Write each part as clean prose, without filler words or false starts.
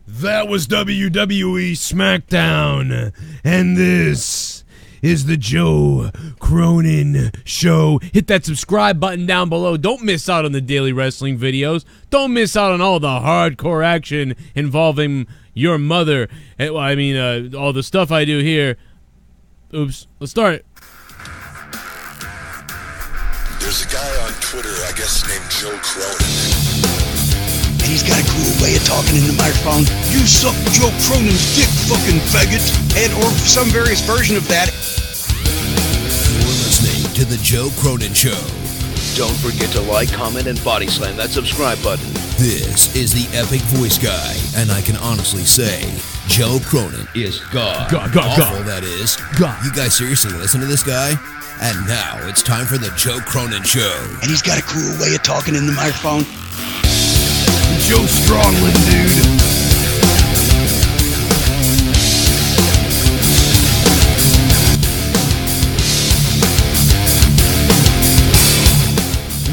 That was WWE Smackdown, and this is the Joe Cronin Show. Hit that subscribe button down below. Don't miss out on the daily wrestling videos. Don't miss out on all the hardcore action involving your mother. All the stuff I do here. Oops, let's start. There's a guy on Twitter, I guess, named Joe Cronin. And he's got a cool way of talking in the microphone. You suck Joe Cronin's dick, fucking faggot. And or some various version of that. You're listening to the Joe Cronin Show. Don't forget to like, comment, and body slam that subscribe button. This is the epic voice guy, and I can honestly say, Joe Cronin is God. Awful, that is. God. You guys seriously listen to this guy? And now it's time for the Joe Cronin Show. And he's got a cool way of talking in the microphone. Joe Strongland, dude.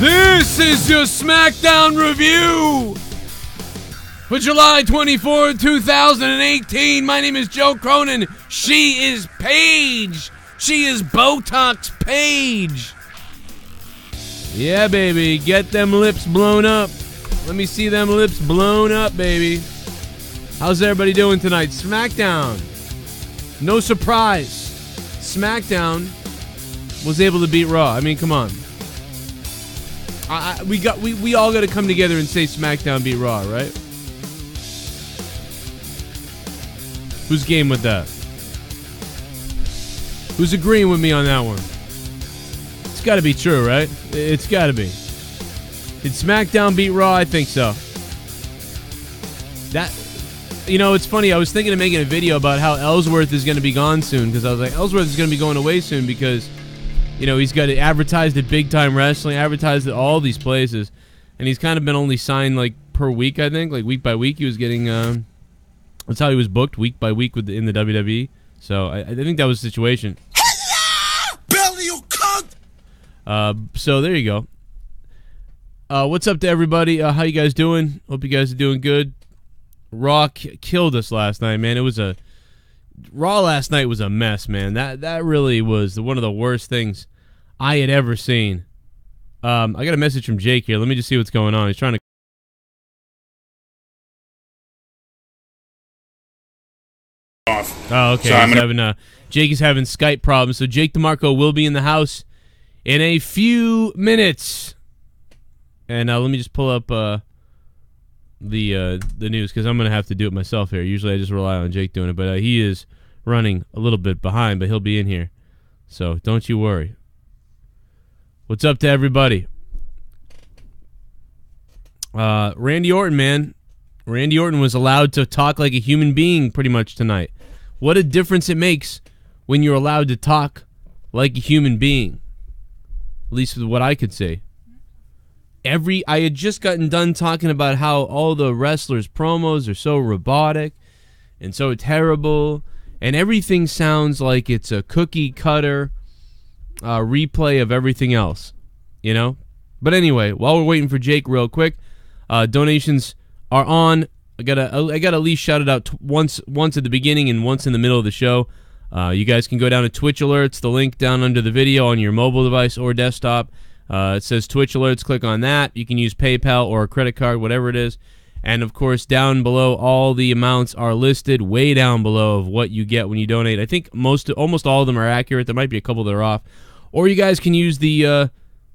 This is your Smackdown review for July 24, 2018. My name is Joe Cronin. She is Paige. She is Botox Paige. Yeah, baby. Get them lips blown up. Let me see them lips blown up, baby. How's everybody doing tonight? Smackdown. No surprise. Smackdown was able to beat Raw. I mean, come on. We all got to come together and say Smackdown beat Raw, right? Who's game with that? Who's agreeing with me on that one? It's got to be true, right? It's got to be. Did Smackdown beat Raw? I think so. It's funny. I was thinking of making a video about how Ellsworth is going to be gone soon, because I was like, Ellsworth is going to be going away soon because, he's got it advertised at Big Time Wrestling, advertised at all these places, and he's kind of been only signed like per week, I think, like week by week. He was getting, that's how he was booked, week by week in the WWE. So I think that was the situation. Hello! Belly, you cunt! So there you go. What's up to everybody? How you guys doing? Hope you guys are doing good. Raw killed us last night, man. Raw last night was a mess, man. That really was one of the worst things I had ever seen. I got a message from Jake here. Let me just see what's going on. He's trying to... Oh, okay. Jake is having Skype problems, so Jake DeMarco will be in the house in a few minutes. And let me just pull up the news, because I'm going to have to do it myself here. Usually I just rely on Jake doing it, but he is running a little bit behind, but he'll be in here. So don't you worry. What's up to everybody? Randy Orton, man. Randy Orton was allowed to talk like a human being pretty much tonight. What a difference it makes when you're allowed to talk like a human being. At least with what I could say. I had just gotten done talking about how all the wrestlers' promos are so robotic and so terrible, and everything sounds like it's a cookie cutter replay of everything else, But anyway, while we're waiting for Jake, real quick, donations are on. I gotta at least shout it out once at the beginning and once in the middle of the show. You guys can go down to Twitch Alerts, the link down under the video on your mobile device or desktop. It says Twitch Alerts. Click on that. You can use PayPal or a credit card, whatever it is. And, of course, down below, all the amounts are listed way down below of what you get when you donate. I think almost all of them are accurate. There might be a couple that are off. Or you guys can use the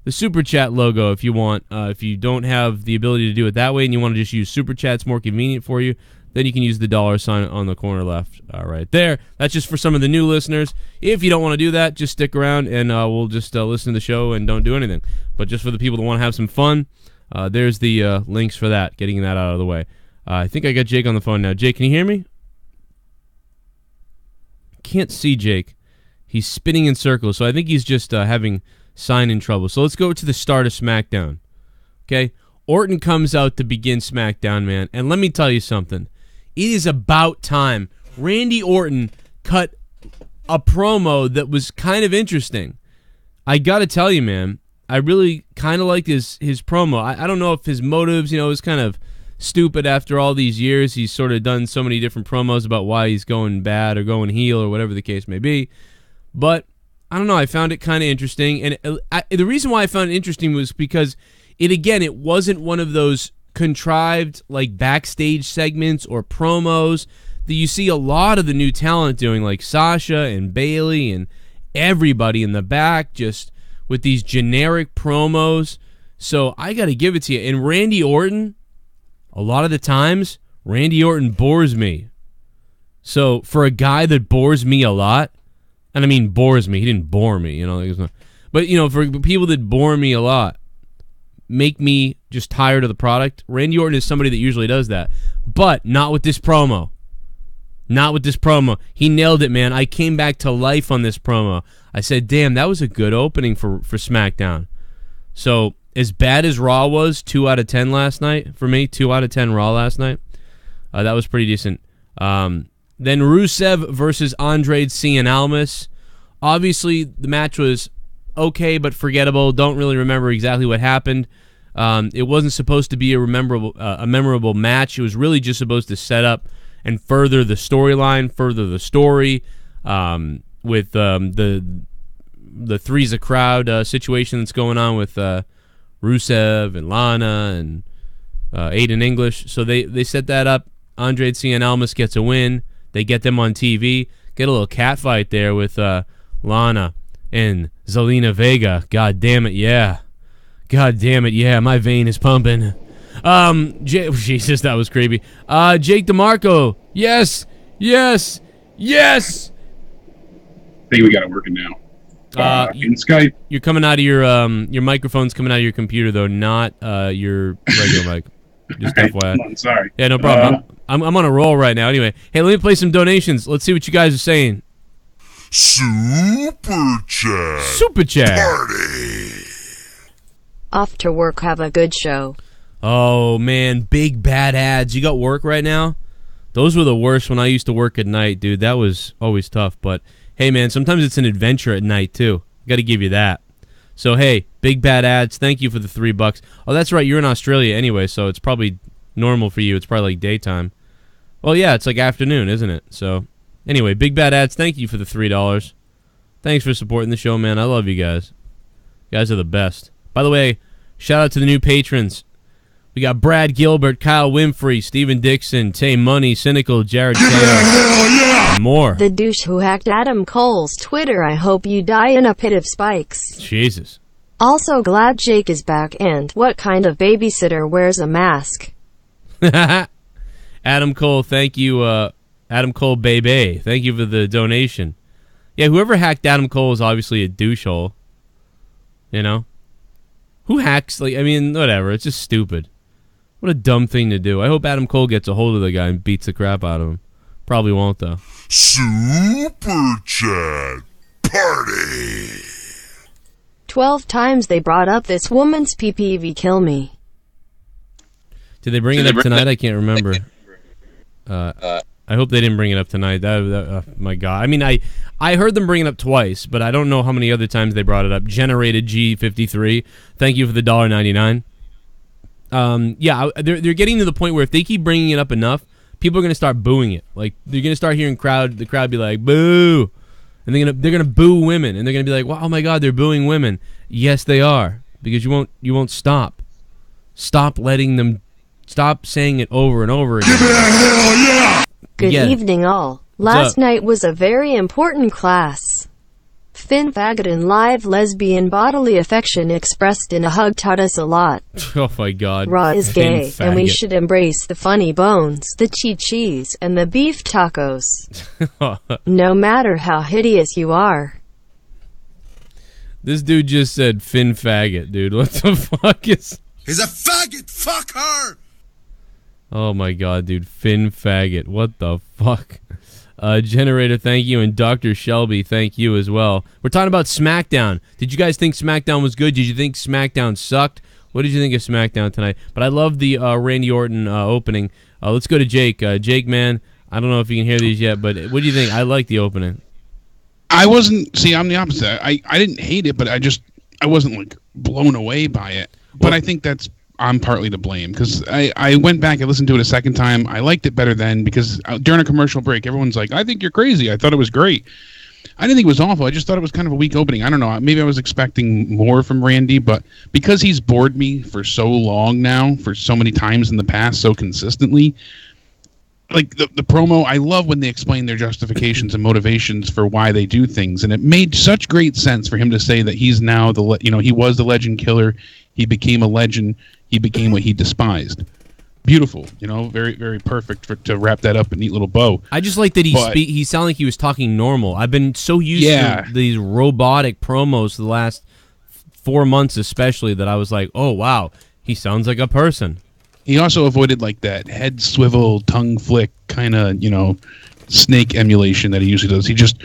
Super Chat logo if you want. If you don't have the ability to do it that way and you want to just use Super Chat, it's more convenient for you, then you can use the $ on the corner left right there. That's just for some of the new listeners. If you don't want to do that, just stick around and we'll just listen to the show and don't do anything. But just for the people that want to have some fun, there's the links for that, getting that out of the way. I think I got Jake on the phone now. Jake, can you hear me? Can't see Jake. He's spinning in circles, so I think he's just having sign-in trouble. So let's go to the start of SmackDown. Okay? Orton comes out to begin SmackDown, man. And let me tell you something. It is about time. Randy Orton cut a promo that was kind of interesting. I got to tell you, man, I really kind of liked his promo. I don't know if his motives, was kind of stupid after all these years. He's sort of done so many different promos about why he's going bad or going heel or whatever the case may be. But I don't know. I found it kind of interesting. And the reason why I found it interesting was because it wasn't one of those contrived like backstage segments or promos that you see a lot of the new talent doing, like Sasha and Bayley and everybody in the back just with these generic promos. So I got to give it to you. And Randy Orton, a lot of the times, Randy Orton bores me. So for a guy that bores me a lot, and I mean bores me, he didn't bore me, but for people that bore me a lot, make me just tired of the product, Randy Orton is somebody that usually does that. But not with this promo. Not with this promo. He nailed it, man. I came back to life on this promo. I said, damn, that was a good opening for SmackDown. So, as bad as Raw was, 2 out of 10 last night, for me, 2 out of 10 Raw last night, that was pretty decent. Then Rusev versus Andrade Cien Almas. Obviously, the match was okay, but forgettable. Don't really remember exactly what happened. It wasn't supposed to be a memorable match. It was really just supposed to set up and further the storyline, further the story with the Three's a Crowd situation that's going on with Rusev and Lana and Aiden English. So they set that up. Andrade Cien Almas gets a win. They get them on TV. Get a little catfight there with Lana and Zelina Vega. God damn it, yeah. God damn it, yeah. My vein is pumping. Jesus, that was creepy. Jake DeMarco. Yes. Yes. Yes. I think we got it working now. In Skype. You're coming out of your microphone's coming out of your computer though, not your regular mic. Just FYI. I'm sorry. Yeah, no problem. I'm on a roll right now. Anyway, hey, let me play some donations. Let's see what you guys are saying. Super Chat. Super Chat. Party. Off to work. Have a good show. Oh, man. Big bad ads. You got work right now? Those were the worst when I used to work at night, dude. That was always tough. But, hey, man, sometimes it's an adventure at night, too. Got to give you that. So, hey, big bad ads. Thank you for the $3. Oh, that's right. You're in Australia anyway, so it's probably normal for you. It's probably like daytime. Well, yeah, it's like afternoon, isn't it? So, anyway, big bad ads. Thank you for the $3. Thanks for supporting the show, man. I love you guys. You guys are the best. By the way, shout out to the new patrons. We got Brad Gilbert, Kyle Winfrey, Steven Dixon, Tay Money, Cynical, Jared Taylor, and more. The douche who hacked Adam Cole's Twitter. I hope you die in a pit of spikes. Jesus. Also glad Jake is back, and what kind of babysitter wears a mask? Adam Cole, thank you, Adam Cole Bebe. Thank you for the donation. Yeah, whoever hacked Adam Cole is obviously a douchehole. You know? Who hacks, like, I mean, whatever. It's just stupid. What a dumb thing to do. I hope Adam Cole gets a hold of the guy and beats the crap out of him. Probably won't, though. Super Chat Party. 12 times they brought up this woman's PPV. Kill me. Did they bring it up tonight? I can't remember. I hope they didn't bring it up tonight. My God. I mean, I heard them bring it up twice, but I don't know how many other times they brought it up. Generated G53. Thank you for the $1.99. Yeah, they're getting to the point where if they keep bringing it up enough, people are going to start booing it. Like, they're going to start hearing the crowd be like, boo! And they're gonna boo women, and they're going to be like, wow, oh my God, they're booing women. Yes, they are, because you won't stop. Stop letting them... Stop saying it over and over again. Give it a hell yeah! Good evening, all. Last night was a very important class. Finn faggot and live lesbian bodily affection expressed in a hug taught us a lot. Oh my God. Raw is gay, and we should embrace the funny bones, the cheese, and the beef tacos. No matter how hideous you are. This dude just said Finn faggot, dude. What the fuck is... He's a faggot! Fuck her! Oh my God, dude. Finn faggot. What the fuck? Generator, thank you, and Dr. Shelby, thank you as well. We're talking about SmackDown. Did you guys think SmackDown was good? Did you think SmackDown sucked? What did you think of SmackDown tonight? But I love the Randy Orton opening. Let's go to Jake. Jake, man, I don't know if you can hear these yet, but what do you think? I like the opening. I wasn't... See, I'm the opposite. I didn't hate it, but I wasn't, like, blown away by it. But I think that's I'm partly to blame because I went back and listened to it a second time. I liked it better then because during a commercial break, everyone's like, I think you're crazy. I thought it was great. I didn't think it was awful. I just thought it was kind of a weak opening. I don't know. Maybe I was expecting more from Randy, but because he's bored me for so long now, for so many times in the past, so consistently, like the promo, I love when they explain their justifications and motivations for why they do things, and it made such great sense for him to say that he's now he was the legend killer. He became a legend. He became what he despised. Beautiful, very, very perfect to wrap that up in a neat little bow. I just like that he sounded like he was talking normal. I've been so used to these robotic promos the last 4 months especially that I was like, oh, wow, he sounds like a person. He also avoided like that head swivel, tongue flick kind of, snake emulation that he usually does. He just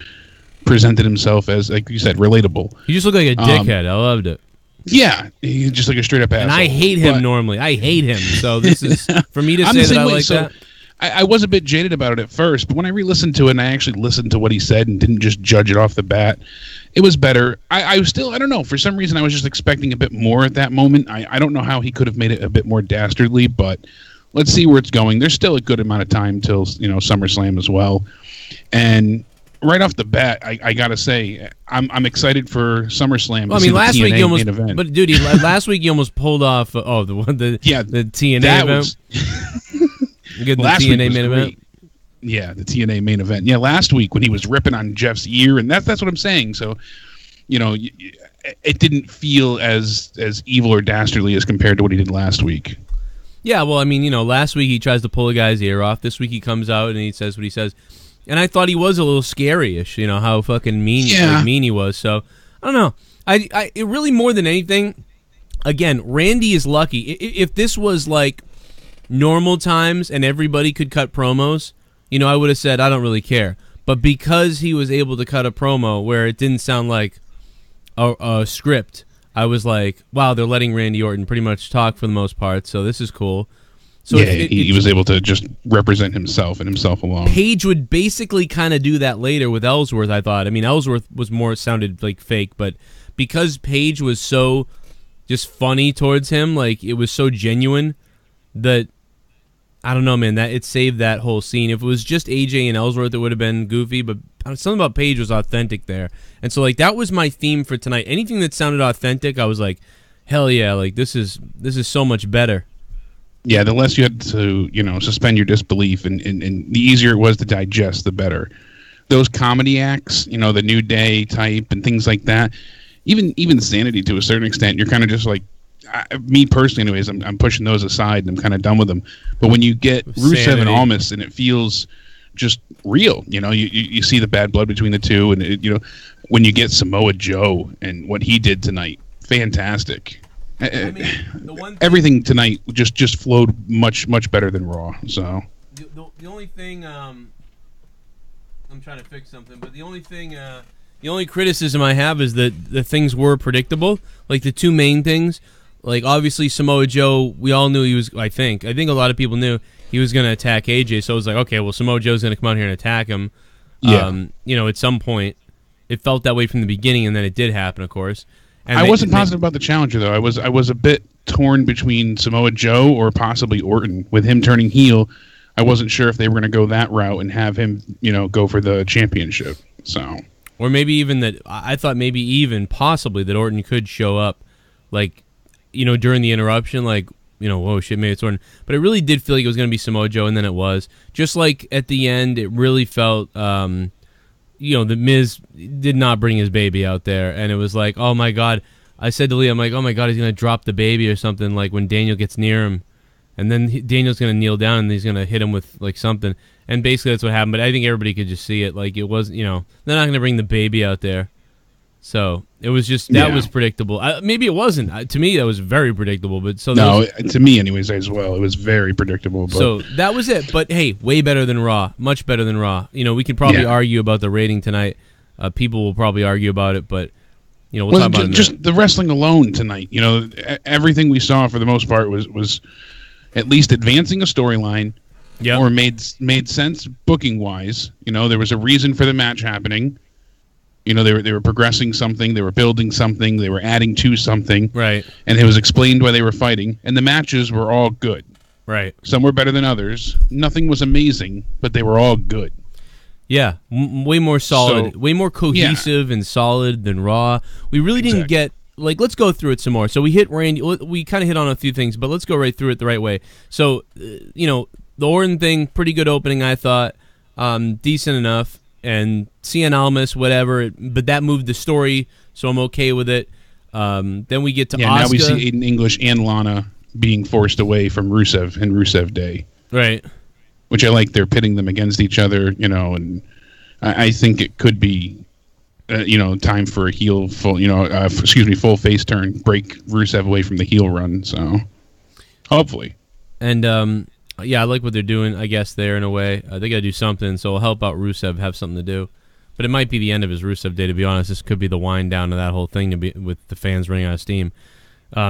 presented himself as, like you said, relatable. He just looked like a dickhead. I loved it. Yeah, he's just like a straight up asshole. And I hate him normally. I hate him. So this is, for me to say that I like that. I was a bit jaded about it at first, but when I re-listened to it and I actually listened to what he said and didn't just judge it off the bat, it was better. I was still, I don't know, for some reason I was just expecting a bit more at that moment. I don't know how he could have made it a bit more dastardly, but let's see where it's going. There's still a good amount of time till, SummerSlam as well. And right off the bat, I gotta say, I'm excited for SummerSlam. Well, I mean, last week you almost, but dude, last week you almost pulled off. The TNA event. Get the TNA main event. Yeah, the TNA main event. Yeah, last week when he was ripping on Jeff's ear, and that's what I'm saying. So, it didn't feel as evil or dastardly as compared to what he did last week. Yeah, well, I mean, last week he tries to pull a guy's ear off. This week he comes out and he says what he says. And I thought he was a little scary-ish, how fucking mean he was. So, I don't know. It really, more than anything, again, Randy is lucky. If this was like normal times and everybody could cut promos, I would have said, I don't really care. But because he was able to cut a promo where it didn't sound like a script, I was like, wow, they're letting Randy Orton pretty much talk for the most part, so this is cool. So yeah, he was able to just represent himself and himself alone. Paige would basically kind of do that later with Ellsworth, I thought. I mean, Ellsworth sounded like fake, but because Paige was so just funny towards him, like it was so genuine that, I don't know, man, that it saved that whole scene. If it was just AJ and Ellsworth, it would have been goofy, but something about Paige was authentic there. And so, like, that was my theme for tonight. Anything that sounded authentic, I was like, hell yeah, like this is so much better. Yeah, the less you had to, suspend your disbelief, and the easier it was to digest, the better. Those comedy acts, the New Day type and things like that, even Sanity to a certain extent, you're kind of just like, me personally anyways, I'm pushing those aside and I'm kind of done with them. But when you get Rusev and Almas and it feels just real, you see the bad blood between the two, and when you get Samoa Joe and what he did tonight, fantastic. I mean, everything tonight just flowed much better than Raw. So the only thing I'm trying to fix something, but the only criticism I have is that the things were predictable. Like the two main things, like obviously Samoa Joe, we all knew he was. I think a lot of people knew he was going to attack AJ. So it was like, okay, well Samoa Joe's going to come out here and attack him. Yeah. At some point, it felt that way from the beginning, and then it did happen, of course. And I wasn't positive about the challenger, though. I was a bit torn between Samoa Joe or possibly Orton. With him turning heel, I wasn't sure if they were going to go that route and have him, go for the championship. So, or maybe even that. I thought maybe even possibly that Orton could show up, like, during the interruption, like, whoa, shit, maybe it's Orton. But it really did feel like it was going to be Samoa Joe, and then it was. Just like at the end, it really felt. The Miz did not bring his baby out there, and it was like, oh my god. I said to Leah, I'm like, oh my god, he's going to drop the baby or something, like when Daniel gets near him, and then Daniel's going to kneel down and he's going to hit him with like something, and basically that's what happened. But I think everybody could just see it, like it was, they're not going to bring the baby out there. So it was just, that was predictable. Maybe it wasn't. To me, that was very predictable. But to me anyways as well, it was very predictable. But. So that was it. But hey, way better than Raw. Much better than Raw. We could probably argue about the rating tonight. People will probably argue about it, but we'll talk about it. Just the wrestling alone tonight. Everything we saw for the most part was at least advancing a storyline, or made sense booking wise. There was a reason for the match happening. You know, they were progressing something, they were building something, they were adding to something. Right. And it was explained why they were fighting, and the matches were all good. Right. Some were better than others. Nothing was amazing, but they were all good. Yeah, way more solid, way more cohesive and solid than Raw. We really didn't get, like, let's go through it some more. So we hit Randy, we kind of hit on a few things, but let's go right through it the right way. So, you know, the Orton thing, pretty good opening, I thought. Decent enough. And Cien Almas, whatever, but that moved the story, so I'm okay with it. Then we get to Asuka. Now we see Aiden English and Lana being forced away from Rusev and Rusev Day. Right. Which I like. They're pitting them against each other, you know, and I think it could be, you know, time for a heel full face turn, break Rusev away from the heel run. So, hopefully. And yeah, I like what they're doing, I guess, there in a way. They got to do something, so it'll help out Rusev have something to do. But it might be the end of his Rusev Day, to be honest. This could be the wind down of that whole thing with the fans running out of steam.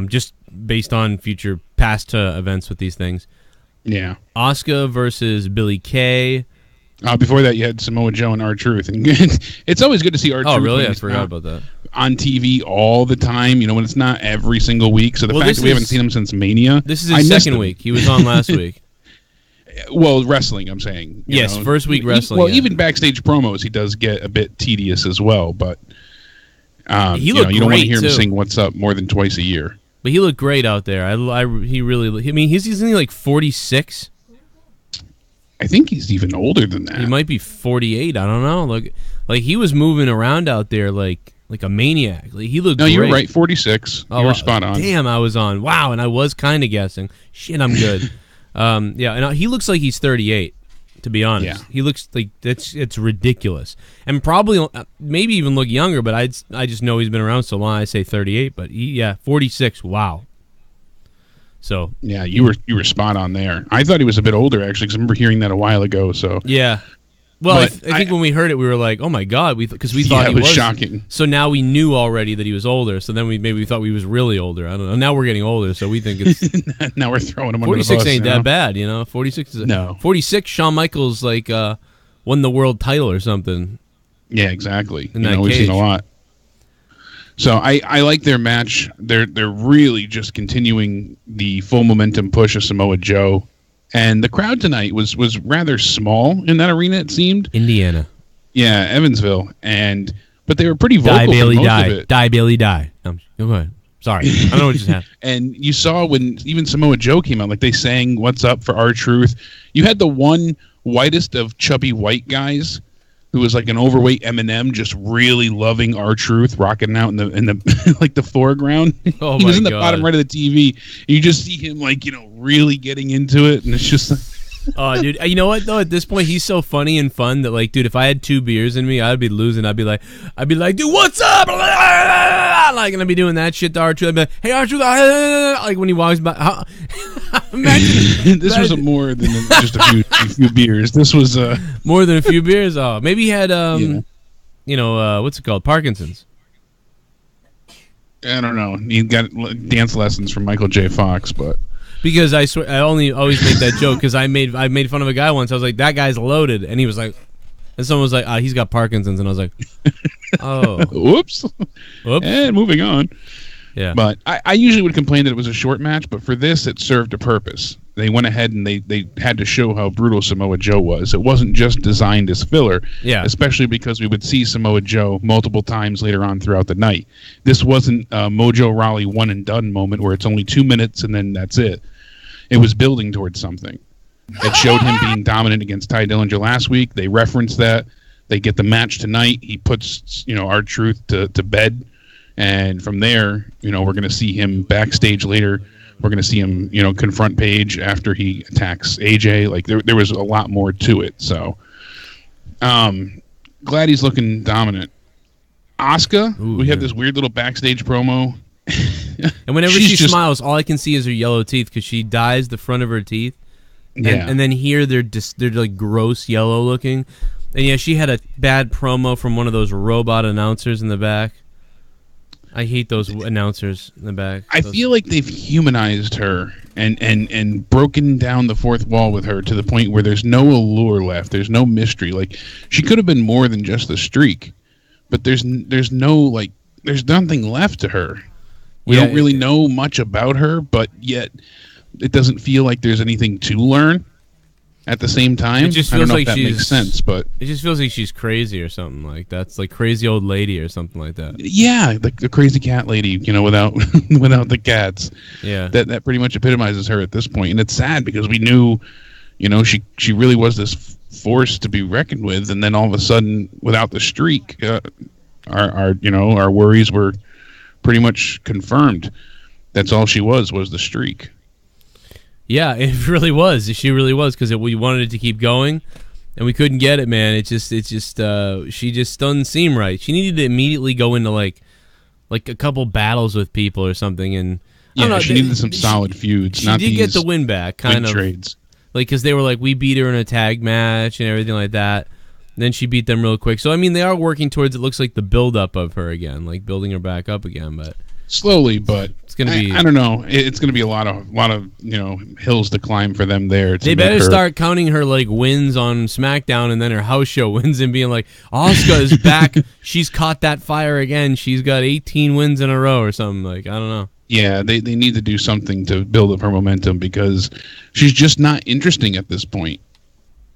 Just based on future past events with these things. Yeah. Asuka versus Billie Kay. Before that, you had Samoa Joe and R-Truth. And it's always good to see R-Truth. Oh, really? I forgot about that. On TV all the time, you know, when it's not every single week. So the fact that we haven't seen him since Mania. This is his second week. He was on last week. Well, wrestling, I'm saying. Yes, first week wrestling. Well, even backstage promos, he does get a bit tedious as well. But you don't want to hear him sing "What's Up" more than twice a year. But he looked great out there. He really. I mean, he's only like 46. I think he's even older than that. He might be 48. I don't know. Like he was moving around out there like a maniac. Like, he looked. No, you're right. 46. You were spot on. Damn, I was on. Wow, and I was kind of guessing. Shit, I'm good. Yeah, and he looks like he's 38, to be honest. Yeah. He looks like it's ridiculous. And probably, maybe even look younger, but I just know he's been around so long, I say 38, but 46, wow. So yeah, you were spot on there. I thought he was a bit older, actually, because I remember hearing that a while ago. So yeah. Well, I think when we heard it, we were like, "Oh my god!" Because we thought he was shocking. So now we knew already that he was older. So then we thought he was really older. I don't know. Now we're getting older, so we think it's now we're throwing him under the bus. 46 ain't that bad, you know. 46 is no 46. Shawn Michaels won the world title or something. Yeah, exactly. We've seen a lot. So I like their match. They're really just continuing the full momentum push of Samoa Joe. And the crowd tonight was rather small in that arena, it seemed. Indiana. Yeah, Evansville. But they were pretty vocal die, Bailey, for most die. of it. Die, Bailey, die. Go ahead. Sorry. I don't know what just happened. And you saw when even Samoa Joe came out, like they sang "What's Up" for R-Truth. You had the one whitest of chubby white guys who was like an overweight Eminem, just really loving R-Truth, rocking out in the like the foreground. Oh, he was in the God. bottom right of the TV. You just see him really getting into it, and it's just like, oh, dude, you know what though? At this point, he's so funny and fun that, like, dude, if I had 2 beers in me, I'd be losing. I'd be like, dude, what's up? Like, and I'd be doing that shit to R-Truth. I'd be like, hey, R-Truth, like when he walks by. This was more than just a few beers. This was more than a few beers. Oh, maybe he had what's it called? Parkinson's. I don't know. He got dance lessons from Michael J. Fox, but. Because I swear, I always make that joke because I made fun of a guy once. I was like, that guy's loaded, and he was like, and someone was like, he's got Parkinson's, and I was like, oh, whoops. And moving on. Yeah. But I usually would complain that it was a short match, but for this, it served a purpose. They went ahead and they had to show how brutal Samoa Joe was. It wasn't just designed as filler, especially because we would see Samoa Joe multiple times later on throughout the night. This wasn't a Mojo Rawley one and done moment where it's only 2 minutes and then that's it. It was building towards something. It showed him being dominant against Ty Dillinger last week. They referenced that. They get the match tonight. He puts R-Truth to bed. And from there, we're going to see him backstage later. We're going to see him, confront Paige after he attacks AJ. Like there was a lot more to it. So, glad he's looking dominant. Asuka, we have this weird little backstage promo. And whenever she smiles, all I can see is her yellow teeth because she dyes the front of her teeth. And then here they're like gross yellow looking. And yeah, she had a bad promo from one of those robot announcers in the back. I hate those announcers in the back. I feel like they've humanized her and broken down the fourth wall with her to the point where there's no allure left. There's no mystery. Like, she could have been more than just the streak. but there's nothing left to her. We don't really know much about her, but yet it doesn't feel like there's anything to learn at the same time. It just I feels don't know like if that makes sense, but it just feels like she's crazy or something like that. It's like crazy old lady or something like that. Yeah, like the crazy cat lady, without without the cats. Yeah, that pretty much epitomizes her at this point, and it's sad because we knew, she really was this force to be reckoned with, and then all of a sudden, without the streak, our worries were pretty much confirmed. That's all she was the streak. Yeah, it really was. She really was, because we wanted it to keep going, and we couldn't get it, man. She just doesn't seem right. She needed to immediately go into like a couple battles with people or something, and she needed some solid feuds. She not did get the win back, kind of trades. Like, because they were like, we beat her in a tag match and everything like that. And then she beat them real quick. So I mean, they are working towards, it looks like, the build up of her again, like building her back up again, but. Slowly, but it's gonna be. I don't know. It's gonna be a lot of hills to climb for them there. They better start counting her like wins on SmackDown and then her house show wins and being like, Asuka is back. She's caught that fire again. She's got 18 wins in a row or something. Like, I don't know. Yeah, they need to do something to build up her momentum, because she's just not interesting at this point.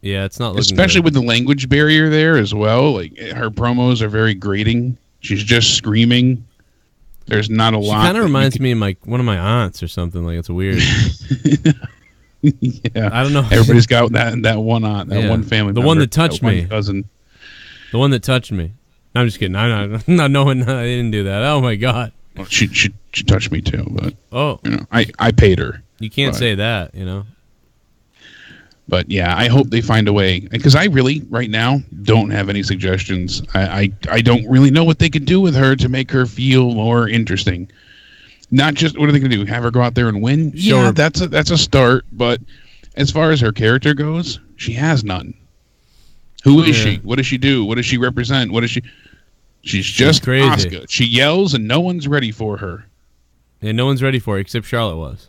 Yeah, it's not looking especially good. With the language barrier there as well. Like, her promos are very grating. She's just screaming. There's not a lot. She kind of reminds me of one of my aunts or something. Like, it's weird. Yeah, I don't know. Everybody's got that one aunt, that one family. The one that touched me. Cousin. The one that touched me. I'm just kidding. I'm not knowing. I didn't do that. Oh my god. Well, she touched me too, but I paid her. You can't say that, But yeah, I hope they find a way, because I really, right now, don't have any suggestions. I don't really know what they could do with her to make her feel more interesting. Not just, what are they going to do? Have her go out there and win? Sure. That's a start. But as far as her character goes, she has none. Who is she? What does she do? What does she represent? What is she? She's just crazy. Asuka. She yells and no one's ready for her. Yeah, no one's ready for it, except Charlotte was.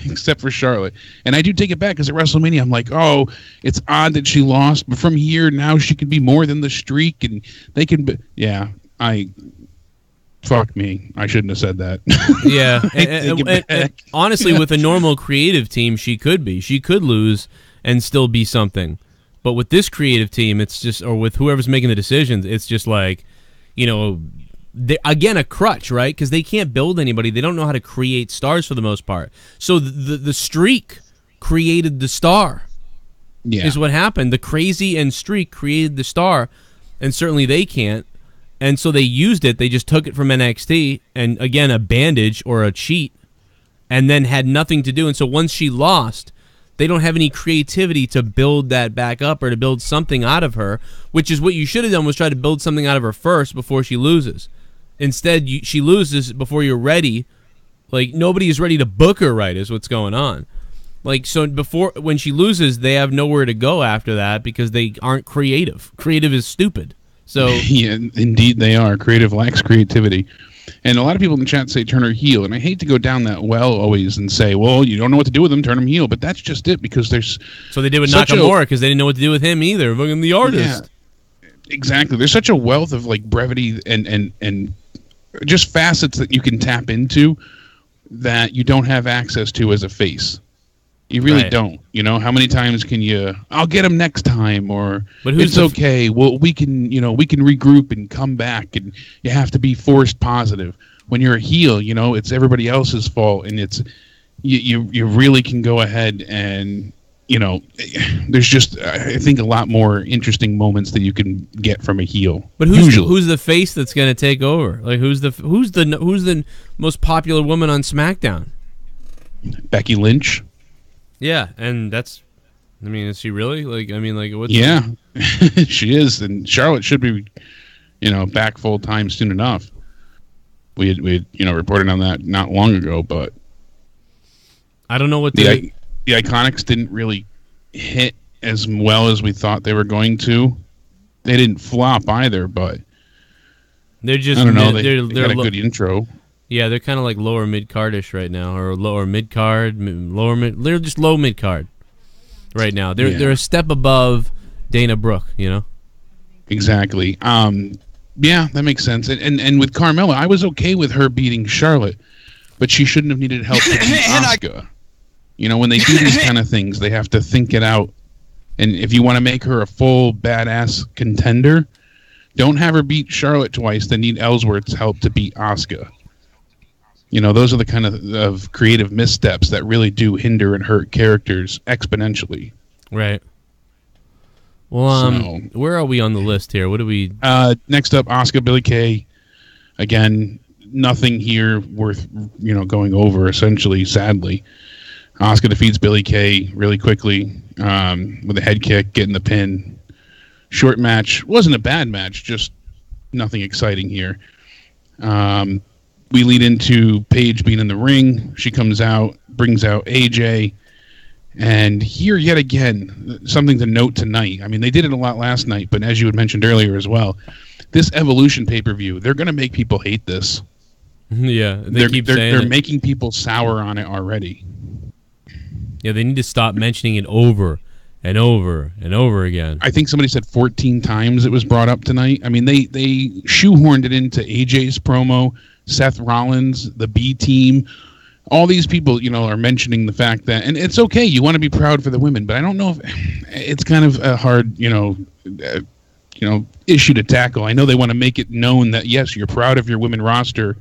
Except for Charlotte. And I do take it back, because at WrestleMania, I'm like, oh, it's odd that she lost, but from here, now she could be more than the streak, and they can be... Yeah, fuck me. I shouldn't have said that. Yeah. and honestly, with a normal creative team, she could be. She could lose and still be something. But with this creative team, it's just... Or with whoever's making the decisions, it's just like, again, a crutch, right? Because they can't build anybody. They don't know how to create stars for the most part. So the streak created the star. Yeah, is what happened. The crazy and streak created the star, and certainly they can't. And so they used it. They just took it from NXT, and again, a bandage or a cheat, and then had nothing to do. And so once she lost, they don't have any creativity to build that back up or to build something out of her, which is what you should have done, was try to build something out of her first before she loses. Instead, she loses before you're ready. Like, nobody is ready to book her right, is what's going on. Like, so when she loses, they have nowhere to go after that because they aren't creative. Creative is stupid. So yeah, indeed they are. Creative lacks creativity. And a lot of people in the chat say turn her heel, and I hate to go down that well always and say, well, you don't know what to do with him, turn him heel, but that's just it, because there's... So they did with Nakamura, because they didn't know what to do with him either. Fucking the artist. Yeah, exactly. There's such a wealth of like brevity and just facets that you can tap into that you don't have access to as a face. You really don't. How many times can you? I'll get him next time, or it's okay. Well, we can regroup and come back, and you have to be forced positive. When you're a heel, it's everybody else's fault, and it's you really can go ahead and there's just, I think, a lot more interesting moments that you can get from a heel. But who's the face that's going to take over? Like who's the most popular woman on SmackDown? Becky Lynch. Yeah, and is she really? What's Yeah, she is, and Charlotte should be, back full time soon enough. We had reported on that not long ago, but I don't know what the Iconics didn't really hit as well as we thought they were going to. They didn't flop either, but they're just, I don't know. They got a good intro. Yeah, they're kind of like lower mid-cardish right now, or lower mid-card, they're just low mid-card right now. They're a step above Dana Brooke, Exactly. Yeah, that makes sense. And with Carmella, I was okay with her beating Charlotte, but she shouldn't have needed help to beat Asuka. When they do these kind of things, they have to think it out. And if you want to make her a full badass contender, don't have her beat Charlotte twice, then need Ellsworth's help to beat Asuka. Those are the kind of creative missteps that really do hinder and hurt characters exponentially. Right. Well, where are we on the list here? What do we... Next up, Asuka, Billie Kay. Again, nothing here worth, going over, essentially, sadly. Asuka defeats Billie Kay really quickly with a head kick, getting the pin. Short match. Wasn't a bad match, just nothing exciting here. We lead into Paige being in the ring. She comes out, brings out AJ. And here, yet again, something to note tonight. I mean, they did it a lot last night, but as you had mentioned earlier as well, this Evolution pay-per-view, they're going to make people hate this. Yeah, they're making people sour on it already. Yeah, they need to stop mentioning it over and over and over again. I think somebody said 14 times it was brought up tonight. I mean, they shoehorned it into AJ's promo, Seth Rollins, the B team. All these people, are mentioning the fact that, and it's okay, you want to be proud for the women, but I don't know if it's kind of a hard, issue to tackle. I know they want to make it known that, yes, you're proud of your women roster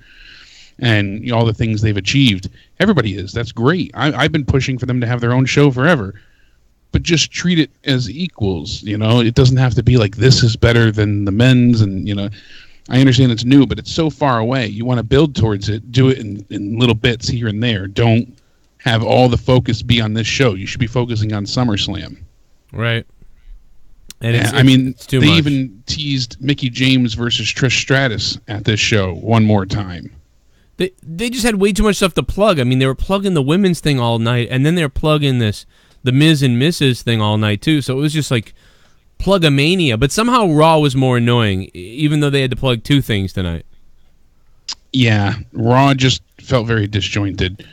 and all the things they've achieved. Everybody is. That's great. I've been pushing for them to have their own show forever, but just treat it as equals. It doesn't have to be like this is better than the men's, and I understand it's new, but it's so far away. You want to build towards it. Do it in little bits here and there. Don't have all the focus be on this show. You should be focusing on SummerSlam. Right. And it's too much. Even teased Mickie James versus Trish Stratus at this show one more time. They just had way too much stuff to plug. I mean, they were plugging the women's thing all night, and then they were plugging the Miz and Mrs. thing all night, too. So it was just like plug-a-mania, but somehow Raw was more annoying, even though they had to plug two things tonight. Yeah, Raw just felt very disjointed.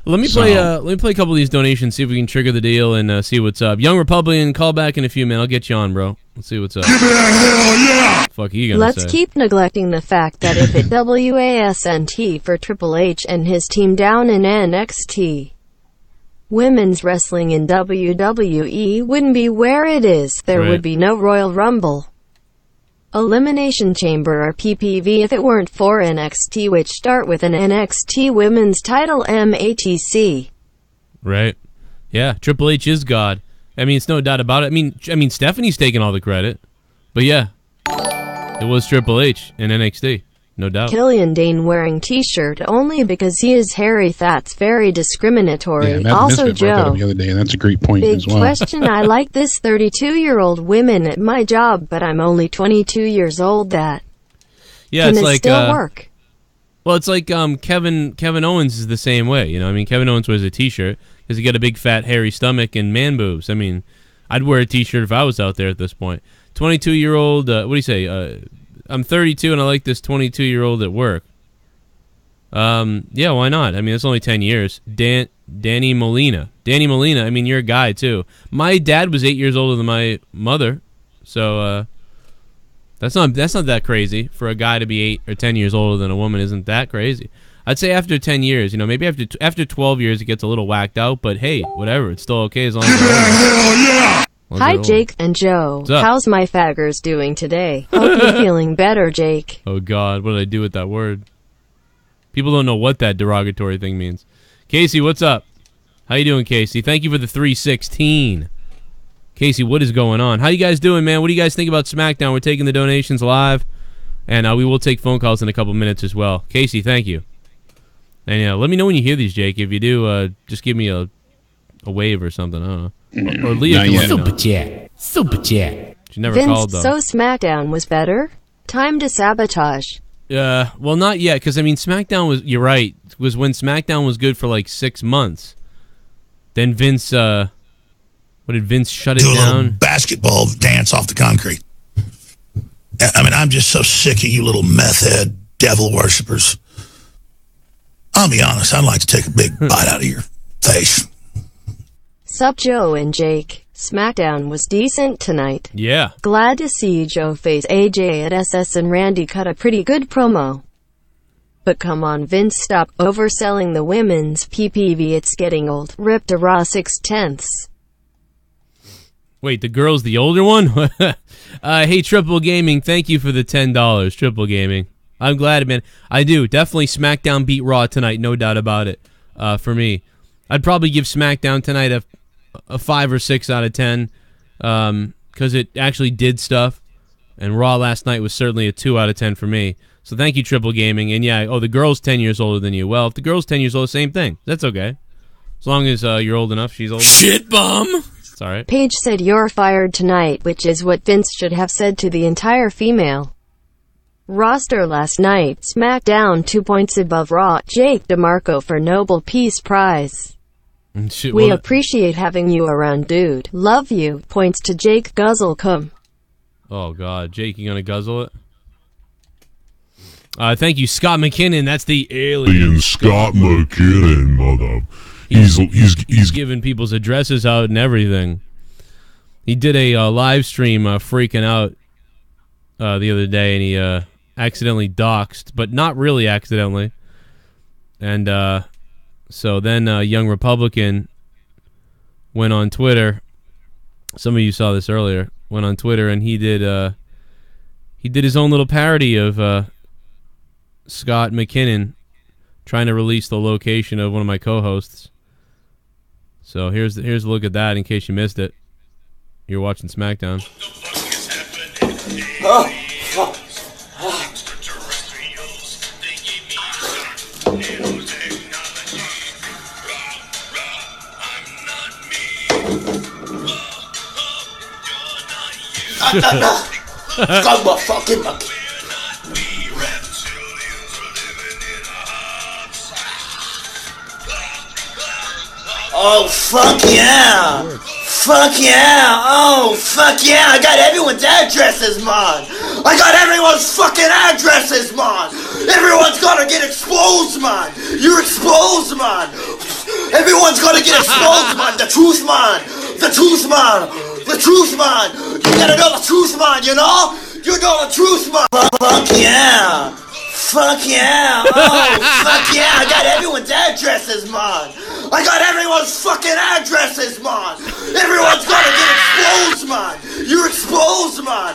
Let me play a couple of these donations, see if we can trigger the deal and see what's up. Young Republican, call back in a few minutes. I'll get you on, bro. Let's see what's up. Give me that hell yeah! Fuck you gonna Let's say? keep neglecting the fact that if it WASNT for Triple H and his team down in NXT, women's wrestling in WWE wouldn't be where it is. There would be no Royal Rumble, Elimination Chamber, or PPV if it weren't for NXT, which start with an NXT Women's Title MATC. Right. Yeah, Triple H is God. I mean, it's no doubt about it. I mean, Stephanie's taking all the credit. But yeah, it was Triple H in NXT. No doubt. Killian Dane wearing t-shirt only because he is hairy. That's very discriminatory. Yeah, also, Joe, the other day, and that's a great point big as well. question. I like this 32-year-old women at my job, but I'm only 22 years old. Can it's it like still work? Well, it's like Kevin Owens is the same way. Kevin Owens wears a t-shirt because he got a big fat hairy stomach and man boobs. I mean, I'd wear a t-shirt if I was out there at this point. 22-year-old. What do you say? I'm 32 and I like this 22-year-old at work. Yeah, why not? I mean, it's only 10 years. Danny Molina. I mean, you're a guy, too. My dad was 8 years older than my mother, so that's not that crazy. For a guy to be 8 or 10 years older than a woman isn't that crazy. I'd say after 10 years, maybe after 12 years it gets a little whacked out, but hey, whatever. It's still okay as long as Hell yeah! Hi, Jake and Joe. How's my faggers doing today? Hope you're feeling better, Jake. Oh, God. What did I do with that word? People don't know what that derogatory thing means. Casey, what's up? How you doing, Casey? Thank you for the 316. Casey, what is going on? How you guys doing, man? What do you guys think about SmackDown? We're taking the donations live, and we will take phone calls in a couple minutes as well. Casey, thank you. And let me know when you hear these, Jake. If you do, just give me a wave or something. I don't know. Or Leah can let me know. Super chat. She never called, though. So SmackDown was better? Time to sabotage. Well, not yet, because, SmackDown was, you're right, was when SmackDown was good for like 6 months. Then Vince, what did Vince shut it down? Do a little basketball dance off the concrete. I'm just so sick of you little meth head devil worshippers. I'll be honest, I'd like to take a big bite out of your face. Sup, Joe and Jake. Smackdown was decent tonight. Yeah. Glad to see Joe face AJ at SS and Randy cut a pretty good promo. But come on Vince, stop overselling the women's PPV, it's getting old. Ripped a Raw 6/10. Wait, the girl's the older one? Hey, Triple Gaming, thank you for the $10, Triple Gaming. I'm glad, man. I do. Definitely SmackDown beat Raw tonight, no doubt about it, for me. I'd probably give SmackDown tonight a 5 or 6 out of 10 because it actually did stuff. And Raw last night was certainly a 2 out of 10 for me. So thank you, Triple Gaming. And yeah, the girl's 10 years older than you. Well, if the girl's 10 years old, same thing. That's okay. As long as you're old enough, she's old enough. Shit bum! It's all right. Paige said you're fired tonight, which is what Vince should have said to the entire female roster last night. SmackDown 2 points above Raw. Jake DeMarco for Nobel Peace Prize. Shit, We appreciate having you around, dude. Love you. Points to Jake Guzzle come. Oh, God. Jake, you going to guzzle it? Thank you, Scott McKinnon. That's the alien. Scott McKinnon, mother. He's giving people's addresses out and everything. He did a live stream freaking out the other day, and he accidentally doxed, but not really accidentally. And so then Young Republican went on Twitter. Some of you saw this earlier. Went on Twitter, and he did his own little parody of Scott McKinnon trying to release the location of one of my co-hosts. So here's a look at that in case you missed it. You're watching SmackDown. Oh, fuck. Come on, fucking monkey. Oh, fuck yeah! Fuck yeah! Oh, fuck yeah! I got everyone's addresses, man! I got everyone's fucking addresses, man! Everyone's gonna get exposed, man! You're exposed, man! Everyone's gonna get exposed, man! The truth, man! The truth, man! The truth, man! You gotta know the truth, man, you know? You know the truth, man! Fuck yeah! Fuck yeah! Oh, fuck yeah! I got everyone's addresses, man! I got everyone's fucking addresses, man! Everyone's gonna get exposed, man! You're exposed, man!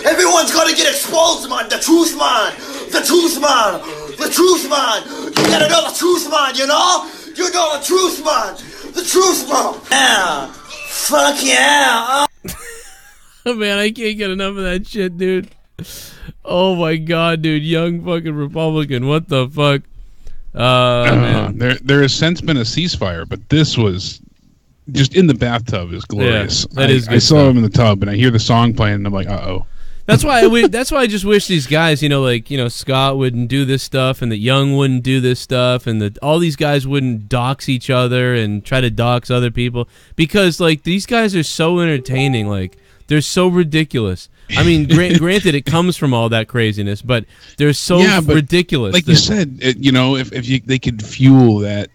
Everyone's gonna get exposed, man! The truth, man! The truth, man! The truth, man! You gotta know the truth, man, you know? You know the truth, man! The truth, man! Yeah! Fuck yeah! Oh, man, I can't get enough of that shit, dude. Oh my God, dude! Young fucking Republican, what the fuck? Man. There has since been a ceasefire, but this was just in the bathtub is glorious. Yeah, that is good I saw stuff. him in the tub, and I hear the song playing, and I'm like, uh-oh. That's why I just wish these guys, Scott wouldn't do this stuff, and that Young wouldn't do this stuff, and that all these guys wouldn't dox each other and try to dox other people, because these guys are so entertaining, they're so ridiculous. I mean, granted, it comes from all that craziness, but they're so ridiculous. Like you said, if they could fuel that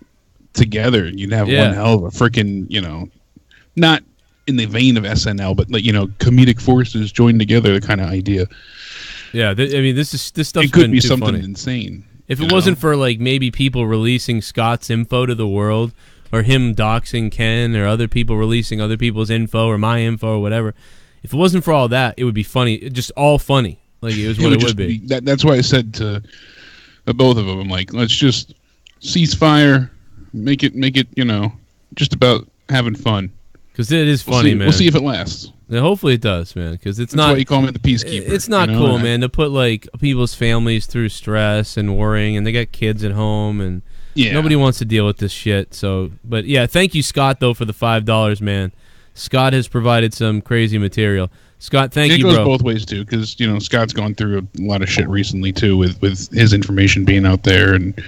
together, you'd have one hell of a freaking, not in the vein of SNL, but comedic forces joined together, the kind of idea. Yeah, this stuff. It could be too something funny. insane. If it wasn't for maybe people releasing Scott's info to the world, or him doxing Ken, or other people releasing other people's info, or my info, or whatever. If it wasn't for all that, it would be funny. Just all funny. It was what it would be. That's why I said to both of them, I'm like, let's just ceasefire, make it, just about having fun. Because it is funny, man. We'll see if it lasts. Yeah, hopefully it does, man. Because that's why you call me the peacekeeper. It's not cool, man, to put people's families through stress and worrying, and they got kids at home, and nobody wants to deal with this shit. So, but yeah, thank you, Scott, though, for the $5, man. Scott has provided some crazy material. Scott, thank you, bro. It goes both ways, too, because, Scott's gone through a lot of shit recently, too, with his information being out there, and,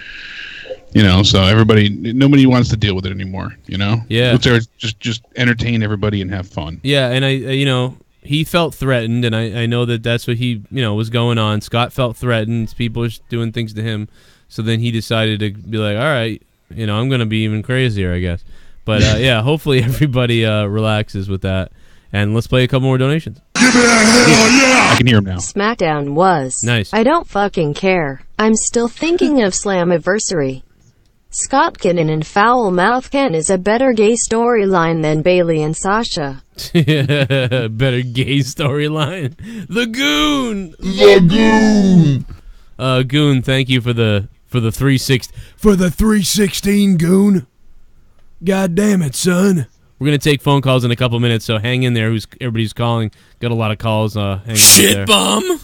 so nobody wants to deal with it anymore, Yeah. Just entertain everybody and have fun. Yeah, and he felt threatened, and I know that's what he, was going on. Scott felt threatened. People were doing things to him, so then he decided to be like, all right, I'm going to be even crazier, I guess. But yeah, hopefully everybody relaxes with that. And let's play a couple more donations. Give me that hell yeah! I can hear him now. Smackdown was. Nice. I don't fucking care. I'm still thinking of Slammiversary. Scott Kinnon and Foul Mouth Ken is a better gay storyline than Bailey and Sasha. Better gay storyline. The Goon. Goon, thank you for the 316 Goon. God damn it, son. We're gonna take phone calls in a couple minutes, so hang in there. Everybody's calling? Got a lot of calls. Hang Shit bum.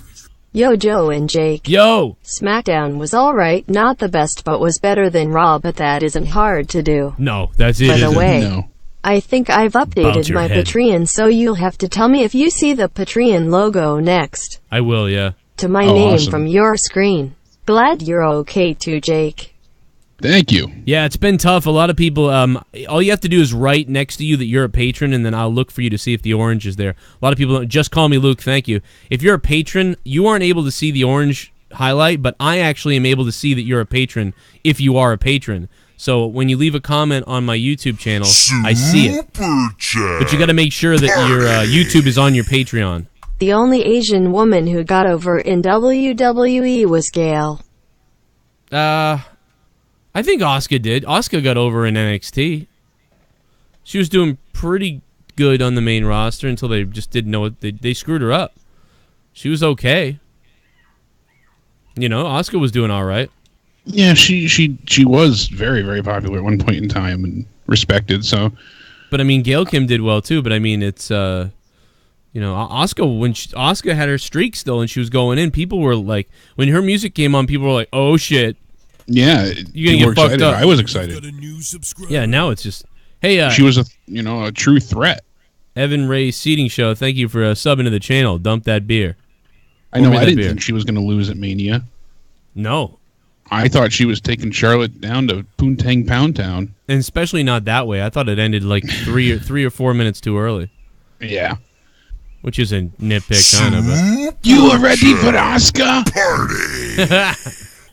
Yo, Joe and Jake. Yo. Smackdown was alright, not the best, but was better than Raw, but that isn't hard to do. No, that's it. By the way, No. I think I've Bounce updated your my head. Patreon, so you'll have to tell me if you see the Patreon logo next I will. Yeah. to my Oh, name awesome. from your screen. Glad you're okay too, Jake. Thank you. Yeah, it's been tough. A lot of people, all you have to do is write next to you that you're a patron, and then I'll look for you to see if the orange is there. A lot of people don't, just call me Luke, thank you. If you're a patron, you aren't able to see the orange highlight, but I actually am able to see that you're a patron if you are a patron. So when you leave a comment on my YouTube channel, I see it. But you got to make sure that your YouTube is on your Patreon. The only Asian woman who got over in WWE was Gail. I think Asuka did. Asuka got over in NXT. She was doing pretty good on the main roster until they just didn't know what they screwed her up. She was okay. You know, Asuka was doing all right. Yeah, she was very, very popular at one point in time and respected. So, but I mean, Gail Kim did well too. But I mean, it's you know, Asuka when Asuka had her streak still and she was going in, people were like, when her music came on, people were like, "Oh shit." Yeah, you're gonna get fucked excited. up. I was excited. Yeah, now it's just, hey, she was a true threat. Evan Ray Seating Show, thank you for subbing to the channel. Dump that beer. I know. I didn't think she was going to lose at Mania. No, I thought she was taking Charlotte down to Poontang Pound Town, and especially not that way. I thought it ended like three or 4 minutes too early. Yeah, which is a nitpick, kind of. But you are ready for Asuka party.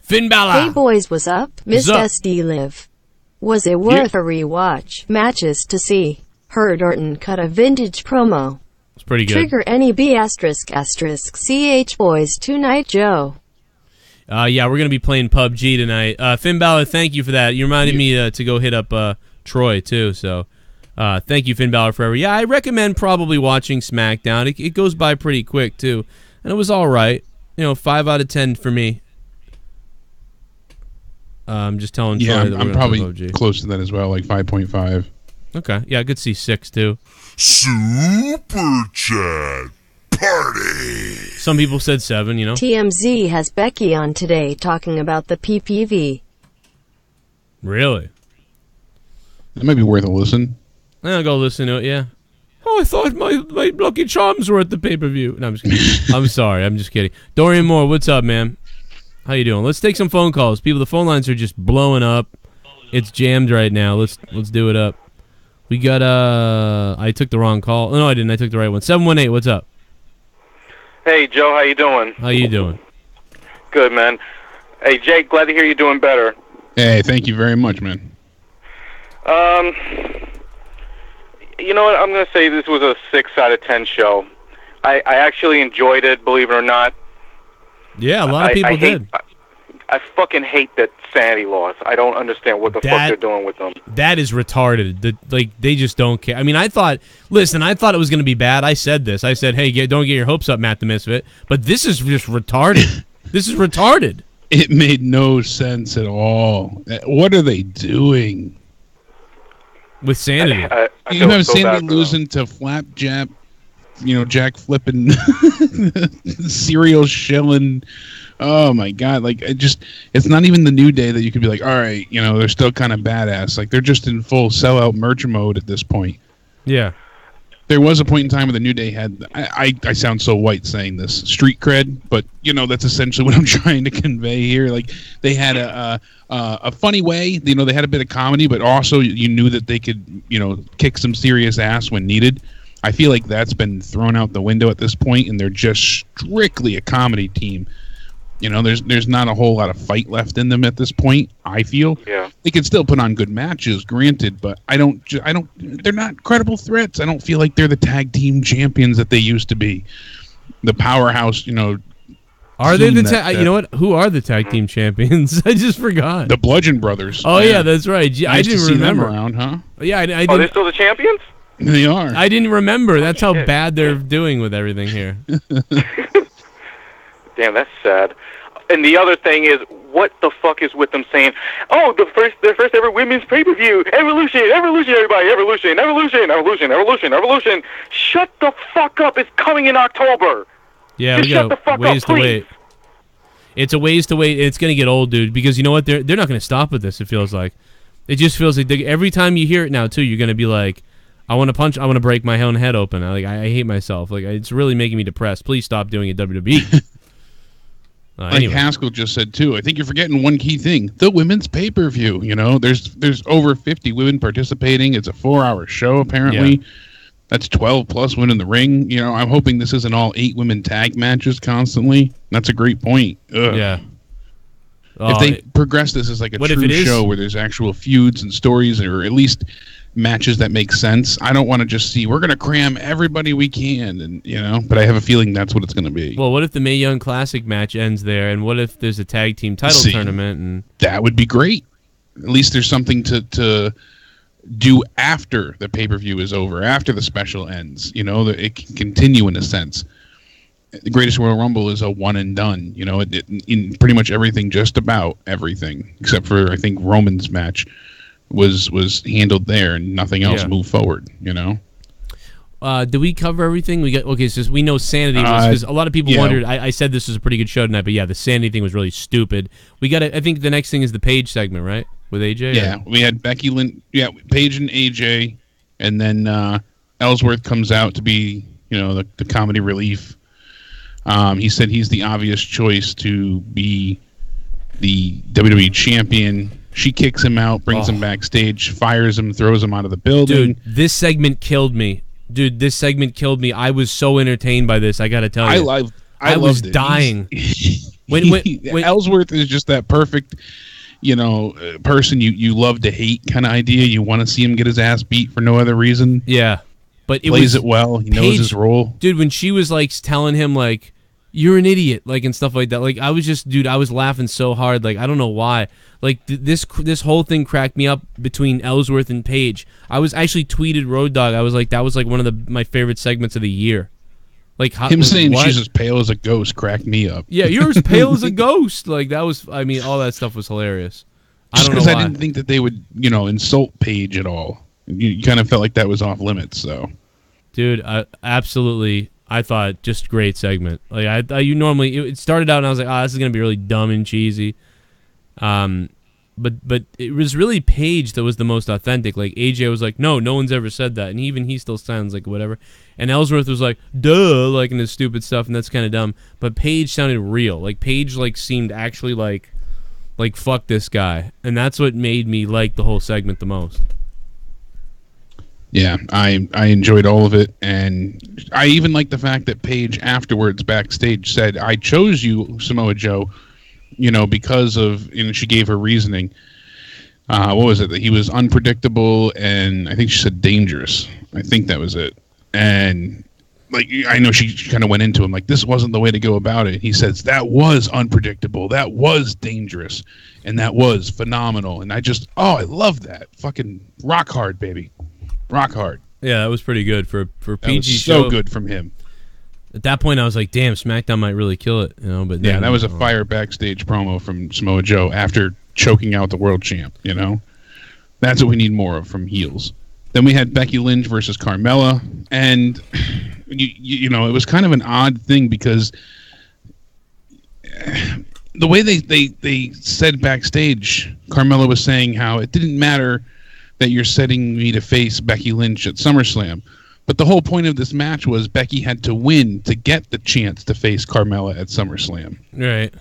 Finn Balor. Hey boys, what's up? Missed up? SD Live. Was it worth a rewatch? Matches to see. Heard Orton cut a vintage promo. It's pretty good. Trigger NEB asterisk CH boys tonight, Joe. Yeah, we're gonna be playing PUBG tonight. Finn Balor, thank you for that. You reminded me to go hit up Troy too. So thank you, Finn Balor, forever. Yeah, I recommend probably watching SmackDown. It goes by pretty quick too, and it was all right. You know, 5 out of 10 for me. I'm just telling Troy that we're I'm gonna probably play PUBG. close to that as well, like 5.5. Okay, yeah, I could see 6 too. Super Chat party. Some people said 7. You know. TMZ has Becky on today talking about the PPV. Really? That might be worth a listen. I'll go listen to it. Yeah. Oh, I thought my Lucky Charms were at the pay-per-view. No, I'm just kidding. I'm sorry. I'm just kidding. Dorian Moore, what's up, man? How you doing? Let's take some phone calls. People, the phone lines are just blowing up. It's jammed right now. Let's do it up. We got I took the wrong call. No, I didn't. I took the right one. 718, what's up? Hey, Joe, how you doing? How you doing? Good, man. Hey, Jake, glad to hear you're doing better. Hey, thank you very much, man. You know what? I'm going to say this was a 6 out of 10 show. I actually enjoyed it, believe it or not. Yeah, a lot of people did. I fucking hate that Sanity lost. I don't understand what the fuck they're doing with them. That is retarded. They just don't care. I mean, I thought it was going to be bad. I said this. I said, hey, don't get your hopes up, Matt the Misfit. But this is just retarded. This is retarded. It made no sense at all. What are they doing? With Sanity. You have Sanity losing to Flapjack, Jack flipping, cereal shilling. Oh my God! Like it's not even the New Day that you could be like, all right, they're still kind of badass. Like they're just in full sellout merch mode at this point. Yeah. There was a point in time where the New Day had. I sound so white saying this, street cred, but that's essentially what I'm trying to convey here. Like they had a funny way. They had a bit of comedy, but also you knew that they could kick some serious ass when needed. I feel like that's been thrown out the window at this point, and they're just strictly a comedy team. You know, there's not a whole lot of fight left in them at this point. I feel. Yeah. They can still put on good matches, granted, but I don't. They're not credible threats. I don't feel like they're the tag team champions that they used to be. The powerhouse, you know. Are they the you know what? Who are the tag team champions? I just forgot. The Bludgeon Brothers. Oh yeah, that's right. I Nice to didn't see remember. them around, huh? Yeah, I didn't. Oh, they're still the champions? They are. I didn't remember. That's how bad they're doing with everything here. Damn, that's sad. And the other thing is, what the fuck is with them saying, oh, their first ever women's pay-per-view, Evolution, everybody, Evolution. Shut the fuck up. It's coming in October. Yeah, Just we shut the got fuck ways up, to please. wait. It's a ways to wait. It's gonna get old, dude. Because you know what? They're not gonna stop with this. It feels like. It just feels like every time you hear it now, too, you're gonna be like, I want to punch. I want to break my own head open. I hate myself. Like it's really making me depressed. Please stop doing it, WWE. Like Haskell just said too. I think you're forgetting one key thing: the women's pay-per-view. You know, there's over 50 women participating. It's a 4-hour show apparently. Yeah. That's 12 plus women in the ring. You know, I'm hoping this isn't all 8 women tag matches constantly. That's a great point. Ugh. Yeah. If they progress this as like a true show where there's actual feuds and stories, or at least matches that make sense, I don't want to just see we're going to cram everybody we can, and you know. But I have a feeling that's what it's going to be. Well, what if the Mae Young Classic match ends there, and what if there's a tag team title tournament? And that would be great. At least there's something to do after the pay-per-view is over, after the special ends. You know, that it can continue in a sense. The Greatest Royal Rumble is a one and done. You know, in pretty much everything, just about everything, except for I think Roman's match was handled there, and nothing else moved forward. You know. Did we cover everything? We got so we know Sanity was, because a lot of people wondered. I said this was a pretty good show tonight, but yeah, the Sanity thing was really stupid. We got I think the next thing is the Paige segment, right? With AJ? Yeah, we had Becky Lynn, Paige and AJ, and then Ellsworth comes out to be, you know, the comedy relief. He said he's the obvious choice to be the WWE champion. She kicks him out, brings him backstage, fires him, throws him out of the building. Dude, this segment killed me. I was so entertained by this. I got to tell you, I was loved it. dying. When Ellsworth is just that perfect, you know, person you love to hate kind of idea. You want to see him get his ass beat for no other reason. Yeah, but it plays it well. He knows his role. Dude, when she was like telling him like, you're an idiot, like, and stuff like that, like, I was laughing so hard. Like, I don't know why. Like, this whole thing cracked me up between Ellsworth and Paige. I was actually tweeted Road Dogg. I was like, that was like one of my favorite segments of the year. Like, him saying she's as pale as a ghost cracked me up. Yeah, you're as pale as a ghost. Like, that was, I mean, all that stuff was hilarious. Just because I didn't think that they would, you know, insult Paige at all. You kind of felt like that was off limits, so. Dude, absolutely. I thought just great segment. Like you normally it started out and I was like, this is gonna be really dumb and cheesy. But it was really Paige that was the most authentic. Like AJ was like, no one's ever said that, and even he still sounds like whatever. And Ellsworth was like, duh, like in his stupid stuff, and that's kind of dumb. But Paige sounded real. Like Paige like seemed actually like fuck this guy, and that's what made me like the whole segment the most. Yeah, I enjoyed all of it, and I even like the fact that Paige afterwards backstage said, I chose you, Samoa Joe, you know, because of, and she gave her reasoning. What was it? That he was unpredictable, and I think she said dangerous. I think that was it. And like, I know she kind of went into him like, this wasn't the way to go about it. He says, that was unpredictable, that was dangerous, and that was phenomenal. And I love that. Fucking rock hard, baby. Rock hard. Yeah, that was pretty good for PG. So good from him. At that point, I was like, "Damn, SmackDown might really kill it," you know. But yeah, that was a fire backstage promo from Samoa Joe after choking out the world champ. You know, that's what we need more of from heels. Then we had Becky Lynch versus Carmella, and you know, it was kind of an odd thing because the way they said backstage, Carmella was saying how it didn't matter that you're setting me to face Becky Lynch at SummerSlam. But the whole point of this match was Becky had to win to get the chance to face Carmella at SummerSlam. Right.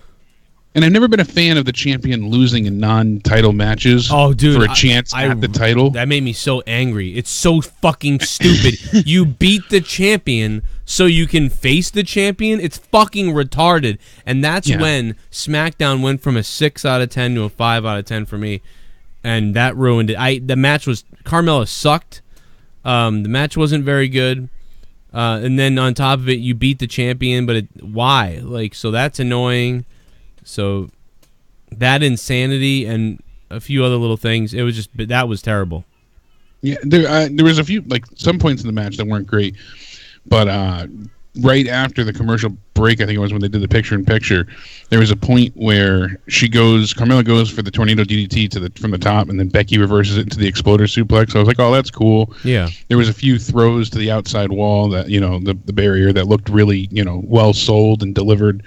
And I've never been a fan of the champion losing in non-title matches for a chance at the title. That made me so angry. It's so fucking stupid. You beat the champion so you can face the champion. It's fucking retarded. And that's when SmackDown went from a 6 out of 10 to a 5 out of 10 for me. And that ruined it. The match was... Carmella sucked. The match wasn't very good. And then on top of it, you beat the champion, but why? Like, so that's annoying. So that insanity and a few other little things, it was just... That was terrible. Yeah, there was a few, like, some points in the match that weren't great. But right after the commercial break, I think it was when they did the picture-in-picture, there was a point where Carmella goes for the tornado DDT from the top, and then Becky reverses it into the exploder suplex. So I was like, oh, that's cool. Yeah. There was a few throws to the outside wall that, the barrier that looked really, well sold and delivered.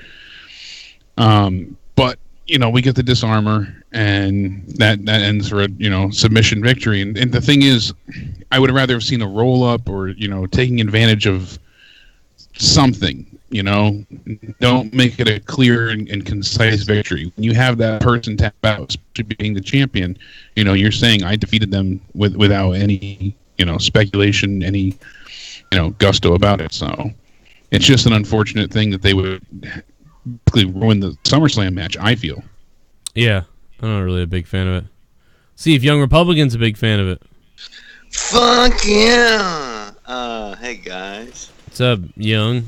But, we get the disarmor, and that ends for a, submission victory. And the thing is, I would have rather have seen a roll-up or, taking advantage of something, Don't make it a clear and concise victory. When you have that person tap out, especially being the champion, you're saying I defeated them without any, speculation, any, gusto about it. So it's just an unfortunate thing that they would ruin the SummerSlam match, I feel. Yeah, I'm not really a big fan of it. See if Young Republican's a big fan of it. Fuck yeah! Hey guys. What's up, Young?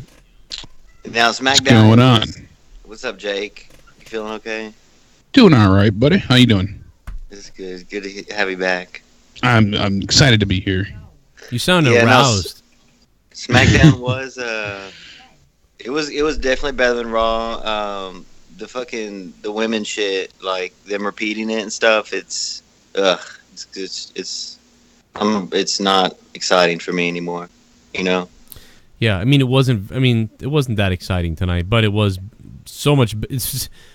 Now SmackDown. What's going on? What's up, Jake? You feeling okay? Doing all right, buddy. How you doing? It's good. It's good to have you back. I'm excited to be here. You sound aroused. No, SmackDown was it was definitely better than Raw. The women shit, like them repeating it and stuff. It's not exciting for me anymore. Yeah, I mean it wasn't that exciting tonight, but it was so much.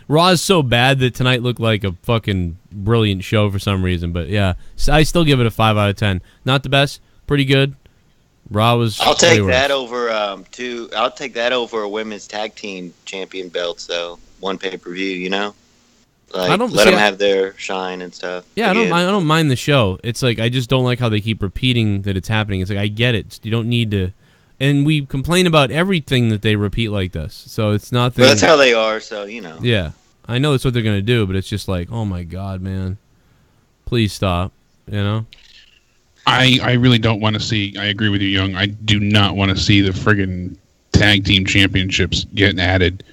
Raw is so bad that tonight looked like a fucking brilliant show for some reason. But yeah, I still give it a 5 out of 10. Not the best, pretty good. Raw was. I'll take that over I'll take that over a women's tag team champion belts though. One pay-per-view, Like, let them have their shine and stuff. Yeah, I don't mind the show. It's like I just don't like how they keep repeating that it's happening. It's like I get it. You don't need to. And we complain about everything that they repeat like this. So it's not that. Well, that's how they are. So Yeah, I know that's what they're gonna do, but it's just like, oh my god, man, please stop. I really don't want to see. I agree with you, Young. I do not want to see the friggin' tag team championships getting added.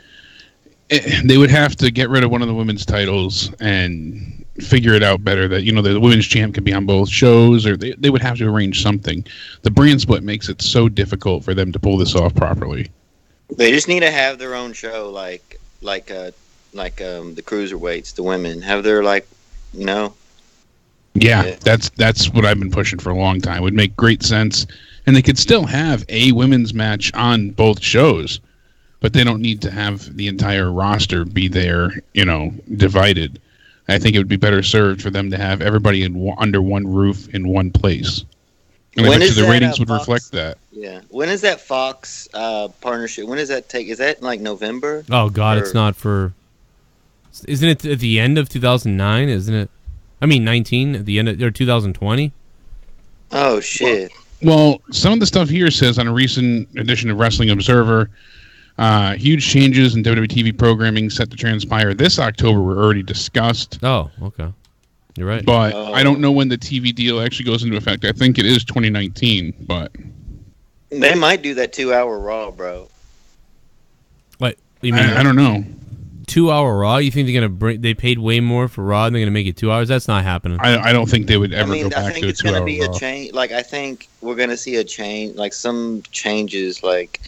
They would have to get rid of one of the women's titles and figure it out better that, the women's champ can be on both shows, or they would have to arrange something. The brand split makes it so difficult for them to pull this off properly. They just need to have their own show, like the cruiserweights, the women have their Yeah, that's what I've been pushing for a long time. It would make great sense, and they could still have a women's match on both shows. But they don't need to have the entire roster be there, divided. I think it would be better served for them to have everybody under one roof in one place. And I bet the ratings would reflect that. Yeah. When is that Fox partnership? When does that take? Is that like November? Oh, God, it's not for... Isn't it at the end of 2009? Isn't it? I mean, 19 at the end of... Or 2020? Oh, shit. Well, some of the stuff here says on a recent edition of Wrestling Observer... huge changes in WWE TV programming set to transpire this October were already discussed. Oh, okay. You're right. But I don't know when the TV deal actually goes into effect. I think it is 2019, but... They might do that 2-hour Raw, bro. What? You mean I don't know. 2-hour Raw? You think they're going to bring... They paid way more for Raw and they're going to make it 2 hours? That's not happening. I don't think they would ever go back to a 2-hour Raw. I think it's going to be a change. Like, I think we're going to see a change, like some changes, like...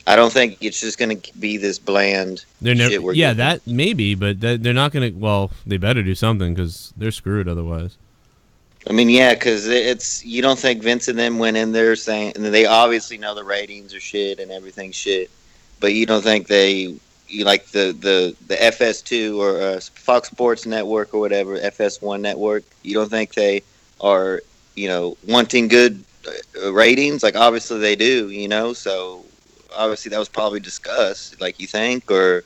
I don't think it's just going to be this bland shit. That maybe, but they're not going to... Well, they better do something because they're screwed otherwise. I mean, yeah, because it's... You don't think Vince and them went in there saying... And they obviously know the ratings are shit and everything's shit. But you don't think they... Like the FS2 or Fox Sports Network or whatever, FS1 Network, you don't think they are, wanting good ratings? Like, obviously they do, so... Obviously, that was probably discussed, like you think, or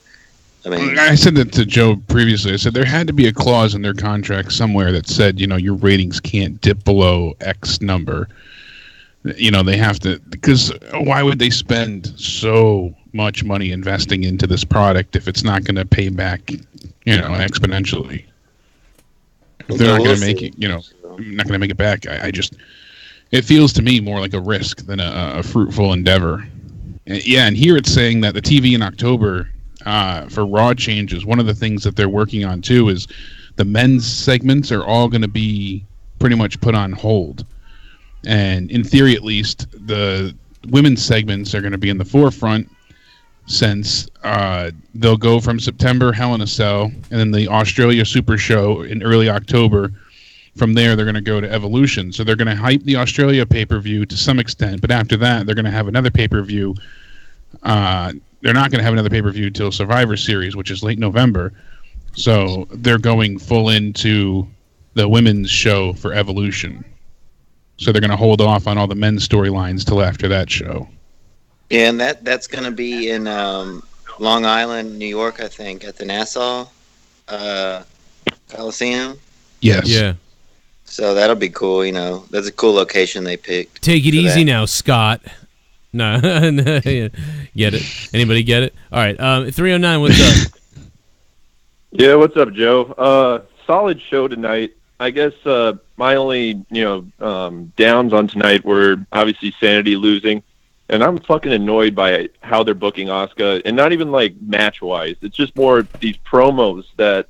I said that to Joe previously. I said there had to be a clause in their contract somewhere that said, your ratings can't dip below X number. you know, they have to, because why would they spend so much money investing into this product if it's not going to pay back, you know, exponentially? If they're not going to make it, you know, not going to make it back, I just, it feels to me more like a risk than a fruitful endeavor. Yeah, and here it's saying that the TV in October for Raw changes. One of the things that they're working on too is the men's segments are all going to be pretty much put on hold. And in theory, at least, the women's segments are going to be in the forefront since they'll go from September Hell in a Cell and then the Australia Super Show in early October. From there, they're going to go to Evolution. So they're going to hype the Australia pay-per-view to some extent, but after that, they're going to have another pay-per-view. They're not going to have another pay-per-view till Survivor Series, which is late November. So they're going full into the women's show for Evolution. So they're going to hold off on all the men's storylines till after that show. Yeah, and that's going to be in Long Island, New York, I think, at the Nassau Coliseum. Yes. Yeah. So that'll be cool, you know. That's a cool location they picked. Take it easy now, Scott. No. Get it? Anybody get it? All right. 309, what's up? Yeah, what's up, Joe? Solid show tonight. I guess my only, downs on tonight were obviously Sanity losing. And I'm fucking annoyed by how they're booking Asuka. And not even, like, match-wise. It's just more these promos that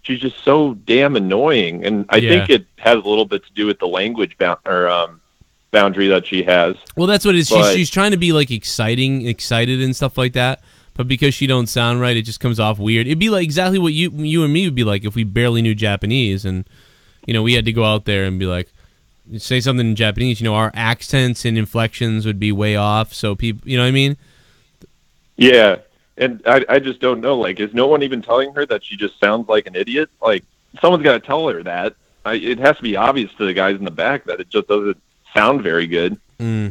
she's just so damn annoying. And I think it has a little bit to do with the language boundary that she has. Well, that's what it is. She's trying to be, like, excited and stuff like that. But because she don't sound right, it just comes off weird. It'd be like exactly what you and me would be like if we barely knew Japanese. And, we had to go out there and be like, say something in Japanese, our accents and inflections would be way off. So people, you know what I mean? Yeah. And I just don't know. Like, is no one even telling her that she just sounds like an idiot? Like, someone's got to tell her that. It has to be obvious to the guys in the back that it just doesn't sound very good.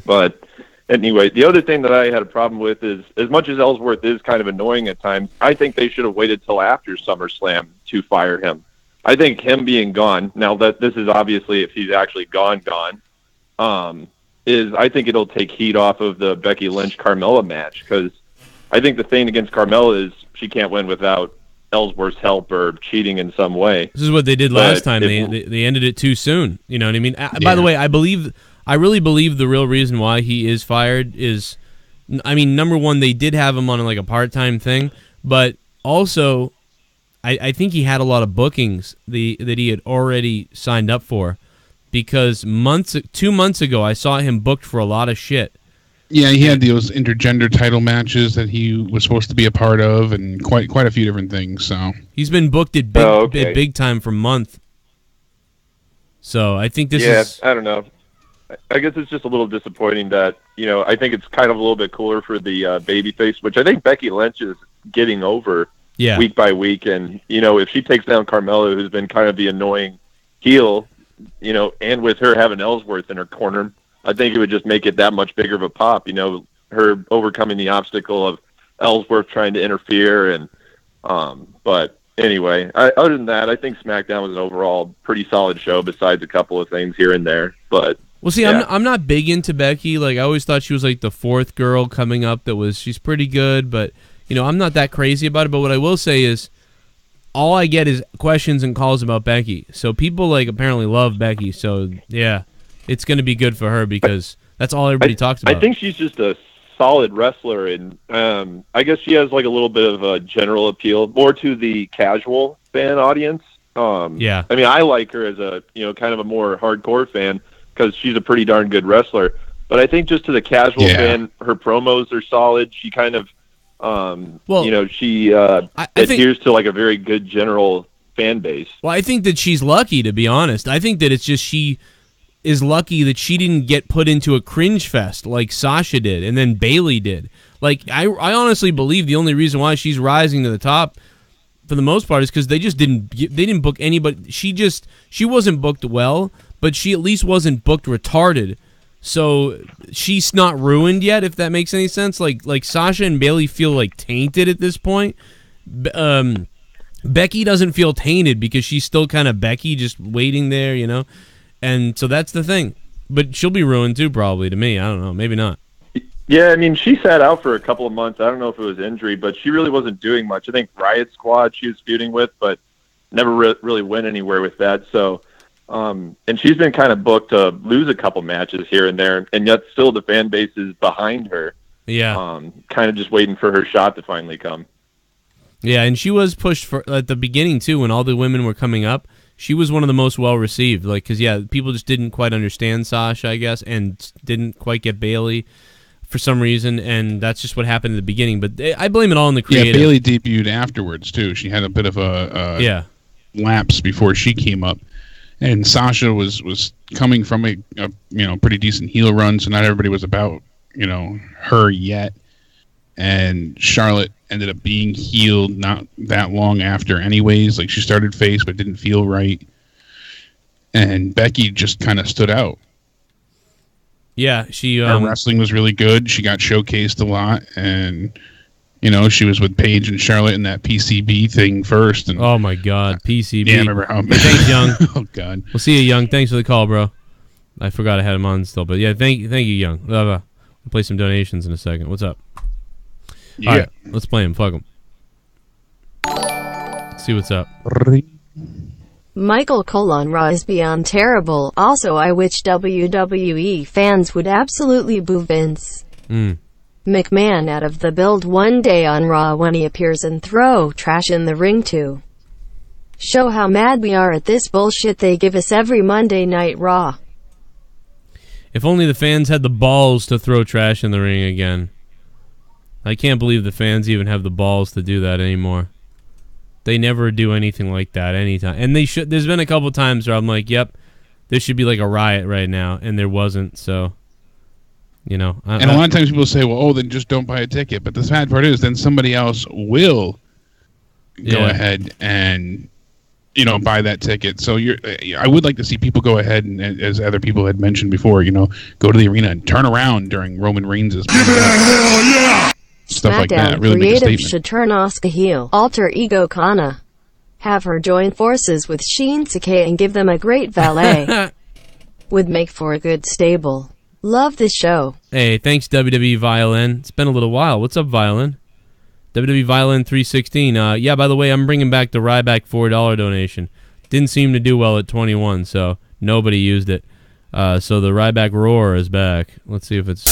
But anyway, the other thing that I had a problem with is, as much as Ellsworth is kind of annoying at times, I think they should have waited till after SummerSlam to fire him. I think him being gone, now that this is obviously if he's actually gone, is I think it'll take heat off of the Becky Lynch-Carmella match, because I think the thing against Carmella is she can't win without Ellsworth's help or cheating in some way. This is what they did last time. They ended it too soon. You know what I mean? By the way, I really believe the real reason why he is fired is, I mean, number one, they did have him on like a part-time thing, but also I think he had a lot of bookings that he had already signed up for, because 2 months ago I saw him booked for a lot of shit. Yeah, he had those intergender title matches that he was supposed to be a part of, and quite a few different things. So he's been booked at big time for month. So I think this is. Yeah, I don't know. I guess it's just a little disappointing that I think it's kind of a little bit cooler for the babyface, which I think Becky Lynch is getting over week by week, and if she takes down Carmella, who's been kind of the annoying heel, and with her having Ellsworth in her corner, I think it would just make it that much bigger of a pop. Her overcoming the obstacle of Ellsworth trying to interfere, and but anyway, other than that, I think SmackDown was an overall pretty solid show, besides a couple of things here and there. But well, see, yeah. I'm not big into Becky. Like, I always thought she was like the fourth girl coming up. She's pretty good, but I'm not that crazy about it. But what I will say is, all I get is questions and calls about Becky. So people like apparently love Becky. So yeah, it's going to be good for her because that's all everybody talks about. I think she's just a solid wrestler, and I guess she has like a little bit of a general appeal, more to the casual fan audience. Yeah, I mean, I like her as a kind of a more hardcore fan because she's a pretty darn good wrestler. But I think just to the casual fan, her promos are solid. She kind of, she adheres to like a very good general fan base. Well, I think that she's lucky, to be honest. I think that it's just she is lucky that she didn't get put into a cringe fest like Sasha did and then Bayley did. Like, I honestly believe the only reason why she's rising to the top for the most part is because they didn't book anybody. She wasn't booked well, but she at least wasn't booked retarded. So she's not ruined yet, if that makes any sense. Like Sasha and Bayley feel like tainted at this point. Becky doesn't feel tainted because she's still kind of Becky, just waiting there, And so that's the thing. but she'll be ruined too, probably. To me, I don't know. Maybe not. Yeah, I mean, she sat out for a couple of months. I don't know if it was injury, but she really wasn't doing much. I think Riot Squad she was feuding with, but never really went anywhere with that. So, and she's been kind of booked to lose a couple matches here and there, and yet still the fan base is behind her. Yeah. Kind of just waiting for her shot to finally come. Yeah, and she was pushed for at the beginning too, when all the women were coming up. She was one of the most well received, like because people just didn't quite understand Sasha, I guess, and didn't quite get Bayley for some reason, and that's just what happened at the beginning. But I blame it all on the creative. Yeah, Bayley debuted afterwards too. She had a bit of a lapse before she came up, and Sasha was coming from a pretty decent heel run, so not everybody was about her yet. And Charlotte ended up being healed not that long after anyways. Like, she started face but didn't feel right. And Becky just kind of stood out. Yeah, she... Her wrestling was really good. She got showcased a lot. And, she was with Paige and Charlotte in that PCB thing first. And, oh, my God. PCB. Yeah, I remember how... Thanks, Young. Oh, God. We'll see you, Young. Thanks for the call, bro. I forgot I had him on still. But, yeah, thank you, Young. We'll play some donations in a second. What's up? Yeah. All right, let's play him. Fuck him. Let's see what's up. Michael Colon Raw is beyond terrible. Also, I wish WWE fans would absolutely boo Vince McMahon out of the build one day on Raw when he appears and throw trash in the ring too. Show how mad we are at this bullshit they give us every Monday Night Raw. If only the fans had the balls to throw trash in the ring again. I can't believe the fans even have the balls to do that anymore. They never do anything like that anytime. And they should. There's been a couple times where I'm like, yep, there should be like a riot right now, and there wasn't. So, and a lot of times people say, well, then just don't buy a ticket. But the sad part is then somebody else will go ahead and, buy that ticket. So I would like to see people go ahead and, as other people had mentioned before, go to the arena and turn around during Roman Reigns' Give it a hell yeah! Stuff like that. Really creative should turn Asuka heel. Alter ego Kana. Have her join forces with Shinsuke and give them a great valet. Would make for a good stable. Love this show. Hey, thanks WWE Violin. It's been a little while. What's up, Violin? WWE Violin 316. Yeah, by the way, I'm bringing back the Ryback $4 donation. Didn't seem to do well at 21, so nobody used it. So the Ryback Roar is back. Let's see if it's...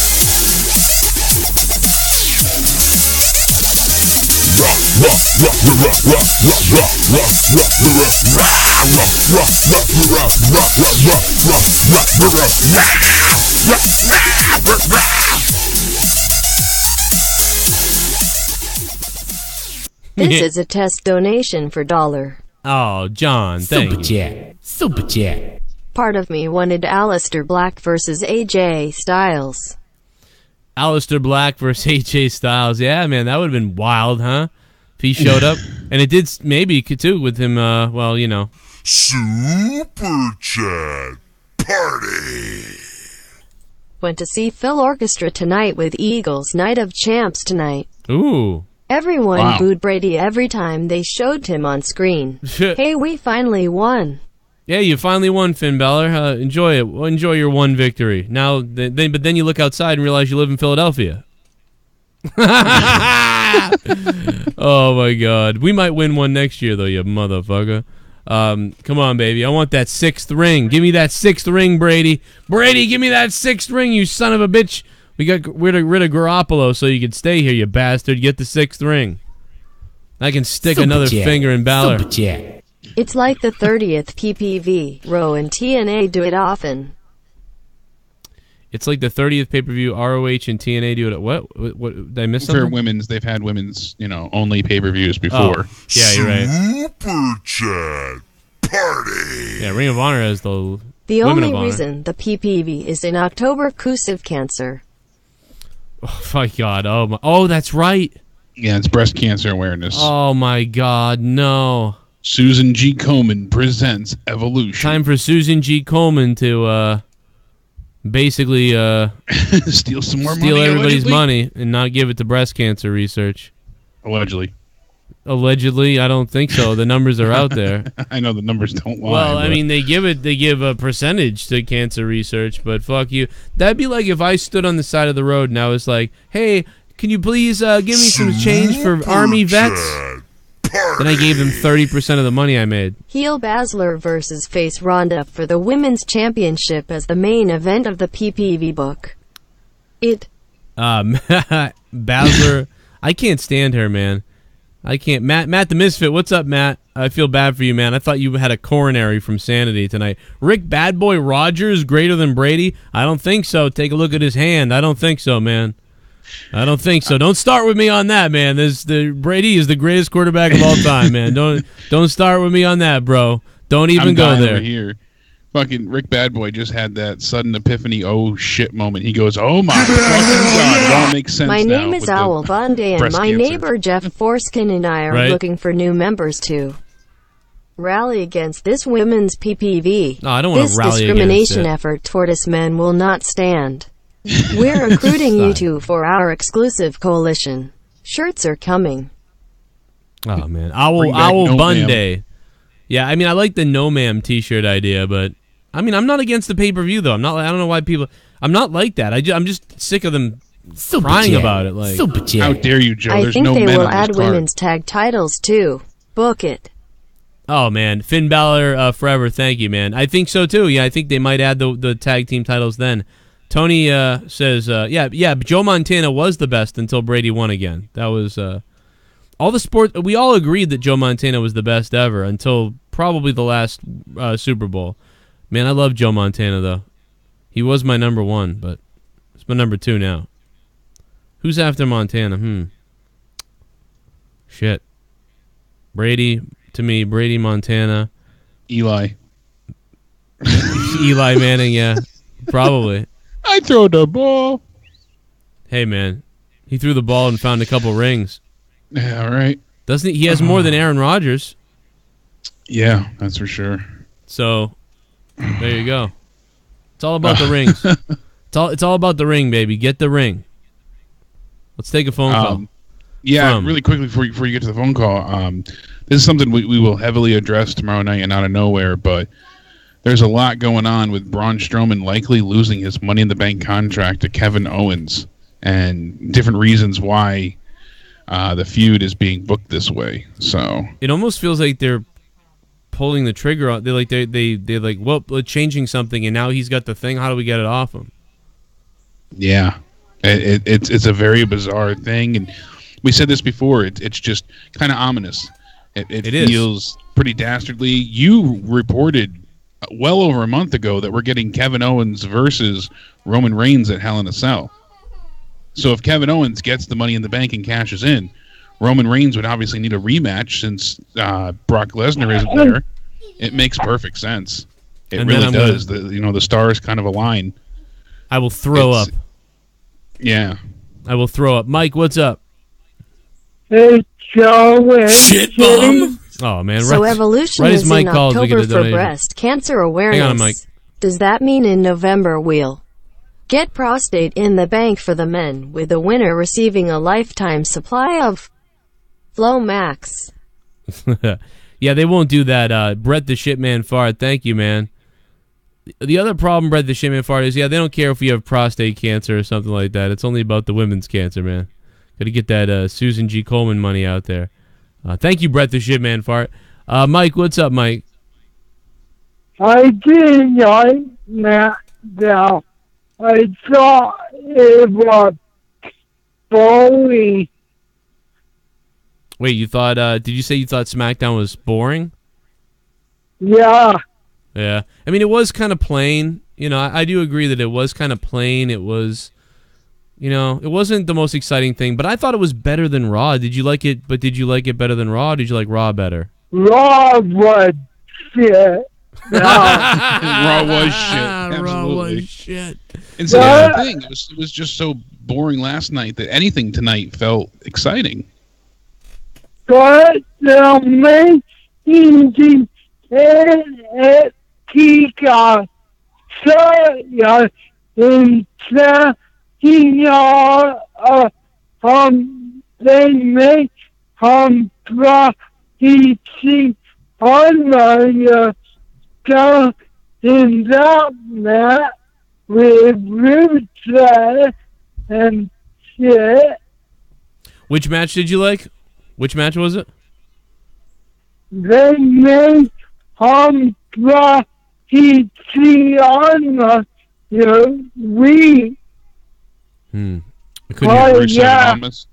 This is a test donation for $1. Oh, John, thank you. Super chat. Part of me wanted Aleister Black versus AJ Styles. Aleister Black versus AJ Styles. Yeah, man, that would have been wild, huh? If he showed up. And it did maybe, too, with him, Super chat party. Went to see Phil Orchestra tonight with Eagles Night of Champs tonight. Ooh. Everyone booed Brady every time they showed him on screen. Hey, we finally won. Yeah, you finally won, Finn Balor. Enjoy it. Enjoy your one victory. Now, but then you look outside and realize you live in Philadelphia. Oh my God, we might win one next year though, you motherfucker. Come on, baby, I want that 6th ring. Give me that 6th ring, Brady. Brady, give me that 6th ring, you son of a bitch. We got rid of Garoppolo so you could stay here, you bastard. Get the 6th ring. I can stick another finger in Balor. It's like the 30th PPV. Raw and TNA do it often. It's like the 30th pay-per-view. ROH and TNA do it. What did I miss something? For women's, they've had women's, only pay-per-views before. Oh, yeah, you're right. Super chat party. Yeah, Ring of Honor has the only reason the PPV is in October cursive cancer. Oh my God! Oh, that's right. Yeah, it's breast cancer awareness. Oh my God, no. Susan G. Komen presents Evolution. Time for Susan G. Komen to basically steal some more money. Steal everybody's allegedly? money and not give it to breast cancer research. Allegedly. Allegedly, I don't think so. The numbers are out there. I know the numbers don't lie. Well, I mean, they give a percentage to cancer research, but fuck you. That'd be like if I stood on the side of the road and I was like, "Hey, can you please give me some change for Army vets?" Then I gave them 30% of the money I made. Heel Baszler versus face Ronda for the Women's Championship as the main event of the PPV book. Baszler, I can't stand her, man. I can't. Matt the Misfit, what's up, Matt? I feel bad for you, man. I thought you had a coronary from Sanity tonight. Rick Bad Boy Rogers greater than Brady? I don't think so. Take a look at his hand. I don't think so, man. I don't think so. Don't start with me on that, man. Brady is the greatest quarterback of all time, man. Don't start with me on that, bro. Don't even go there. Over here. Fucking Rick Bad Boy just had that sudden epiphany, oh shit moment. He goes, oh my fucking God, it all makes sense My now name is Owl Bundy, and my neighbor Jeff Forskin and I are looking for new members to rally against this women's PPV. No, I don't want to rally against it. This discrimination effort tortoise men will not stand. We're recruiting you two for our exclusive coalition. Shirts are coming. Oh, man. Owl Bundy. Yeah, I mean, I like the No Ma'am t-shirt idea, but I mean, I'm not against the pay-per-view though. I don't know why people. I'm not like that. I'm just sick of them crying about it. Like, how dare you, Joe? I think they will add women's tag titles too. Book it. Oh man, Finn Balor forever. Thank you, man. I think so too. Yeah, I think they might add the tag team titles then. Tony says, yeah. Joe Montana was the best until Brady won again. That was all the sport. We all agreed that Joe Montana was the best ever until probably the last Super Bowl. Man, I love Joe Montana, though. He was my number one, but it's my number two now. Who's after Montana? Shit. Brady, to me, Brady, Montana. Eli. Eli Manning, yeah. Probably. I throw the ball. Hey, man. He threw the ball and found a couple rings. Yeah, all right. Doesn't he? He has more than Aaron Rodgers. Yeah, that's for sure. So, there you go. It's all about the rings. It's all about the ring, baby. Get the ring. Let's take a phone call. Yeah, really quickly before you get to the phone call, this is something we will heavily address tomorrow night and out of nowhere, but there's a lot going on with Braun Strowman likely losing his Money in the Bank contract to Kevin Owens, and different reasons why the feud is being booked this way. So it almost feels like they're pulling the trigger on. They're like, well, we're changing something, and now he's got the thing. How do we get it off him? Yeah, it's a very bizarre thing, and we said this before. It's just kind of ominous. It feels pretty dastardly. You reported well over a month ago that we're getting Kevin Owens versus Roman Reigns at Hell in a Cell. So if Kevin Owens gets the Money in the Bank and cashes in, Roman Reigns would obviously need a rematch since Brock Lesnar isn't there. It makes perfect sense. It really does. The stars kind of align. I will throw up. Yeah. I will throw up. Mike, what's up? Hey, Joe. ShiBUM. Oh, man. So Evolution is in October for breast cancer awareness. Hang on, Mike. Does that mean in November we'll get prostate in the bank for the men, with the winner receiving a lifetime supply of Flow Max? Yeah, they won't do that. Brett the Shitman Fart, thank you, man. The other problem, Brett the Shitman Fart, is, they don't care if you have prostate cancer or something like that. It's only about the women's cancer, man. Got to get that Susan G. Coleman money out there. Thank you, Brett the Shitman Fart. Mike, what's up, Mike? I did like Smackdown. I thought it was boring. Wait, you thought? Did you say you thought SmackDown was boring? Yeah. Yeah. I mean, it was kind of plain. I do agree that it was kind of plain. It was, it wasn't the most exciting thing, but I thought it was better than Raw. Did you like it? But did you like it better than Raw? Or did you like Raw better? Raw was shit. Raw was shit. Absolutely. Raw was shit. And so the thing, it was just so boring last night that anything tonight felt exciting. But the main engine and Kika they make easy on my stuff in that match with Rusev and shit. Which match did you like? Which match was it? They made easy on my week. I couldn't hear Rusev yeah. and Almas.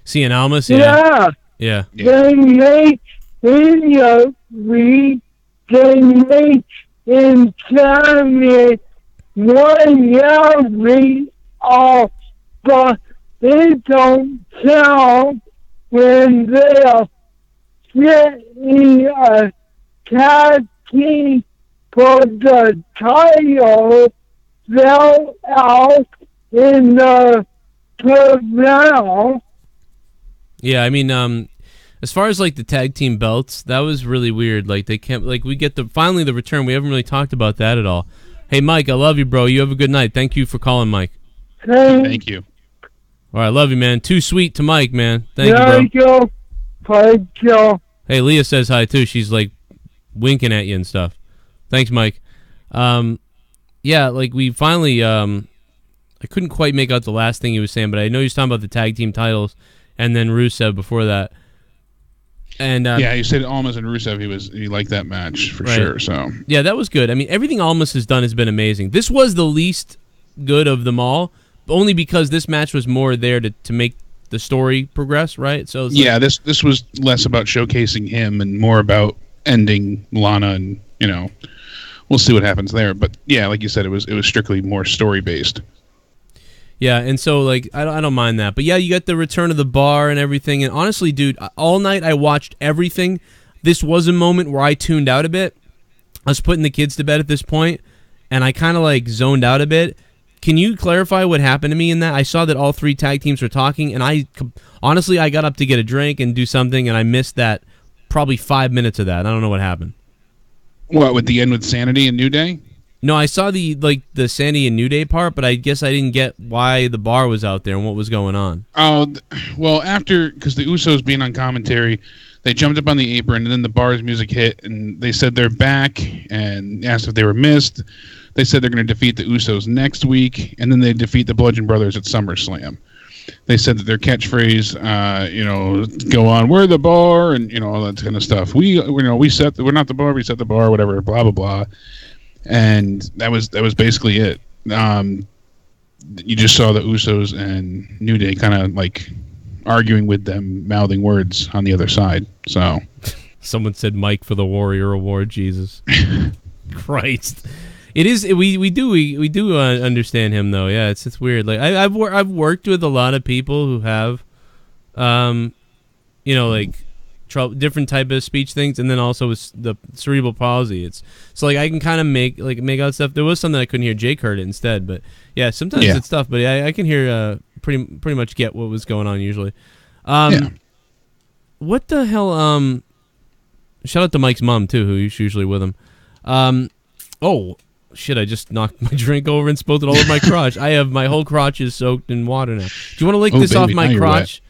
See an Almas? Yeah. Yeah. They made in your week. They made in China 1 year week off, but they don't count when they're getting a tag team for the title. They're out in the round. Yeah, I mean, as far as like the tag team belts, that was really weird. Like they can't, like we get finally the return. We haven't really talked about that at all. Hey, Mike, I love you, bro. You have a good night. Thank you for calling, Mike. Thank you. All right, love you, man. Too sweet to Mike, man. Thank you, bro. Thank you. Hey, Leah says hi too. She's like winking at you and stuff. Thanks, Mike. Yeah, like we finally, I couldn't quite make out the last thing he was saying, but I know he was talking about the tag team titles and then Rusev before that. And yeah, you said Almas and Rusev. He liked that match for sure. So yeah, that was good. I mean, everything Almas has done has been amazing. This was the least good of them all, only because this match was more there to make the story progress, right? So it's yeah, this was less about showcasing him and more about ending Lana, and we'll see what happens there. But yeah, like you said, it was strictly more story based. Yeah, and so like I don't mind that, but yeah, you got the return of the bar and everything. And honestly, dude, all night I watched everything. This was a moment where I tuned out a bit. I was putting the kids to bed at this point, and I kind of like zoned out a bit. Can you clarify what happened to me in that? I saw that all three tag teams were talking, and I got up to get a drink and do something, and I missed that probably 5 minutes of that. I don't know what happened. What, with the end with Sanity and New Day? No, I saw the Sandy and New Day part, but I guess I didn't get why the bar was out there and what was going on. Oh, well, because the Usos being on commentary, they jumped up on the apron, and then the bar's music hit, and they said they're back and asked if they were missed. They said they're going to defeat the Usos next week, and then they defeat the Bludgeon Brothers at SummerSlam. They said that their catchphrase, go on, we're the bar, and all that kind of stuff. We're not the bar, we set the bar, whatever, blah blah blah. And that was basically it. You just saw the Usos and New Day kind of like arguing with them, mouthing words on the other side. So, someone said Mike for the Warrior Award. Jesus Christ, it is. We do understand him though. Yeah, it's weird. Like I've worked with a lot of people who have, like different type of speech things, and then also with the cerebral palsy. It's so like I can kind of make out stuff. There was something I couldn't hear. Jake heard it instead, but yeah, sometimes it's tough. But I can hear pretty much get what was going on usually. What the hell? Shout out to Mike's mom too, who's usually with him. Oh shit! I just knocked my drink over and spilled it all over my crotch. My whole crotch is soaked in water now. Do you want to lick this off my crotch?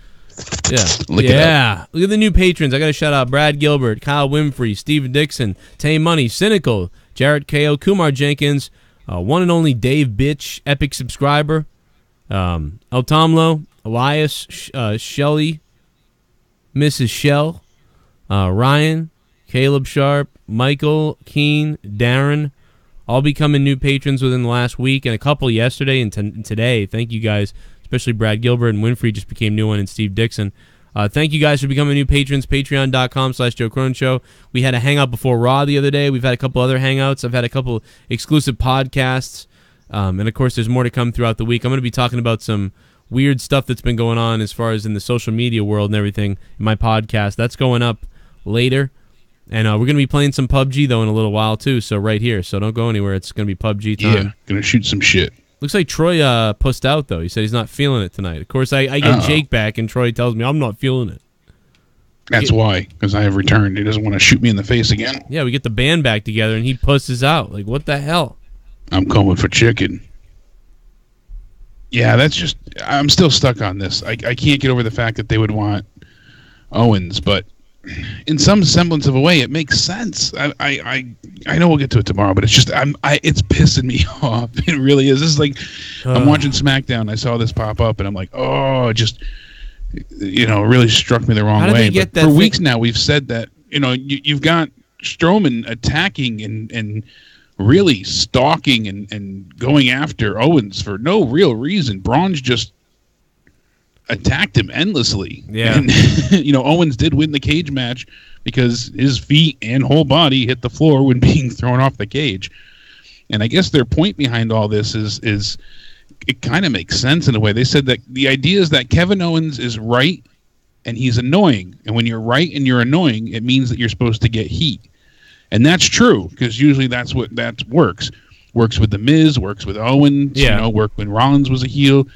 Yeah. Yeah. Look at the new patrons. I got to shout out Brad Gilbert, Kyle Winfrey, Steven Dixon, Tay Money, Cynical, Jarrett Ko, Kumar Jenkins, one and only Dave Bitch, epic subscriber, El Tomlo, Elias, Shelley, Mrs. Shell, Ryan, Caleb Sharp, Michael, Keen, Darren, all becoming new patrons within the last week, and a couple yesterday and today. Thank you guys. Especially Brad Gilbert and Winfrey just became new one, and Steve Dixon. Thank you guys for becoming new patrons. Patreon.com/Joe Cronin Show. We had a hangout before Raw the other day. We've had a couple other hangouts. I've had a couple exclusive podcasts. And, of course, there's more to come throughout the week. I'm going to be talking about some weird stuff that's been going on as far as in the social media world and everything in my podcast. That's going up later. And we're going to be playing some PUBG, though, in a little while, too. So right here. So don't go anywhere. It's going to be PUBG time. Yeah, going to shoot some shit. Looks like Troy pussed out, though. He said he's not feeling it tonight. Of course, I get Jake back, and Troy tells me I'm not feeling it. That's why, because I have returned. He doesn't want to shoot me in the face again. Yeah, we get the band back together, and he pusses out. Like, what the hell? I'm coming for chicken. Yeah, that's just... I'm still stuck on this. I can't get over the fact that they would want Owens, but in some semblance of a way, it makes sense. I know we'll get to it tomorrow, but it's just it's pissing me off. It really is. This is like I'm watching SmackDown. I saw this pop up, and I'm like, oh, it just it really struck me the wrong way. But for weeks now, we've said that you've got Strowman attacking and really stalking and going after Owens for no real reason. Braun's just attacked him endlessly. Yeah. And, Owens did win the cage match because his feet and whole body hit the floor when being thrown off the cage. And I guess their point behind all this is it kind of makes sense in a way. They said that the idea is that Kevin Owens is right and he's annoying. And when you're right and you're annoying, it means that you're supposed to get heat. And that's true, because usually that works. Works with the Miz, works with Owens, worked when Rollins was a heel.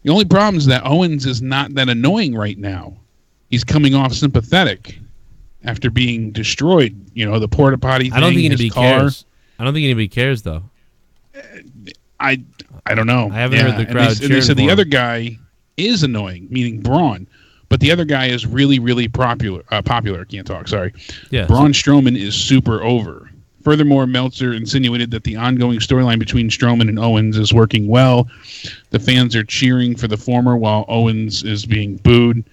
The only problem is that Owens is not that annoying right now. He's coming off sympathetic after being destroyed. The porta potty thing. I don't think anybody cares. I don't think anybody cares, though. I don't know. I haven't heard the crowd cheering. They said for the him. other guy is annoying, meaning Braun. But the other guy is really, really popular. I can't talk, sorry. Yeah. Braun Strowman is super over. Furthermore, Meltzer insinuated that the ongoing storyline between Strowman and Owens is working well. The fans are cheering for the former while Owens is being booed.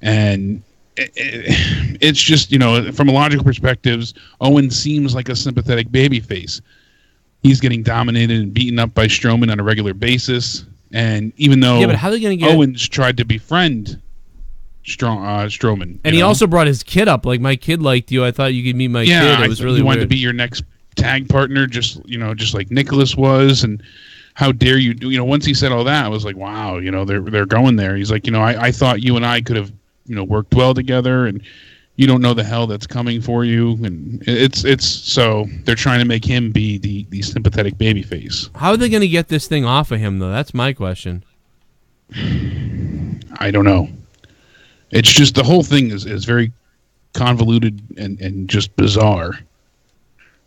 And it's just, from a logical perspective, Owens seems like a sympathetic babyface. He's getting dominated and beaten up by Strowman on a regular basis. And even though but how are they gonna get Owens tried to befriend Strowman, and he also brought his kid up. Like, my kid liked you. I thought you could meet my kid. It was really he wanted weird. to be your next tag partner, just like Nicholas was. And how dare you do? Once he said all that, I was like, wow. They're going there. He's like, I thought you and I could have worked well together, and you don't know the hell that's coming for you. And it's so they're trying to make him be the sympathetic babyface. How are they going to get this thing off of him, though? That's my question. I don't know. It's just the whole thing is very convoluted and just bizarre.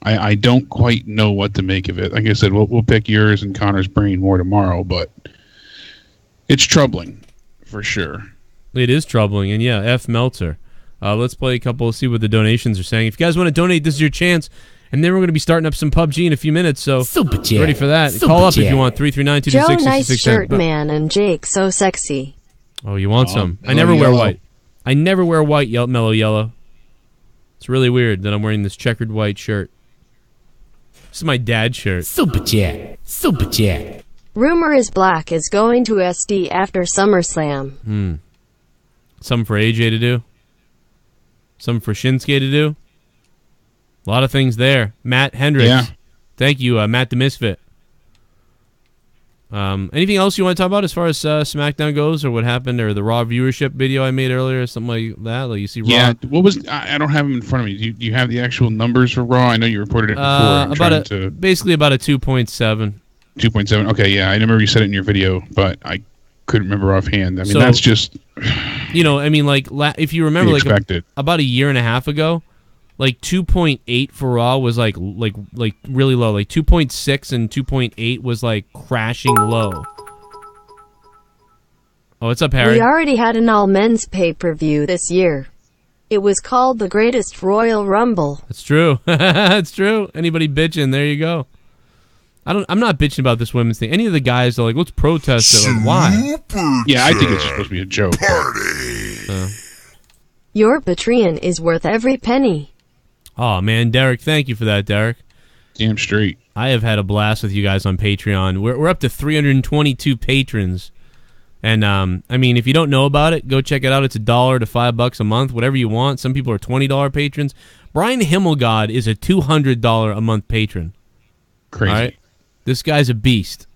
I don't quite know what to make of it. Like I said, we'll pick yours and Connor's brain more tomorrow, but it's troubling for sure. It is troubling, and yeah, F. Meltzer. Let's play a couple, see what the donations are saying. If you guys want to donate, this is your chance. And then we're going to be starting up some PUBG in a few minutes, so ready for that. Call up if you want, 339-226-6667. Joe, nice shirt, man, and Jake, so sexy. Oh, you want some? I never wear white. I never wear white, mellow yellow. It's really weird that I'm wearing this checkered white shirt. This is my dad's shirt. Super chat. Rumor is Black is going to SD after SummerSlam. Something for AJ to do. Something for Shinsuke to do. A lot of things there. Matt Hendricks. Yeah. Thank you, Matt the Misfit. Anything else you want to talk about as far as SmackDown goes, or what happened, or the Raw viewership video I made earlier, something like that? Like, you see Raw? Yeah, what was? I don't have them in front of me. Do you have the actual numbers for Raw? I know you reported it before. Basically about a 2.7. 2.7. Okay, yeah, I remember you said it in your video, but I couldn't remember offhand. I mean, that's just. If you remember, about a year and a half ago, 2.8 for Raw was like really low. 2.6 and 2.8 was crashing low. Oh, what's up, Harry? We already had an all-men's pay-per-view this year. It was called the Greatest Royal Rumble. That's true. That's true. Anybody bitching, there you go. I'm not bitching about this women's thing. Any of the guys are like, let's protest it. Why? Yeah, I think it's supposed to be a joke. Your Patreon is worth every penny. Oh, man, Derek, thank you for that, Derek. Damn straight. I have had a blast with you guys on Patreon. We're up to 322 patrons. And, if you don't know about it, go check it out. It's $1 to $5 a month, whatever you want. Some people are $20 patrons. Brian Himmelgod is a $200 a month patron. Crazy. All right? This guy's a beast.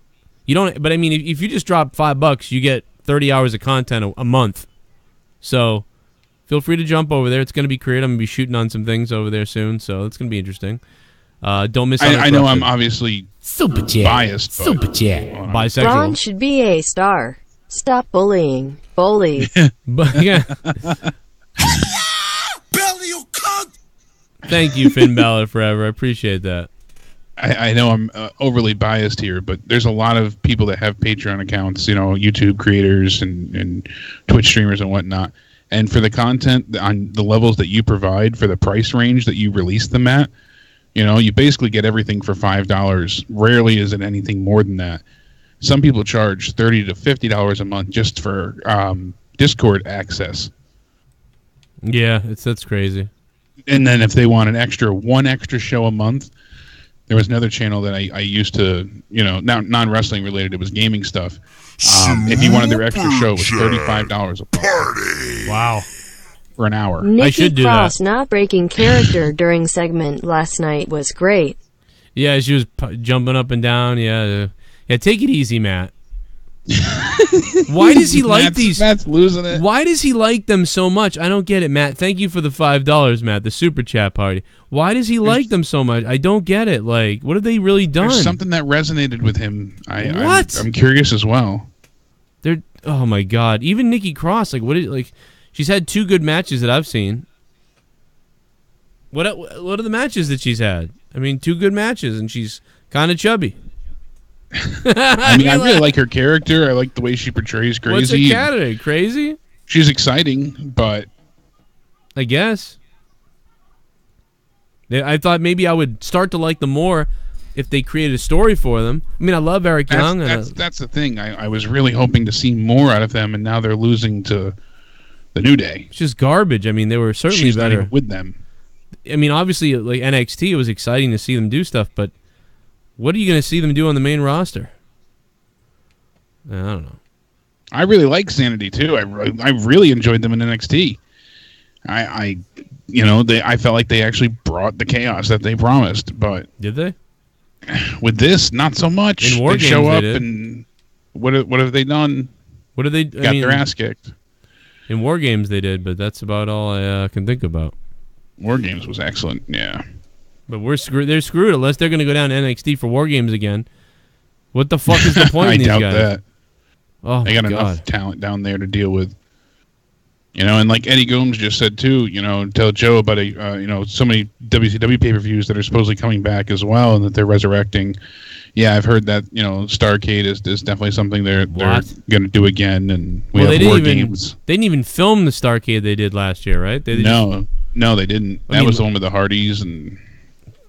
But if you just drop $5, you get 30 hours of content a month. So feel free to jump over there. It's going to be great. I'm going to be shooting on some things over there soon, so it's going to be interesting. Don't miss out. I know I'm obviously biased. Bisexual. Braun should be a star. Stop bullying. Bully. Yeah. Thank you, Finn Balor Forever. I appreciate that. I know I'm overly biased here, but there's a lot of people that have Patreon accounts, YouTube creators and Twitch streamers and whatnot. And for the content on the levels that you provide for the price range that you release them at, you basically get everything for $5. Rarely is it anything more than that. Some people charge $30 to $50 a month just for Discord access. Yeah, that's crazy. And then if they want one extra show a month, there was another channel that I used to, non-wrestling related. It was gaming stuff. If you wanted their extra show, it was $35 a month. Party. Wow. For an hour. Nikki I should do Cross that. not breaking character during segment last night was great. Yeah, she was jumping up and down. Yeah, take it easy, Matt. Why does he like these? Matt's losing it. Why does he like them so much? I don't get it, Matt. Thank you for the $5, Matt, the super chat party. Why does he like them so much? I don't get it. Like, what have they really done? There's something that resonated with him. What? I'm curious as well. Oh my God. Even Nikki Cross, she's had 2 good matches that I've seen. What are the matches that she's had? I mean, 2 good matches, and she's kind of chubby. I really like her character. I like the way she portrays Crazy. What's a candidate? Crazy? She's exciting, but I guess. I thought maybe I would start to like them more if they created a story for them. I mean, I love Eric Young. That's the thing. I was really hoping to see more out of them, and now they're losing to the New Day. It's just garbage. I mean, they were certainly She's better not even with them. I mean, obviously, like NXT, it was exciting to see them do stuff, but what are you going to see them do on the main roster? I don't know. I really like Sanity too. I really enjoyed them in NXT. I felt like they actually brought the chaos that they promised, but did they? With this, not so much. In War they Games, show up they did. and what have they done? What did they got their ass kicked? In War Games, they did, but that's about all I can think about. War Games was excellent, yeah. But we're screwed. They're screwed unless they're going to go down to NXT for War Games again. What the fuck is the point in these I doubt guys? that. Oh, they got enough talent down there to deal with. And like Eddie Gomes just said too, tell Joe about so many WCW pay-per-views that are supposedly coming back as well, and that they're resurrecting. Yeah, I've heard that Starrcade is definitely something they're going to do again, and we have War Games. They didn't even film the Starrcade they did last year, right? No, they didn't. That was the one with the Hardys, and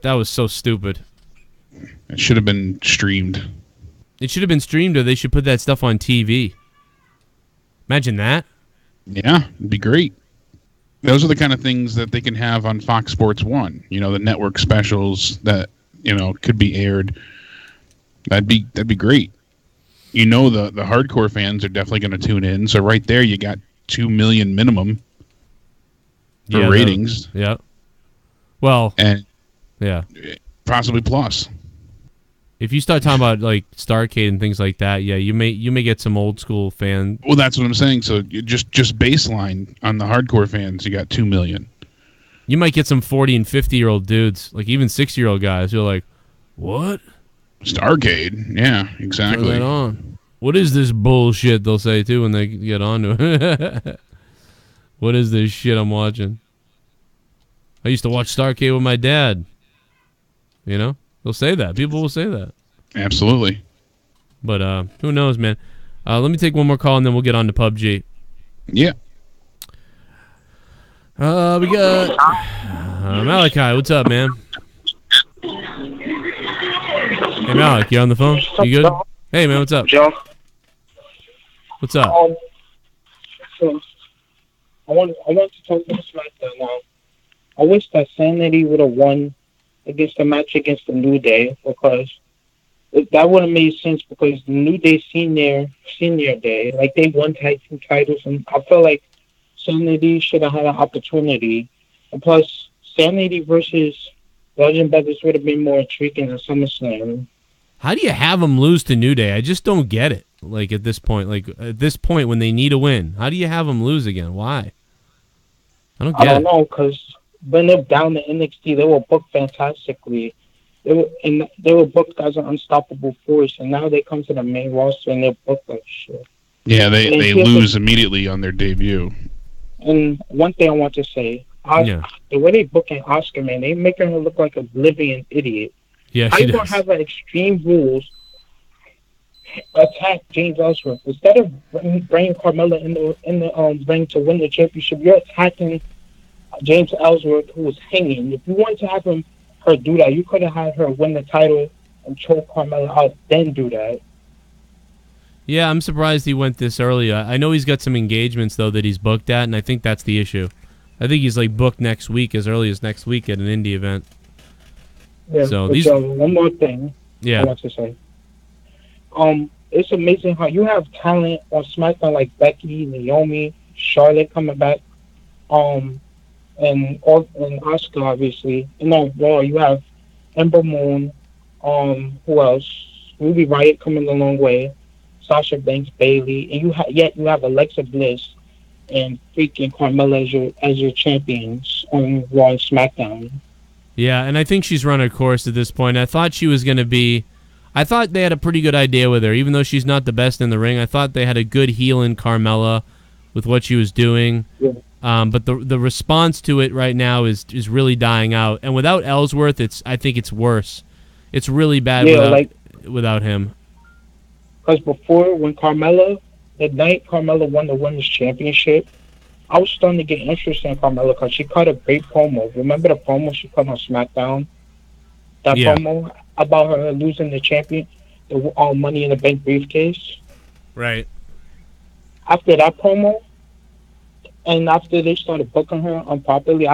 that was so stupid. It should have been streamed. It should have been streamed, or they should put that stuff on TV. Imagine that. Yeah, it'd be great. Those are the kind of things that they can have on Fox Sports 1. The network specials that could be aired. That'd be great. The hardcore fans are definitely going to tune in. So right there, you got 2 million minimum for ratings. Yeah. Well. And yeah, possibly plus. If you start talking about like Starrcade and things like that, yeah, you may get some old school fan. Well, that's what I'm saying. So you just baseline on the hardcore fans, you got 2 million. You might get some 40 and 50-year-old dudes, like even 60-year-old guys who are like, "What? Starrcade?" Yeah, exactly. Turn that on. What is this bullshit? They'll say too when they get onto it. What is this shit I'm watching? I used to watch Starrcade with my dad. They'll say that. People will say that. Absolutely. But who knows, man? Let me take one more call, and then we'll get on to PUBG. Yeah. We got Malachi. What's up, man? Hey, Malik, you on the phone? You good? Hey, man, what's up? Joe. What's up? So I want to talk about SmackDown now. I wish that Sanity would have won against the match against the New Day, because that would have made sense, because the New Day senior day, like they won tag team titles, and I feel like Sanity should have had an opportunity. And plus, Sanity versus Legend Brothers would have been more intriguing than SummerSlam. How do you have them lose to New Day? I just don't get it. Like at this point, when they need a win, how do you have them lose again? Why? I don't get it. Know, because when they're down to NXT, they were booked fantastically. They were booked as an unstoppable force, and now they come to the main roster and they're booked like shit. Yeah, they lose immediately on their debut. And one thing I want to say, the way they booking Asuka, man, they making her look like a oblivion idiot. Yeah, How you gonna have like extreme rules? attack James Ellsworth. Instead of bringing Carmella in the ring to win the championship, you're attacking James Ellsworth, who was hanging. If you wanted to have her do that, you could have had her win the title and choke Carmella out, then do that. Yeah, I'm surprised he went this early. I know he's got some engagements, though, that he's booked at, and I think that's the issue. I think he's, like, booked next week, as early as next week at an indie event. Yeah, so one more thing I want to say. It's amazing how you have talent on SmackDown like Becky, Naomi, Charlotte coming back, and Asuka, obviously. And on Raw, you have Ember Moon, who else? Ruby Riott coming a long way, Sasha Banks, Bayley, and you have Alexa Bliss and freaking Carmella as your champions on Raw and SmackDown. Yeah, and I think she's run her course at this point. I thought she was going to be... I thought they had a pretty good idea with her. Even though she's not the best in the ring, I thought they had a good heel in Carmella with what she was doing. Yeah. But the response to it right now is really dying out. And without Ellsworth, I think it's worse. It's really bad without him. Because before, when the night Carmella won the Women's Championship, I was starting to get interested in Carmella because she cut a great promo. Remember the promo she cut on SmackDown? That promo about her losing the Money in the Bank briefcase? Right. After that promo, and after they started booking her unproperly,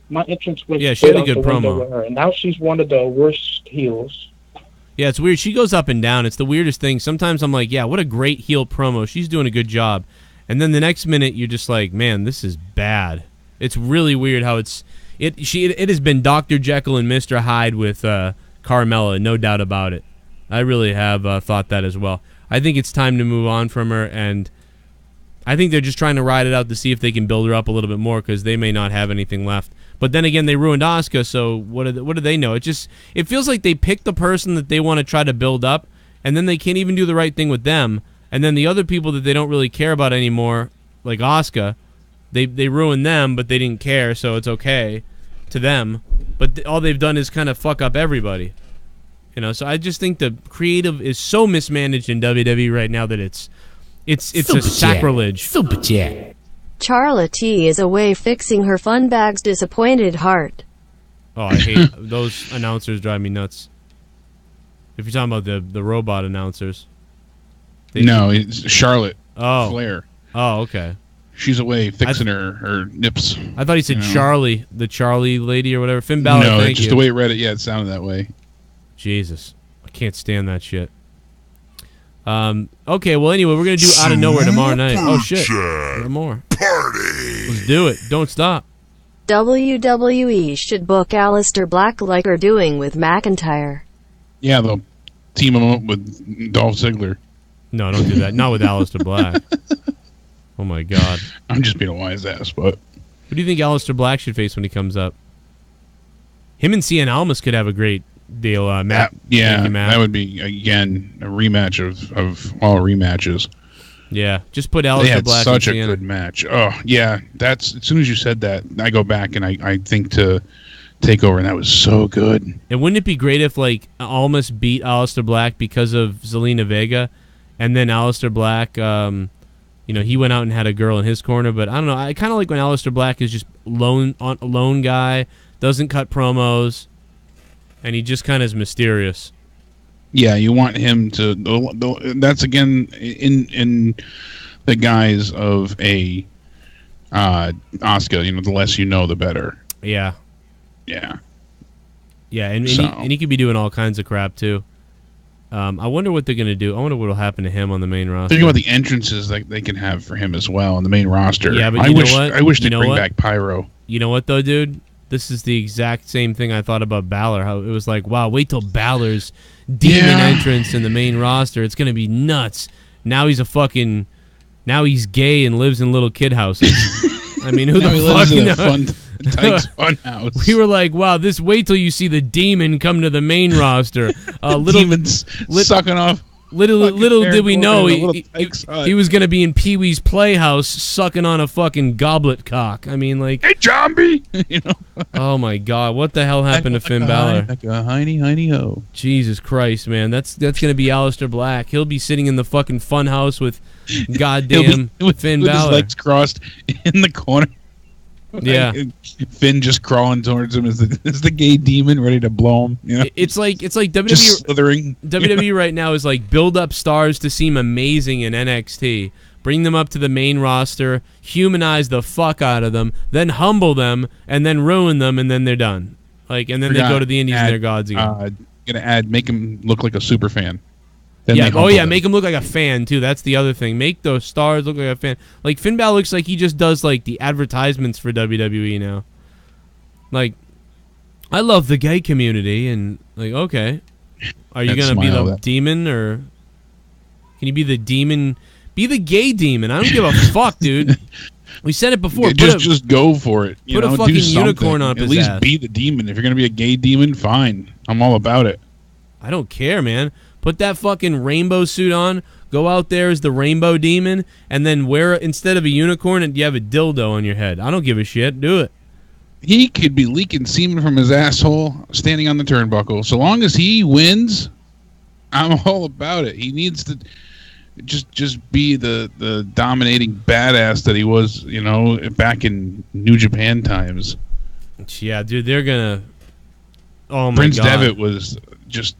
my entrance was she had a good promo with her, and now she's one of the worst heels. Yeah, it's weird. She goes up and down. It's the weirdest thing. Sometimes I'm like, yeah, what a great heel promo. She's doing a good job. And then the next minute, you're just like, man, this is bad. It's really weird how it has been Dr. Jekyll and Mr. Hyde with Carmella, no doubt about it. I really have thought that as well. I think it's time to move on from her, and I think they're just trying to ride it out to see if they can build her up a little bit more because they may not have anything left. But then again, they ruined Asuka, so what do they know? It feels like they pick the person that they want to try to build up, and then they can't even do the right thing with them. And then the other people that they don't really care about anymore, like Asuka, they ruin them, but they didn't care, so it's okay to them. But all they've done is kind of fuck up everybody. So I just think the creative is so mismanaged in WWE right now that it's a sacrilege. Super chat. Charla T is away fixing her fun bag's disappointed heart. Oh, I hate those announcers. Drive me nuts. If you're talking about the robot announcers. No, it's Charlotte Flair. Oh, okay. She's away fixing her nips. I thought he said Charlie, the Charlie lady or whatever. Finn Balor, no, just the way it read it, it sounded that way. Jesus. I can't stand that shit. Okay, well, anyway, we're going to do Out of Nowhere tomorrow night. Oh, shit. One more. Party. Let's do it. Don't stop. WWE should book Aleister Black like they're doing with McIntyre. Yeah, they'll team him up with Dolph Ziggler. No, don't do that. Not with Aleister Black. Oh, my God. I'm just being a wise ass, but... Who do you think Aleister Black should face when he comes up? Him and Cien Almas could have a great deal. Matt. That would be, again, a rematch of all rematches. Yeah, just put Aleister Black. They had such a good match. Oh, yeah. That's as soon as you said that, I go back and I think to TakeOver, and that was so good. And wouldn't it be great if, like, Almas beat Aleister Black because of Zelina Vega, and then Aleister Black, he went out and had a girl in his corner, but I don't know. I kind of like when Aleister Black is just a lone guy, doesn't cut promos, and he just kind of is mysterious. Yeah, you want him to... That's, again, in the guise of a Asuka, the less you know, the better. Yeah. Yeah. Yeah, and he could be doing all kinds of crap, too. I wonder what they're going to do. I wonder what will happen to him on the main roster. Think about the entrances that they can have for him as well on the main roster. Yeah, but I wish they'd bring back Pyro. You know what, though, dude? This is the exact same thing I thought about Balor. How it was like, wow, wait till Balor's demon entrance in the main roster. It's going to be nuts. Now he's he's gay and lives in little kid houses. I mean, who the fuck knows? Tyke's fun house. We were like, wow, wait till you see the demon come to the main roster. Demons sucking off Little did we know he was going to be in Pee Wee's Playhouse sucking on a fucking goblet cock. I mean, like, hey, zombie! You know? Oh my God, what the hell happened to Finn Balor? Like a hiney ho. Jesus Christ, man, that's going to be Aleister Black. He'll be sitting in the fucking fun house with goddamn Finn Balor. His legs crossed in the corner. Yeah, Finn just crawling towards him as the gay demon ready to blow him. You know? It's like WWE. Just slithering. WWE right now is like build up stars to seem amazing in NXT, bring them up to the main roster, humanize the fuck out of them, then humble them, and then ruin them, and then they're done. Like, and then they go to the Indies and they're gods again. Make him look like a super fan. Yeah. Oh yeah, make him look like a fan too. That's the other thing. Make those stars look like a fan. Like Finn Balor looks like he just does like the advertisements for WWE now. Like, I love the gay community, and like, okay, are you gonna be the demon, or can you be the demon? Be the gay demon. I don't give a fuck, dude. We said it before. Just go for it. Put a fucking unicorn on his ass. At least be the demon. If you're gonna be a gay demon, fine. I'm all about it. I don't care, man. Put that fucking rainbow suit on, go out there as the rainbow demon, and then wear, instead of a unicorn, and you have a dildo on your head. I don't give a shit. Do it. He could be leaking semen from his asshole standing on the turnbuckle. So long as he wins, I'm all about it. He needs to just be the dominating badass that he was, you know, back in New Japan times. Yeah, dude, they're gonna... Oh, my Prince God. Devitt was just...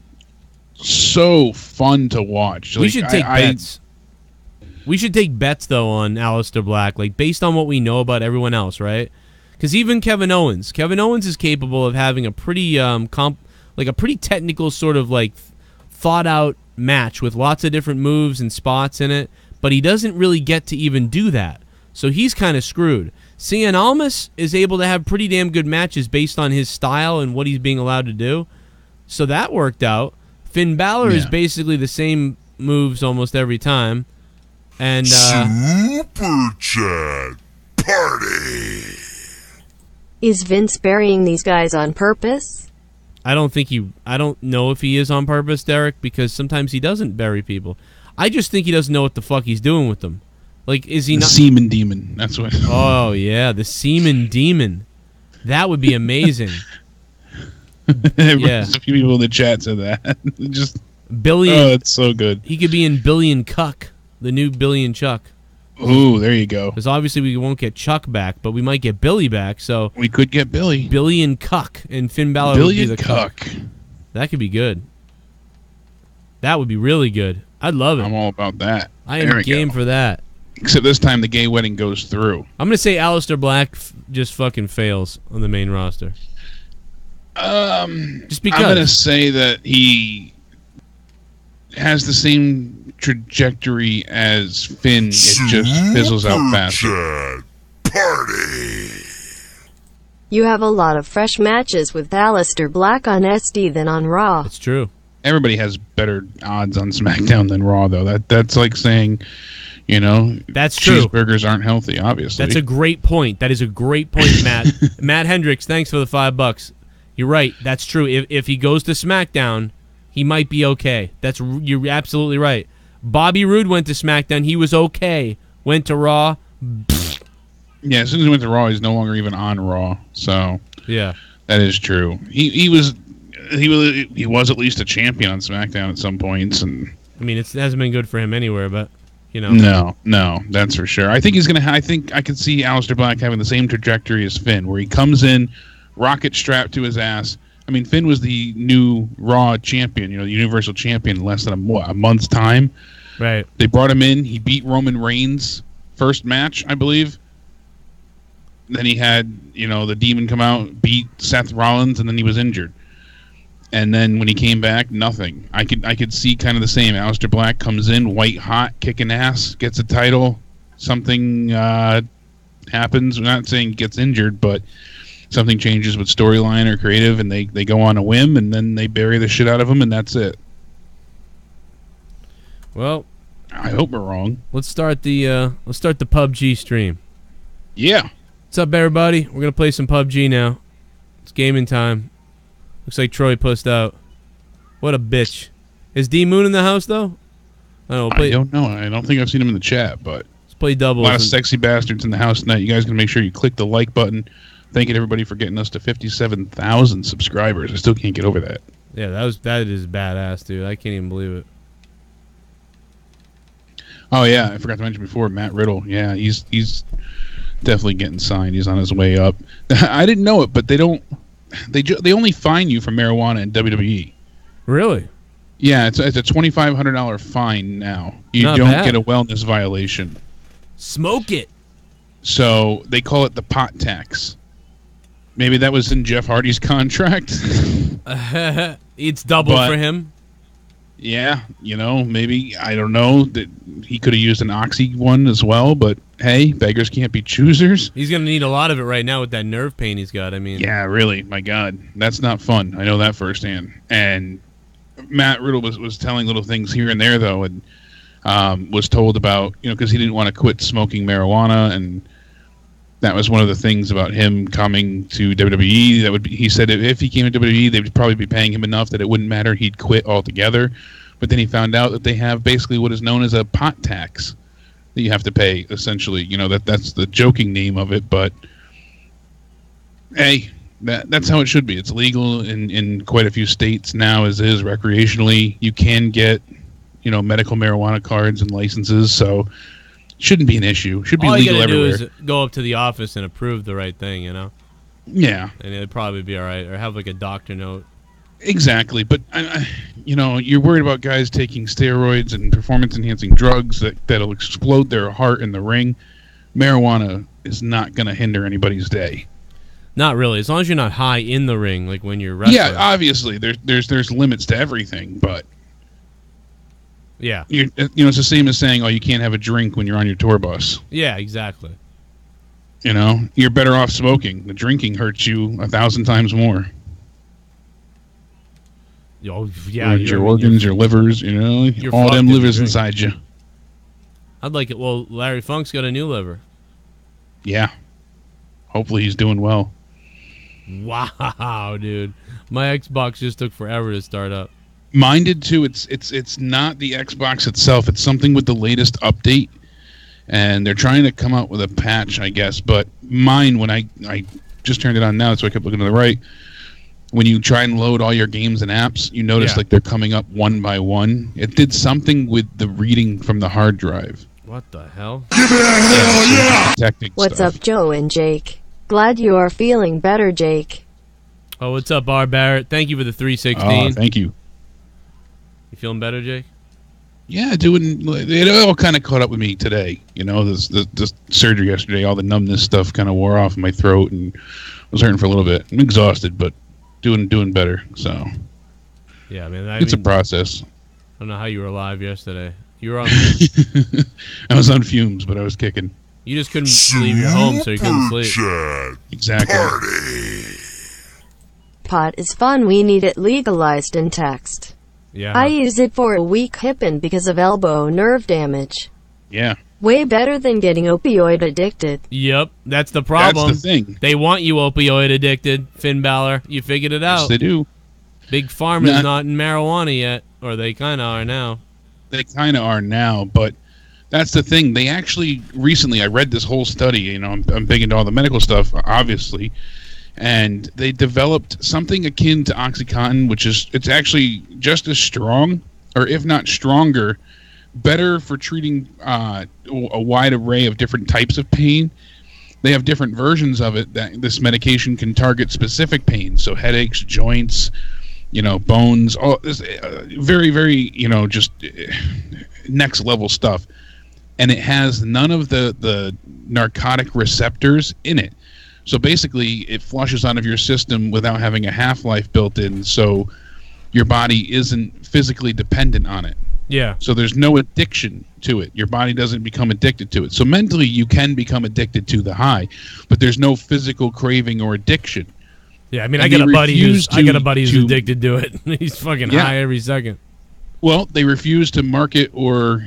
so fun to watch. We should take bets. We should take bets though on Aleister Black, like based on what we know about everyone else, right? Because even Kevin Owens is capable of having a pretty a pretty technical sort of like thought out match with lots of different moves and spots in it, but he doesn't really get to even do that. So he's kind of screwed. Cien Almas is able to have pretty damn good matches based on his style and what he's being allowed to do. So that worked out. Finn Balor is basically the same moves almost every time. And Super Chat Party. Is Vince burying these guys on purpose? I don't know if he is on purpose, Derek, because sometimes he doesn't bury people. I just think he doesn't know what the fuck he's doing with them. Like, is he not... Semen Demon, that's what... Oh, yeah, the Semen Demon. That would be amazing. Yeah, a few people in the chat said that. Just Billy. Oh, it's so good. He could be in Billy and Cuck, the new Billy and Chuck. Ooh, there you go. Because obviously we won't get Chuck back, but we might get Billy back. So we could get Billy. Billy and Cuck, and Finn Balor Billy would be the Cuck. That could be good. That would be really good. I'd love it. I'm all about that. I am game for that. Except this time the gay wedding goes through. I'm gonna say Aleister Black just fucking fails on the main roster. Just because. I'm going to say that he has the same trajectory as Finn. It just fizzles out faster. Party. You have a lot of fresh matches with Aleister Black on SD than on Raw. It's true. Everybody has better odds on SmackDown than Raw, though. That's like saying, you know, that's true. Cheeseburgers aren't healthy, obviously. That's a great point. That is a great point, Matt. Matt Hendricks, thanks for the $5. You're right. That's true. If he goes to SmackDown, he might be okay. You're absolutely right. Bobby Roode went to SmackDown. He was okay. Went to Raw. Yeah, as soon as he went to Raw, he's no longer even on Raw. So yeah, that is true. He was at least a champion on SmackDown at some points, and I mean it hasn't been good for him anywhere, but you know. No, that's for sure. I think he's gonna. I think I could see Aleister Black having the same trajectory as Finn, where he comes in. Rocket strapped to his ass. I mean, Finn was the new Raw champion, you know, the Universal champion in less than a month's time. Right. They brought him in. He beat Roman Reigns' first match, I believe. Then he had, you know, the Demon come out, beat Seth Rollins, and then he was injured. And then when he came back, nothing. I could see kind of the same. Aleister Black comes in, white hot, kicking ass, gets a title. Something happens. I'm not saying he gets injured, but something changes with storyline or creative, and they go on a whim, and then they bury the shit out of him, and that's it. Well, I hope we're wrong. Let's start the PUBG stream. Yeah. What's up, everybody? We're gonna play some PUBG now. It's gaming time. Looks like Troy pussed out. What a bitch. Is D Moon in the house though? Oh, I don't know. I don't think I've seen him in the chat, but let's play doubles. A lot of sexy bastards in the house tonight. You guys can make sure you click the like button. Thanking everybody for getting us to 57,000 subscribers. I still can't get over that. Yeah, that is badass, dude. I can't even believe it. Oh yeah, I forgot to mention before, Matt Riddle. Yeah, he's definitely getting signed. He's on his way up. I didn't know it, but they only fine you for marijuana in WWE. Really? Yeah, it's a $2,500 fine now. You Not don't bad. get a wellness violation. Smoke it. So they call it the pot tax. Maybe that was in Jeff Hardy's contract. It's double for him. Yeah, maybe, I don't know, that he could have used an Oxy one as well, but hey, beggars can't be choosers. He's going to need a lot of it right now with that nerve pain he's got. I mean, yeah, really, my God, that's not fun. I know that firsthand. And Matt Riddle was telling little things here and there, though, and was told about, because he didn't want to quit smoking marijuana, and that was one of the things about him coming to WWE. He said if he came to WWE, they would probably be paying him enough that it wouldn't matter. He'd quit altogether. But then he found out that they have basically what is known as a pot tax that you have to pay, essentially. That's the joking name of it. But, hey, that's how it should be. It's legal in quite a few states now, as is recreationally. You can get, medical marijuana cards and licenses, so shouldn't be an issue. Should be all legal you gotta everywhere. do is go up to the office and approve the right thing, Yeah. And it'd probably be all right, or have like a doctor note. Exactly, but you're worried about guys taking steroids and performance-enhancing drugs that'll explode their heart in the ring. Marijuana is not going to hinder anybody's day. Not really, as long as you're not high in the ring, like when you're wrestling. Yeah, obviously, there's limits to everything, but yeah, it's the same as saying, oh, you can't have a drink when you're on your tour bus. Yeah, exactly. You're better off smoking. The drinking hurts you 1,000 times more. Oh, yeah, your organs, your livers, all them livers inside you. I'd like it. Well, Larry Funk's got a new liver. Yeah. Hopefully he's doing well. Wow, dude. My Xbox just took forever to start up. Mine did too. It's not the Xbox itself. It's something with the latest update. And they're trying to come out with a patch, I guess. But mine, when I just turned it on now, so I kept looking to the right. When you try and load all your games and apps, you notice like they're coming up one by one. It did something with the reading from the hard drive. What the hell? Give it a hell yeah! What's up, Joe and Jake? Glad you are feeling better, Jake. Oh, what's up, R. Barrett? Thank you for the 316. Oh, thank you. You feeling better, Jake? Yeah, it all kind of caught up with me today. This surgery yesterday, all the numbness stuff kind of wore off in my throat and was hurting for a little bit. I'm exhausted, but doing better. So yeah, man, it's a process. I don't know how you were alive yesterday. You were on. I was on fumes, but I was kicking. You just couldn't leave your home, so you couldn't sleep. Exactly. Pot is fun. We need it legalized in text. Yeah. I use it for a weak hippin because of elbow nerve damage. Yeah. Way better than getting opioid addicted. Yep, that's the problem. That's the thing. They want you opioid addicted, Finn Balor. You figured it out. Yes, they do. Big Pharma's not in marijuana yet, or they kind of are now. They kind of are now, but that's the thing. They actually recently, I read this whole study. I'm big into all the medical stuff, obviously, and they developed something akin to OxyContin, which it's actually just as strong, or if not stronger, better for treating a wide array of different types of pain. They have different versions of it that this medication can target specific pain, so headaches, joints, bones, all this very, very, just next level stuff. And it has none of the narcotic receptors in it. So basically, it flushes out of your system without having a half-life built in, so your body isn't physically dependent on it. Yeah. So there's no addiction to it. Your body doesn't become addicted to it. So mentally, you can become addicted to the high, but there's no physical craving or addiction. Yeah, I mean, I got a buddy who's addicted to it. He's fucking high every second. Well, they refuse to market or,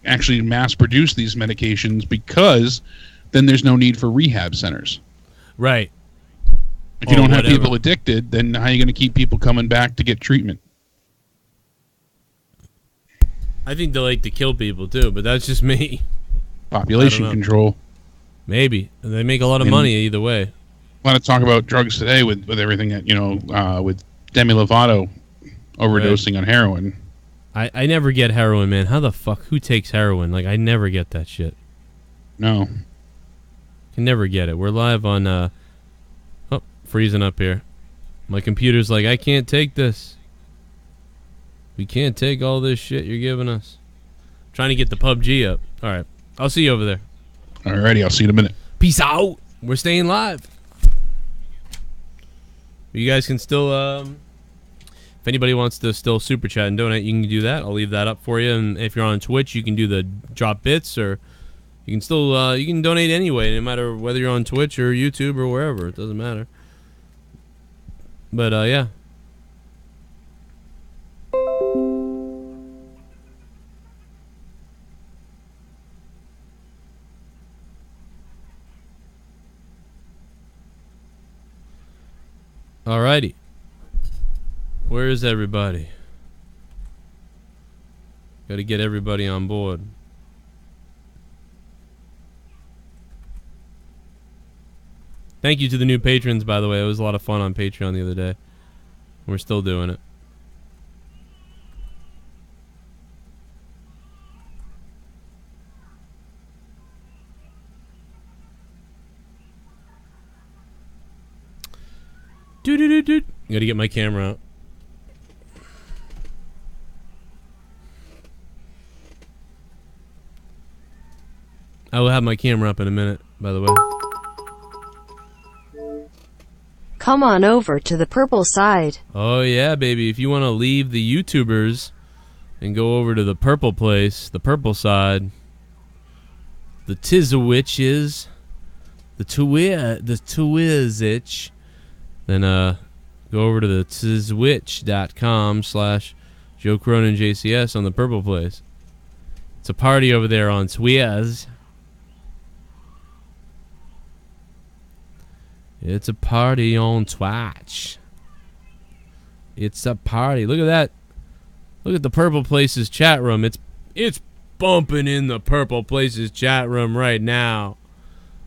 actually mass produce these medications because then there's no need for rehab centers. Right. If you don't have people addicted, then how are you going to keep people coming back to get treatment? I think they like to kill people too, but that's just me. Population control. Maybe. They make a lot of money either way. A lot of talk about drugs today with everything that, with Demi Lovato overdosing on heroin. I never get heroin, man. How the fuck? Who takes heroin? Like, I never get that shit. No. Can never get it. We're live on, freezing up here. My computer's like, I can't take this. We can't take all this shit you're giving us. Trying to get the PUBG up. All right. I'll see you over there. Alrighty, I'll see you in a minute. Peace out. We're staying live. You guys can still, if anybody wants to still super chat and donate, you can do that. I'll leave that up for you. And if you're on Twitch, you can do the drop bits, or you can still, you can donate anyway, no matter whether you're on Twitch or YouTube or wherever. It doesn't matter. But, yeah. Alrighty. Where is everybody? Got to get everybody on board. Thank you to the new patrons, by the way. It was a lot of fun on Patreon the other day. We're still doing it. Gotta get my camera out. I will have my camera up in a minute, by the way. Come on over to the purple side. Oh yeah, baby. If you want to leave the YouTubers and go over to the purple place, the purple side, the Tizawitches, the Twizitch, then go over to the tizwitch.com/Joe Cronin JCS on the purple place. It's a party over there on Twiz. It's a party on Twitch. It's a party. Look at that. Look at the purple places chat room. It's bumping in the purple places chat room right now.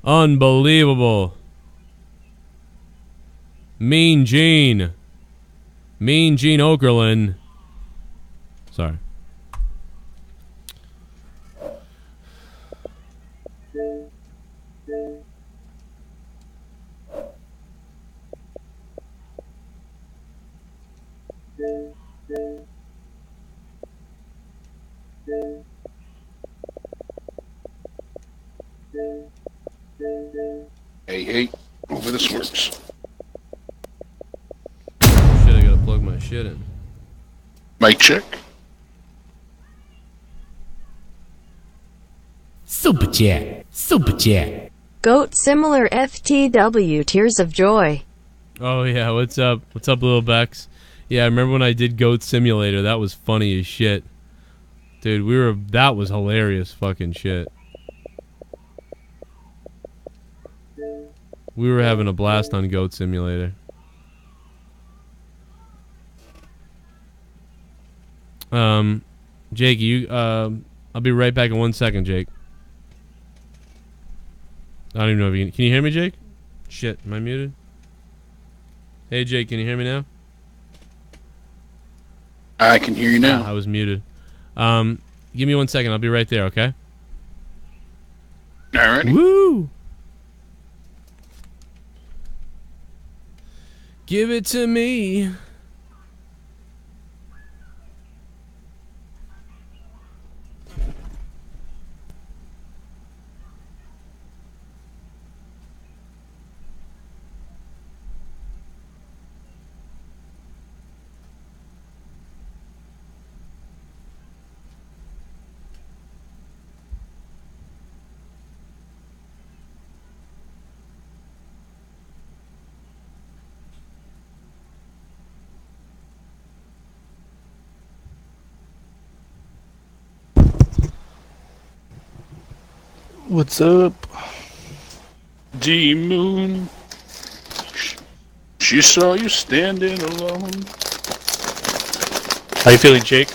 Unbelievable. Mean Gene Okerlund. Sorry. Hey, over this works. Shit, I gotta plug my shit in. Mic check. Super chat. Goat similar FTW Tears of Joy. Oh yeah, what's up? What's up, Little Bex? Yeah, I remember when I did Goat Simulator. That was funny as shit. Dude, that was hilarious fucking shit. We were having a blast on Goat Simulator. Jake, I'll be right back in 1 second, Jake. I don't even know if can you hear me, Jake? Shit, am I muted? Hey, Jake, can you hear me now? I can hear you now. I was muted. Give me 1 second. I'll be right there, okay? Alrighty. Woo! Give it to me. What's up? D-Moon. She saw you standing alone. How you feeling, Jake?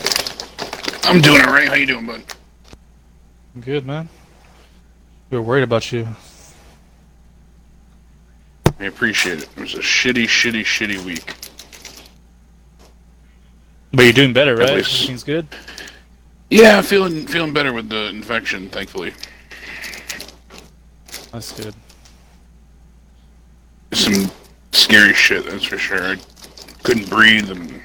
I'm doing all right. How you doing, bud? Good, man. We were worried about you. I appreciate it. It was a shitty week. But you're doing better, right? At least- Everything's good? Yeah, feeling better with the infection, thankfully. That's good. Some scary shit, that's for sure. I couldn't breathe and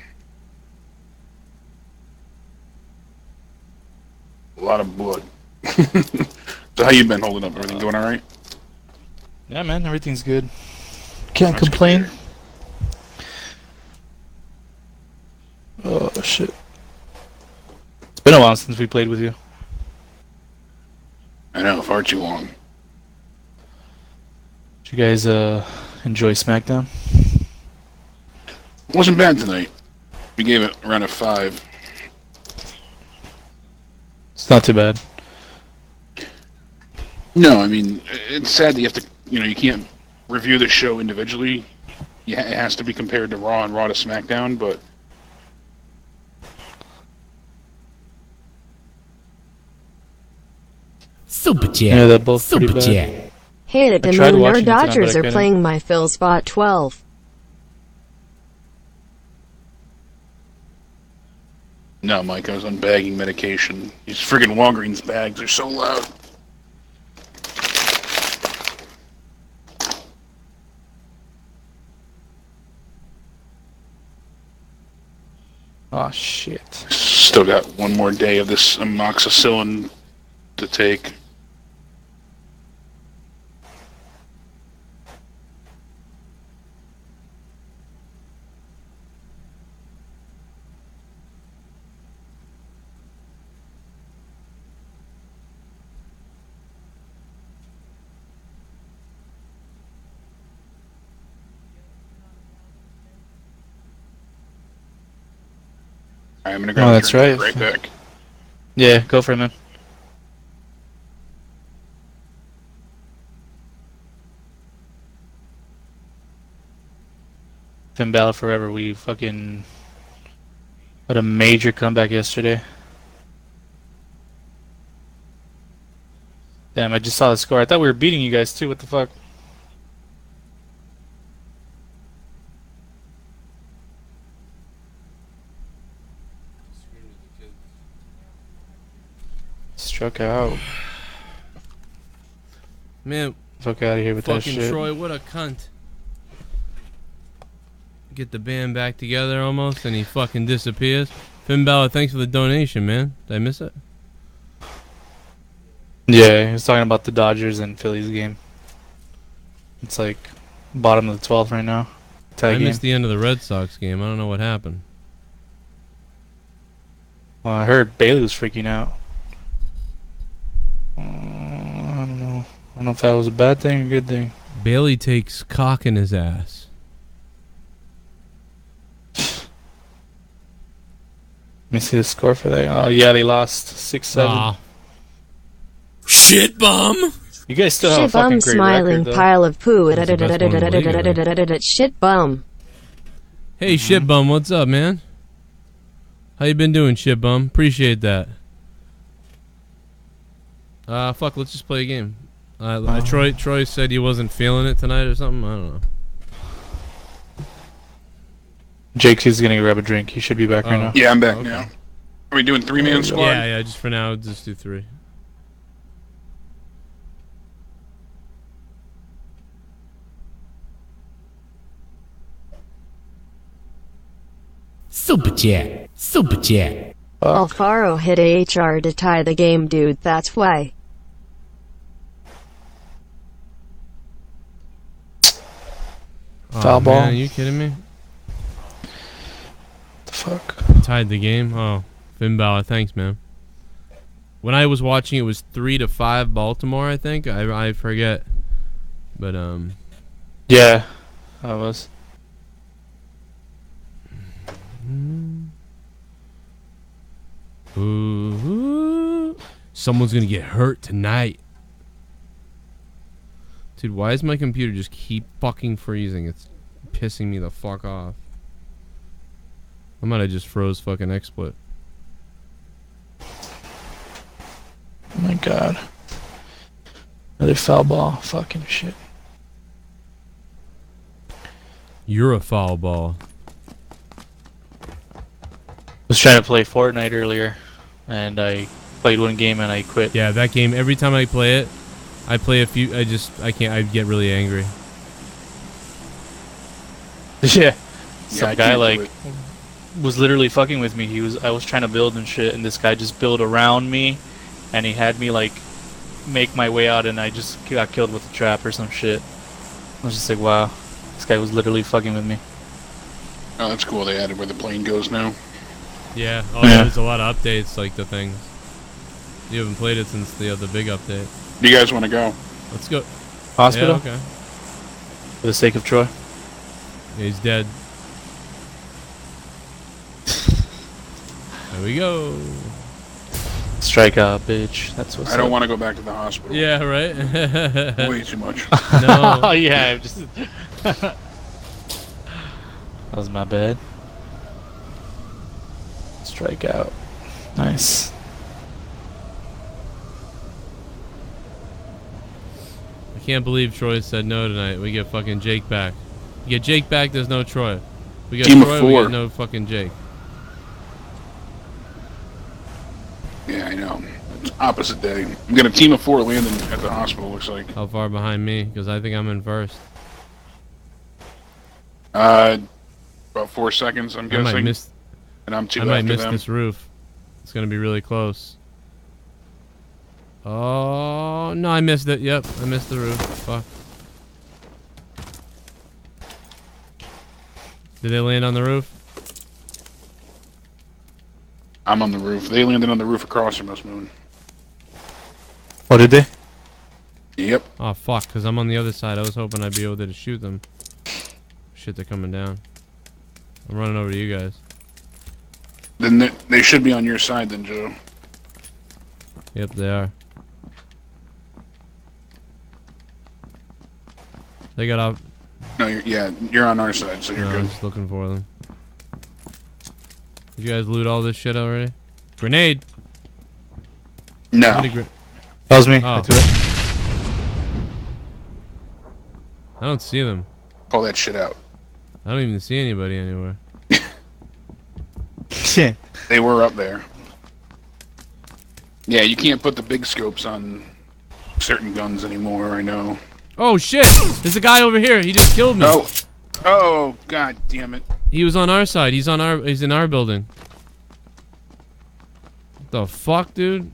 a lot of blood. So how you been holding up? Everything going all right? Yeah, man, everything's good. Can't complain. Oh, shit. It's been a while since we played with you. I know, far too long. Did you guys enjoy Smackdown? It wasn't bad tonight. We gave it around a 5. It's not too bad. No, I mean, it's sad that you have to, you can't review the show individually. It has to be compared to Raw and Raw to SmackDown, but... Super Chat. Yeah, they're both Super pretty bad. Chat. Hey, the tried Moon watching it tonight, Dodgers but I are couldn't. playing my Phil Spot 12. No, Mike, I was on bagging medication. These friggin' Walgreens bags are so loud. Oh, shit. Still got one more day of this amoxicillin to take. I'm gonna grab Oh, a that's drink, right. right back. Yeah, go for it, man. Finn Balor forever. We fucking had a major comeback yesterday. Damn, I just saw the score. I thought we were beating you guys too. What the fuck? Struck out. Man, fuck out of here with that fucking shit. Troy, what a cunt. Get the band back together almost, and he fucking disappears. Finn Balor, thanks for the donation, man. Did I miss it? Yeah, he was talking about the Dodgers and Phillies game. It's like bottom of the 12th right now. Tie I game. missed the end of the Red Sox game. I don't know what happened. Well, I heard Bailey was freaking out. I don't know. I don't know if that was a bad thing or a good thing. Bailey takes cock in his ass. Let me see the score for that. Oh, yeah, they lost 6-7. Aw. Shit bum. You guys still have a fucking ShiBUM great smiling record, though. pile of poo. That's the best one in the league, Shit bum. Hey, shit bum, what's up, man? How you been doing, shit bum? Appreciate that. Fuck, let's just play a game. Troy said he wasn't feeling it tonight or something. I don't know. Jake is gonna grab a drink. He should be back right now. Yeah, I'm back now. Are we doing 3-man squad? Yeah, just for now, just do 3. Super chat. Super chat. Alfaro hit AHR to tie the game, dude. That's why. Foul ball. Man, are you kidding me? The fuck? Tied the game. Oh, Finn Balor, thanks, man. When I was watching, it was 3-5 Baltimore. I think I forget, but Yeah, I was. Ooh, someone's gonna get hurt tonight. Dude, why does my computer just keep fucking freezing? It's pissing me the fuck off. I might have just froze fucking XSplit. Oh my god. Another foul ball. Fucking shit. You're a foul ball. Was trying to play Fortnite earlier, and I played one game and I quit. Yeah, that game. Every time I play it, I play a few. I can't. I get really angry. Yeah. Some guy like was literally fucking with me. I was trying to build and shit, and this guy just built around me, and he had me like make my way out, and I just got killed with a trap or some shit. I was just like, wow, this guy was literally fucking with me. Oh, that's cool. They added where the plane goes now. Yeah. Oh, yeah. There's a lot of updates like the things. You haven't played it since the big update. Do you guys want to go? Let's go. Hospital? Yeah, okay. For the sake of Troy. Yeah, he's dead. There we go. Strike out, bitch. That's what's I don't want to go back to the hospital. Yeah, right? Way too much. No. Oh, yeah. Just that was my bad. Strike out. Nice. I can't believe Troy said no tonight. We get fucking Jake back. You get Jake back, there's no Troy. We get Team Troy, of 4. we get no fucking Jake. Yeah, I know. It's opposite day. I'm gonna team of 4 landing at the hospital, looks like. How far behind me? Because I think I'm in first. About 4 seconds, I'm guessing. I might miss, and I'm 2 I might after miss them. this roof. It's gonna be really close. Oh no, I missed it. Yep, I missed the roof. Fuck. Did they land on the roof? I'm on the roof. They landed on the roof across from us, Moon. What did they? Yep. Oh fuck, because I'm on the other side. I was hoping I'd be able to shoot them. Shit, they're coming down. I'm running over to you guys. Then they should be on your side then, Joe. Yep, they are. They got off. No, you're on our side, so you're No, good. I'm just looking for them. Did you guys loot all this shit already? Grenade! No. That was me. Oh. I threw it. I don't see them. Pull that shit out. I don't even see anybody anywhere. Shit. They were up there. Yeah, you can't put the big scopes on certain guns anymore, I know. Oh shit! There's a guy over here. He just killed me. Oh, god damn it. He was on our side. He's in our building. What the fuck, dude?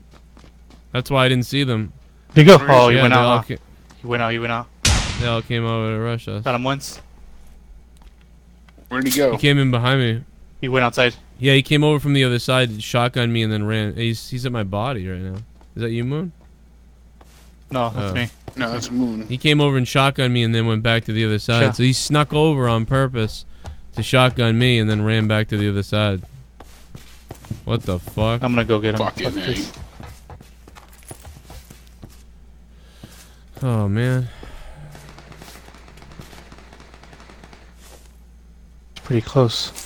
That's why I didn't see them. Did he go? Oh, Yeah, he went they all out. ca- He went out. He went out. They all came over to rush us. Got him once. Where'd he go? He came in behind me. He went outside. Yeah, he came over from the other side, shotgunned me, and then ran. He's at my body right now. Is that you, Moon? No, that's me. No, that's Moon. He came over and shotgunned me and then went back to the other side. Sure. So he snuck over on purpose to shotgun me and then ran back to the other side. What the fuck? I'm gonna go get him. Fucking Fuck this. Oh, man. It's pretty close.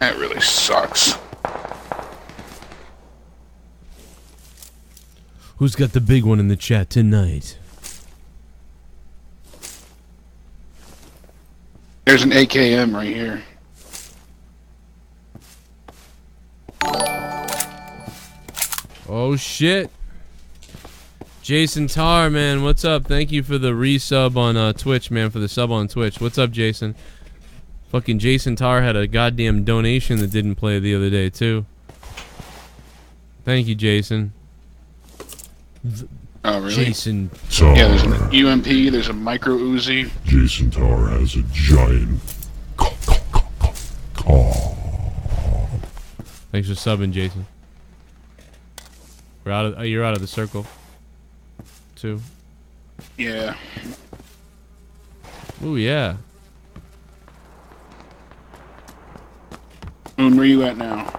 That really sucks. Who's got the big one in the chat tonight? There's an AKM right here. Oh shit. Jason Tar, man, what's up? Thank you for the resub on Twitch, man, for the sub on Twitch. What's up, Jason? Fucking Jason Tar had a goddamn donation that didn't play the other day, too. Thank you, Jason. Oh, really? Jason. Yeah, there's an UMP, there's a micro Uzi. Jason Tar has a giant Thanks for subbing, Jason. We're out of. You're out of the circle. Too. Yeah. Ooh, yeah. Moon, where you at now?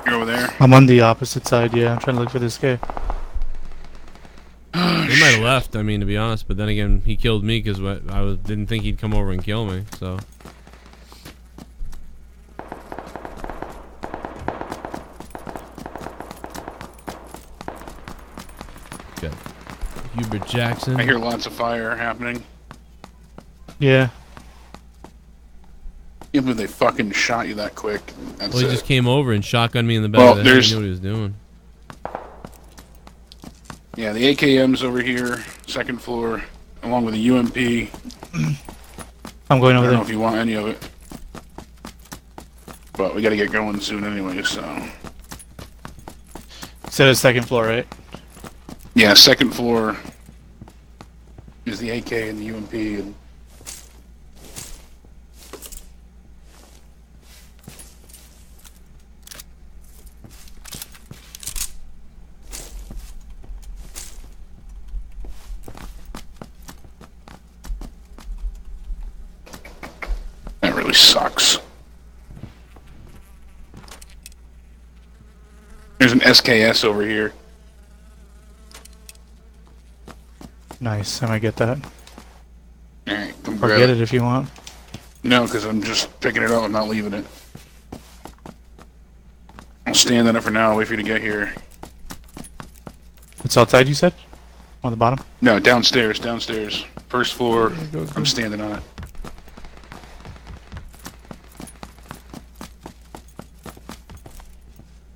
You're over there? I'm on the opposite side, yeah. I'm trying to look for this guy. He might have left, I mean, to be honest, but then again, he killed me because didn't think he'd come over and kill me, so. got Hubert Jackson. I hear lots of fire happening. Yeah. Can't believe they fucking shot you that quick. That's Well, he it. just came over and shotgunned me in the back Well, of the head. there's- He knew what he was doing. Yeah, the AKM's over here, second floor, along with the UMP. I'm going I over don't know there. if you want any of it. But we gotta get going soon anyway, so... Said it's second floor, right? Yeah, second floor is the AK and the UMP. And that really sucks. There's an SKS over here. Nice. I might get that. Alright, come Or grab get it if you want. No, because I'm just picking it up. I'm not leaving it. I'll stand on it for now. I'll wait for you to get here. It's outside, you said? On the bottom? No, downstairs. Downstairs. First floor. I'm standing on it.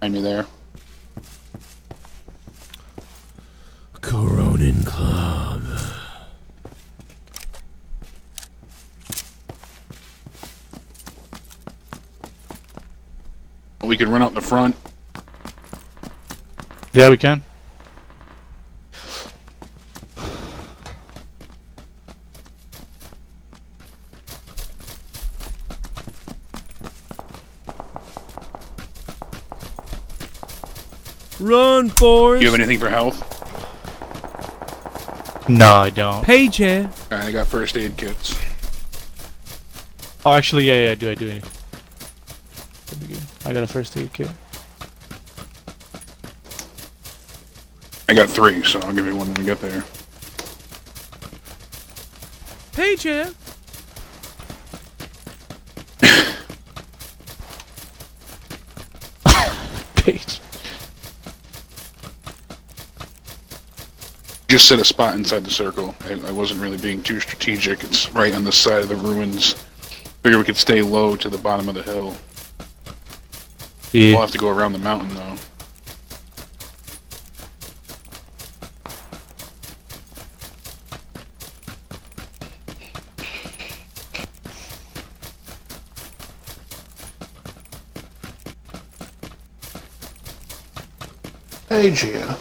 Find me there. Cronin Club. We could run out the front. Yeah, we can. Run, Forrest. You have anything for health? No, I don't. Paige here. Alright, I got first aid kits. Oh, actually, yeah, I do. That'd be good. I got a first aid kit. I got 3, so I'll give you one when we get there. Paige here. Paige. Just set a spot inside the circle. I wasn't really being too strategic. It's right on the side of the ruins. Figure we could stay low to the bottom of the hill. Yeah. We'll have to go around the mountain, though. Hey, Gia.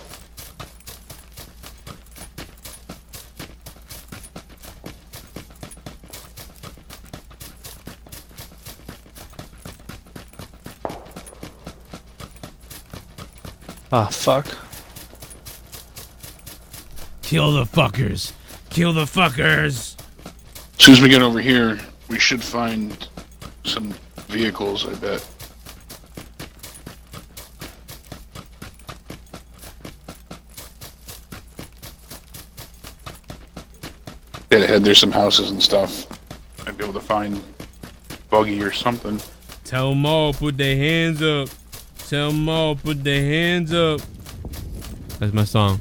Ah, fuck. Kill the fuckers. Kill the fuckers. As soon as we get over here, we should find some vehicles, I bet. Dead ahead, there's some houses and stuff. I'd be able to find buggy or something. Tell them all, put their hands up. Tell them all, put their hands up. That's my song.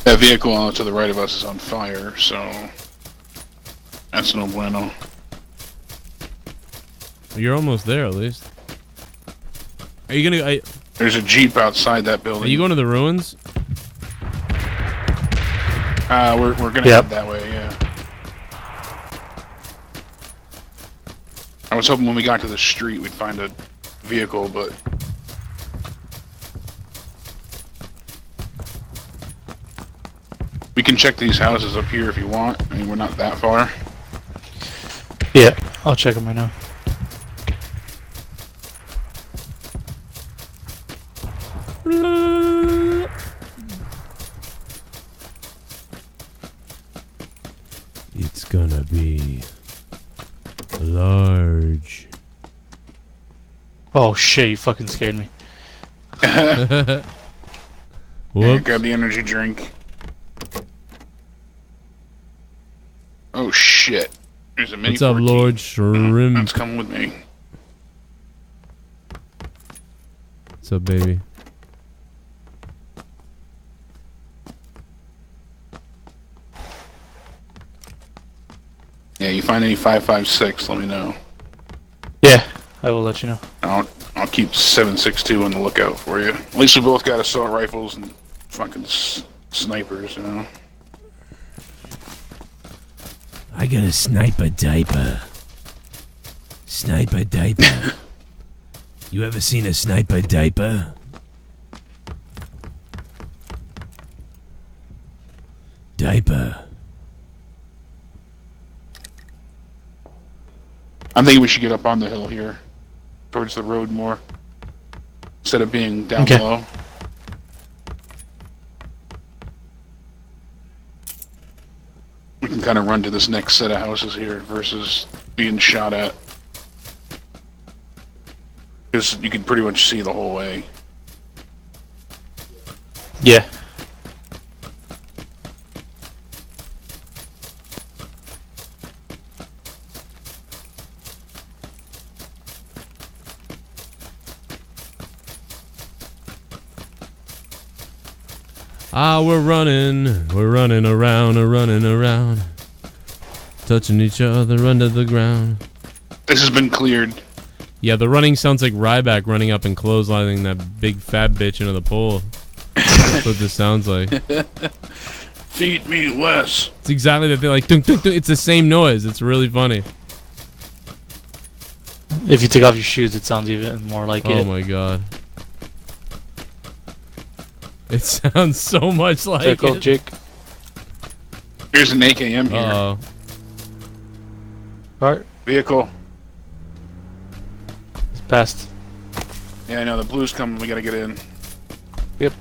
That vehicle to the right of us is on fire, so that's no bueno. You're almost there, at least. Are you gonna? There's a Jeep outside that building. Are you going to the ruins? We're gonna head that way, yeah. I was hoping when we got to the street we'd find a vehicle, but we can check these houses up here if you want. I mean, we're not that far. Yeah, I'll check them right now. It's gonna be large. Oh shit, you fucking scared me. Yeah, Whoops. grab the energy drink. Oh shit. There's a mini What's up, 14. Lord Shrimp? That's coming with me. What's up, baby? Yeah, you find any 5.56, let me know. Yeah, I will let you know. I'll keep 7.62 on the lookout for you. At least we both got assault rifles and fucking snipers, you know. I got a sniper diaper. Sniper diaper. You ever seen a sniper diaper? Diaper. I'm thinking we should get up on the hill here, towards the road more, instead of being down below. We can kind of run to this next set of houses here versus being shot at. Because you can pretty much see the whole way. Yeah. We're running around, touching each other under the ground. This has been cleared. Yeah, the running sounds like Ryback running up and clotheslining that big fat bitch into the pole. That's what this sounds like. Feed me, Wes. It's exactly that thing, like dunk, dunk, dunk. It's the same noise. It's really funny. If you take off your shoes, it sounds even more like it. Oh my god. It sounds so much like Circle, it. Jake. Here's an AKM here. Uh-oh. Alright. Vehicle. It's past. Yeah, I know. The blue's coming. We gotta get in. Yep.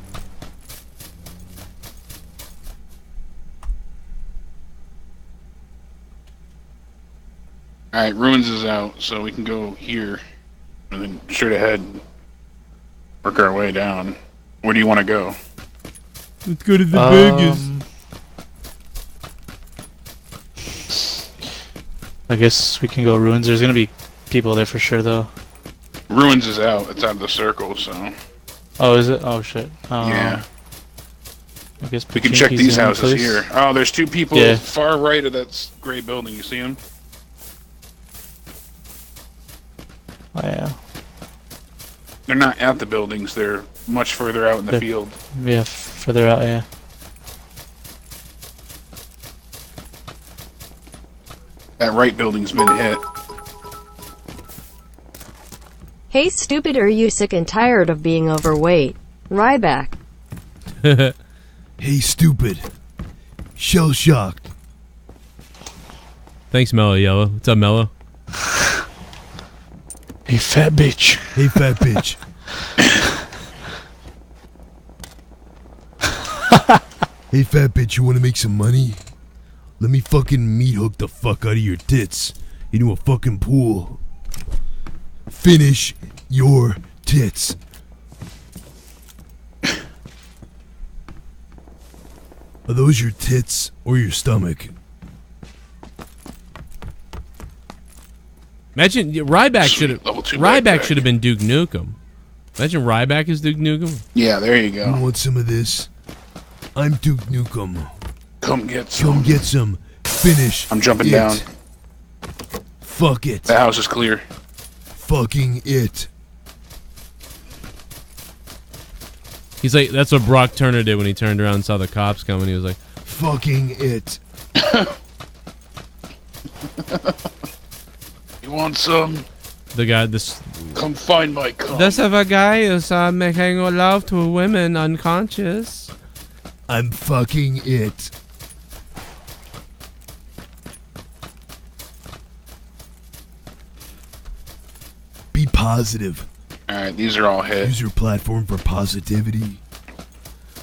Alright, Ruins is out, so we can go here. And then straight ahead. Work our way down. Where do you want to go? Let's go to the Vegas. I guess we can go Ruins. There's gonna be people there for sure, though. Ruins is out. It's out of the circle, so... Oh, is it? Oh, shit. Yeah. I guess we can check these in houses place. here. Oh, there's two people Yeah. far right of that gray building. You see them? Oh, yeah. They're not at the buildings. They're much further out in the field. Yeah, further out, yeah. That right building's been hit. Hey stupid, are you sick and tired of being overweight? Ryback. Hey stupid. Shell shocked. Thanks, Mellow Yellow. What's up, Mellow? Hey fat bitch. Hey fat bitch. Hey fat bitch, you wanna make some money? Let me fucking meat hook the fuck out of your tits into a fucking pool. Finish your tits. Are those your tits or your stomach? Imagine Ryback should have been Duke Nukem. Imagine Ryback is Duke Nukem. Yeah, there you go. You want some of this? I'm Duke Nukem. Come get some. Come get some. Finish. I'm jumping it. down. Fuck it. The house is clear. Fucking it. He's like, that's what Brock Turner did when he turned around and saw the cops coming. He was like, fucking it. You want some? The guy, this. Come find my cum. This of a guy is making love to women unconscious. I'm fucking it. Be positive. Alright, these are all hit. Use your platform for positivity.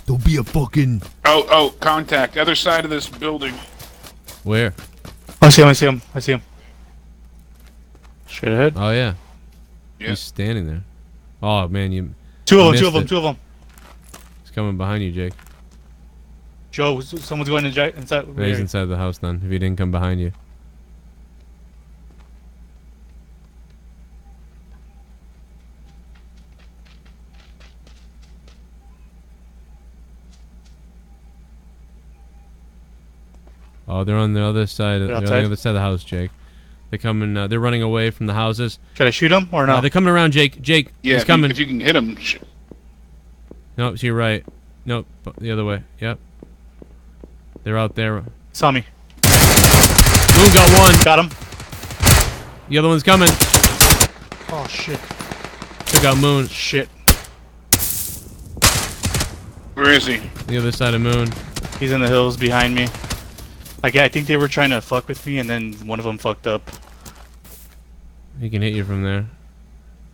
Don't be a fucking... Oh, contact. Other side of this building. Where? I see him. Straight ahead. Oh, yeah. Yeah. He's standing there. Oh, man, you... Two of missed them. it. He's coming behind you, Jake. Joe, someone's going inside. Yeah, he's inside the house then, if he didn't come behind you. Oh, they're on the other side. They're on outside? the other side of the house, Jake. They're coming. They're running away from the houses. Should I shoot them or no? They're coming around, Jake. Jake, Yeah, he's coming. if you can hit him. Nope, to your right. Nope, the other way. Yep. They're out there. Saw me. Moon got one. Got him. The other one's coming. Oh shit. Took out Moon. Shit. Where is he? The other side of Moon. He's in the hills behind me. Like, I think they were trying to fuck with me, and then one of them fucked up. He can hit you from there.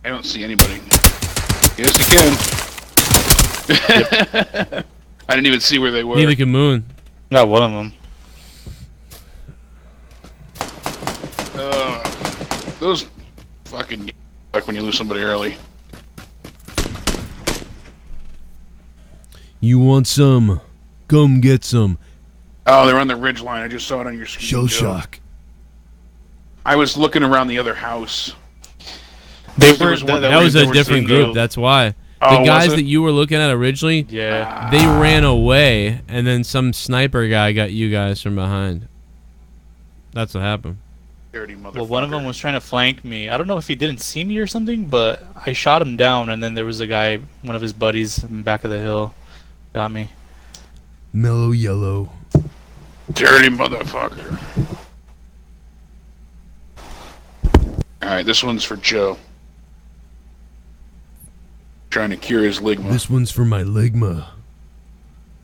I don't see anybody. Yes, he can. Yep. I didn't even see where they were. Neither can Moon. Got one of them. Those fucking like when you lose somebody early. You want some? Come get some. Oh, they're on the ridge line. I just saw it on your screen. Shell Joe. shock. I was looking around the other house. They There were, was one That was a different seeing group. the- That's why. Oh, The guys was it? that you were looking at originally, Yeah. they ran away, and then some sniper guy got you guys from behind. That's what happened. Dirty motherfucker. Well, one of them was trying to flank me. I don't know if he didn't see me or something, but I shot him down, and then there was a guy, one of his buddies, in the back of the hill, got me. Mellow yellow. Dirty motherfucker. Alright, this one's for Joe. Trying to cure his ligma. This one's for my ligma.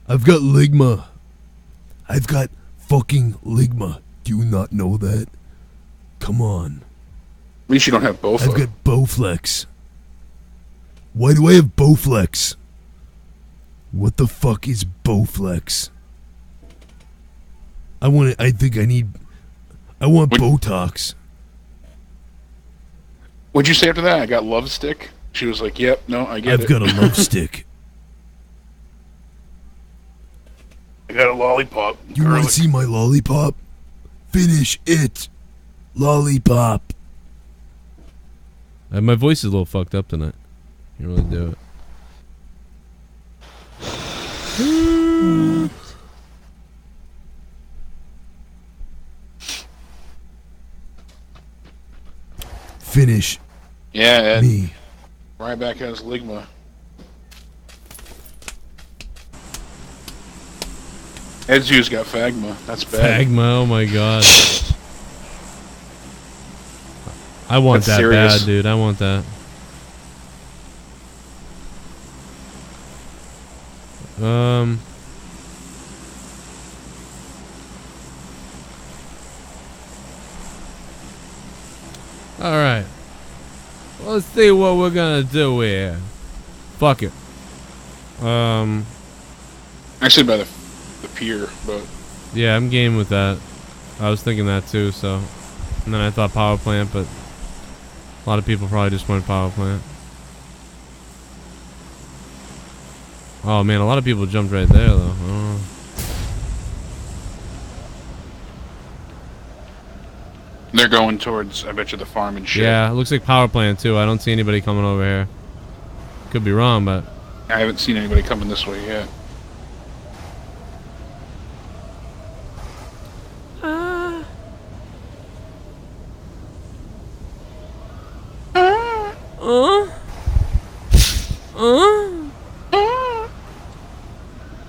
I've got ligma. I've got fucking ligma. Do you not know that? Come on. At least you don't have both. I've got Bowflex. Why do I have Bowflex? What the fuck is Bowflex? I want Botox. What'd you say after that? I got love stick. She was like, "Yep, no, I get it." I've got a love stick. I got a lollipop. You want to see my lollipop? Finish it. Lollipop. My voice is a little fucked up tonight. You really do it. Finish Yeah, Ed. me. Ryback has ligma. AidZ's got Fagma. That's bad. Fagma, oh my god. I want That's that serious. bad, dude. I want that. Alright. Let's see what we're gonna do here. Fuck it. Actually, by the pier, but Yeah, I'm game with that. I was thinking that too, so. And then I thought power plant, but a lot of people probably just went power plant. Oh man, a lot of people jumped right there though. Oh. they're going towards, I bet you, the farm and shit. Yeah, it looks like power plant too. I don't see anybody coming over here. Could be wrong, but I haven't seen anybody coming this way yet.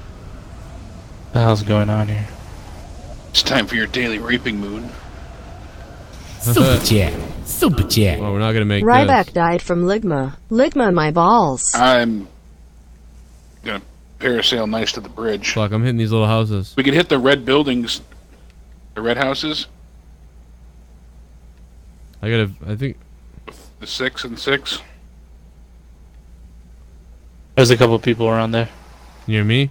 What the hell's going on here? It's time for your daily reaping mood. Super chat. Super chat. Well, we're not gonna make Ryback this. died from ligma. Ligma my balls. I'm gonna parasail nice to the bridge. Fuck, I'm hitting these little houses. We could hit the red buildings, the red houses, I think. the 6 and 6. There's a couple people around there. Near me?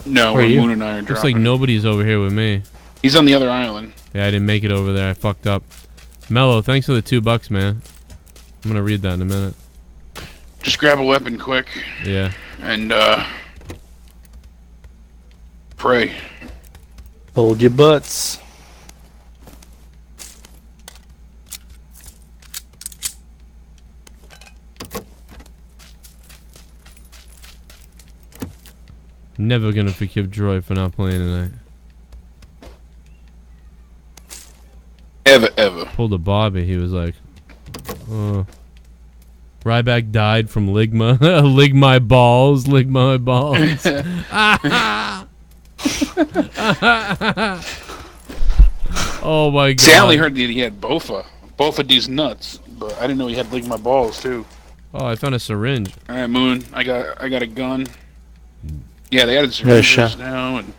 No, Where are when you? Moon and I are Looks dropping. like nobody's over here with me. He's on the other island. Yeah, I didn't make it over there. I fucked up. Mello, thanks for the $2, man. I'm gonna read that in a minute. Just grab a weapon quick. Yeah. And, pray. Hold your butts. Never gonna forgive Droid for not playing tonight. Ever. Pulled a Bobby. He was like, Ryback died from ligma. Lig my balls. Lig my balls. Oh my god. See, I only heard that he had both of these nuts, but I didn't know he had lick my balls too. Oh, I found a syringe. All right, Moon. I got a gun. Yeah, they added syringes now, and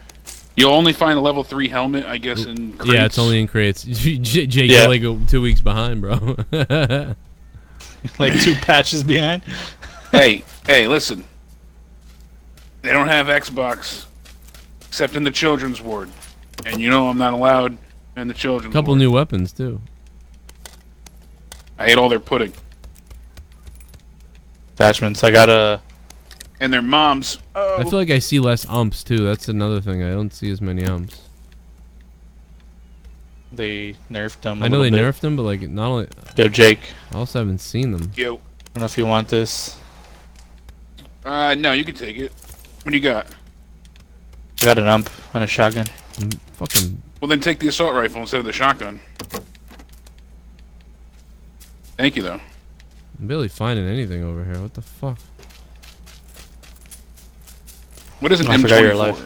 you'll only find a level 3 helmet, I guess, in crates. Yeah, it's only in crates. Jake, you're like 2 weeks behind, bro. Like 2 patches behind. Hey, listen. They don't have Xbox except in the children's ward, and you know I'm not allowed in the children's Couple ward. new weapons too. I ate all their pudding. Attachments. I got a. And their moms. Oh. I feel like I see less umps too. That's another thing. I don't see as many umps. They nerfed them. I know they nerfed them, but like not only. Yo, Jake. I also haven't seen them. Yo. I don't know if you want this. No, you can take it. What do you got? I got an ump and a shotgun. Fucking. Well, then take the assault rifle instead of the shotgun. Thank you, though. I'm barely finding anything over here. What the fuck? What is an I forgot your M24? life.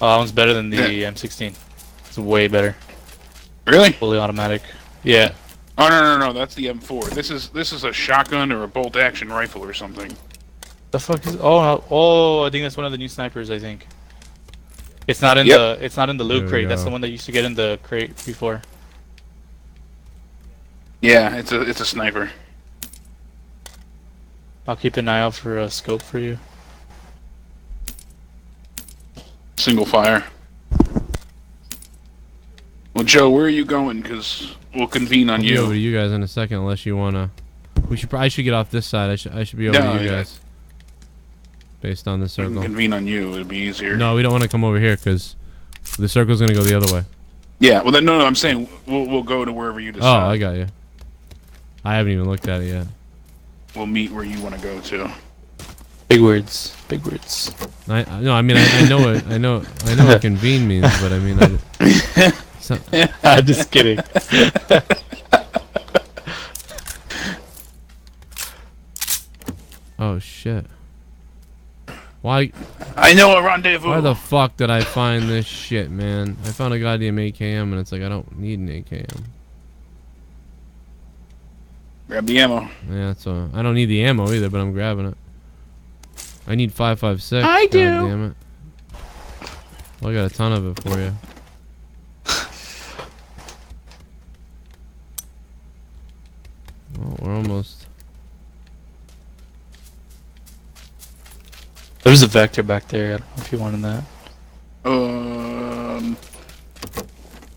Oh, that one's better than the M16. It's way better. Really? Fully automatic. Yeah. Oh no! That's the M4. This is a shotgun or a bolt action rifle or something. The fuck is? Oh! I think that's one of the new snipers. I think. It's not in It's not in the loot crate. That's the one that used to get in the crate before. Yeah, it's a sniper. I'll keep an eye out for a scope for you. Single fire. Well, Joe, where are you going? Because we'll convene on I'll you. be over to you guys in a second, unless you wanna. I should get off this side. I should be over to you guys. Based on the We circle. can convene on you. It'd be easier. No, we don't want to come over here because the circle's gonna go the other way. Yeah. Well, then no. I'm saying we'll go to wherever you decide. Oh, I got you. I haven't even looked at it yet. We'll meet where you want to go to. Big words. Big words. I know it. I know what convene means, but I mean, I'm just kidding. Oh shit! Why? I know a rendezvous. Why the fuck did I find this shit, man? I found a goddamn AKM, and it's like I don't need an AKM. Grab the ammo. Yeah, so I don't need the ammo either, but I'm grabbing it. I need 5.56. I do. God damn it! Well, I got a ton of it for you. Well, we're almost. There's a vector back there. I don't know if you wanted that.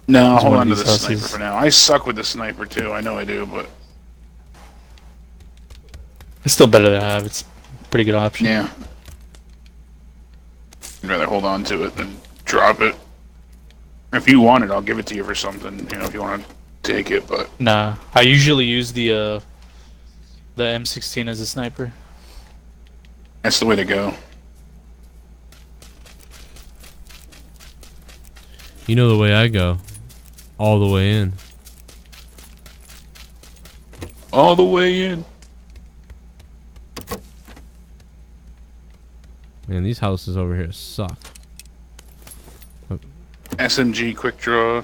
No, hold on to the sniper for now. I suck with the sniper too. I know I do, but it's still better to have. It's a pretty good option. Yeah. I'd rather hold on to it than drop it. If you want it, I'll give it to you for something. You know, if you want to take it, but Nah, I usually use the M16 as a sniper. That's the way to go. You know the way I go. All the way in. All the way in. Man, these houses over here suck. SMG quick draw.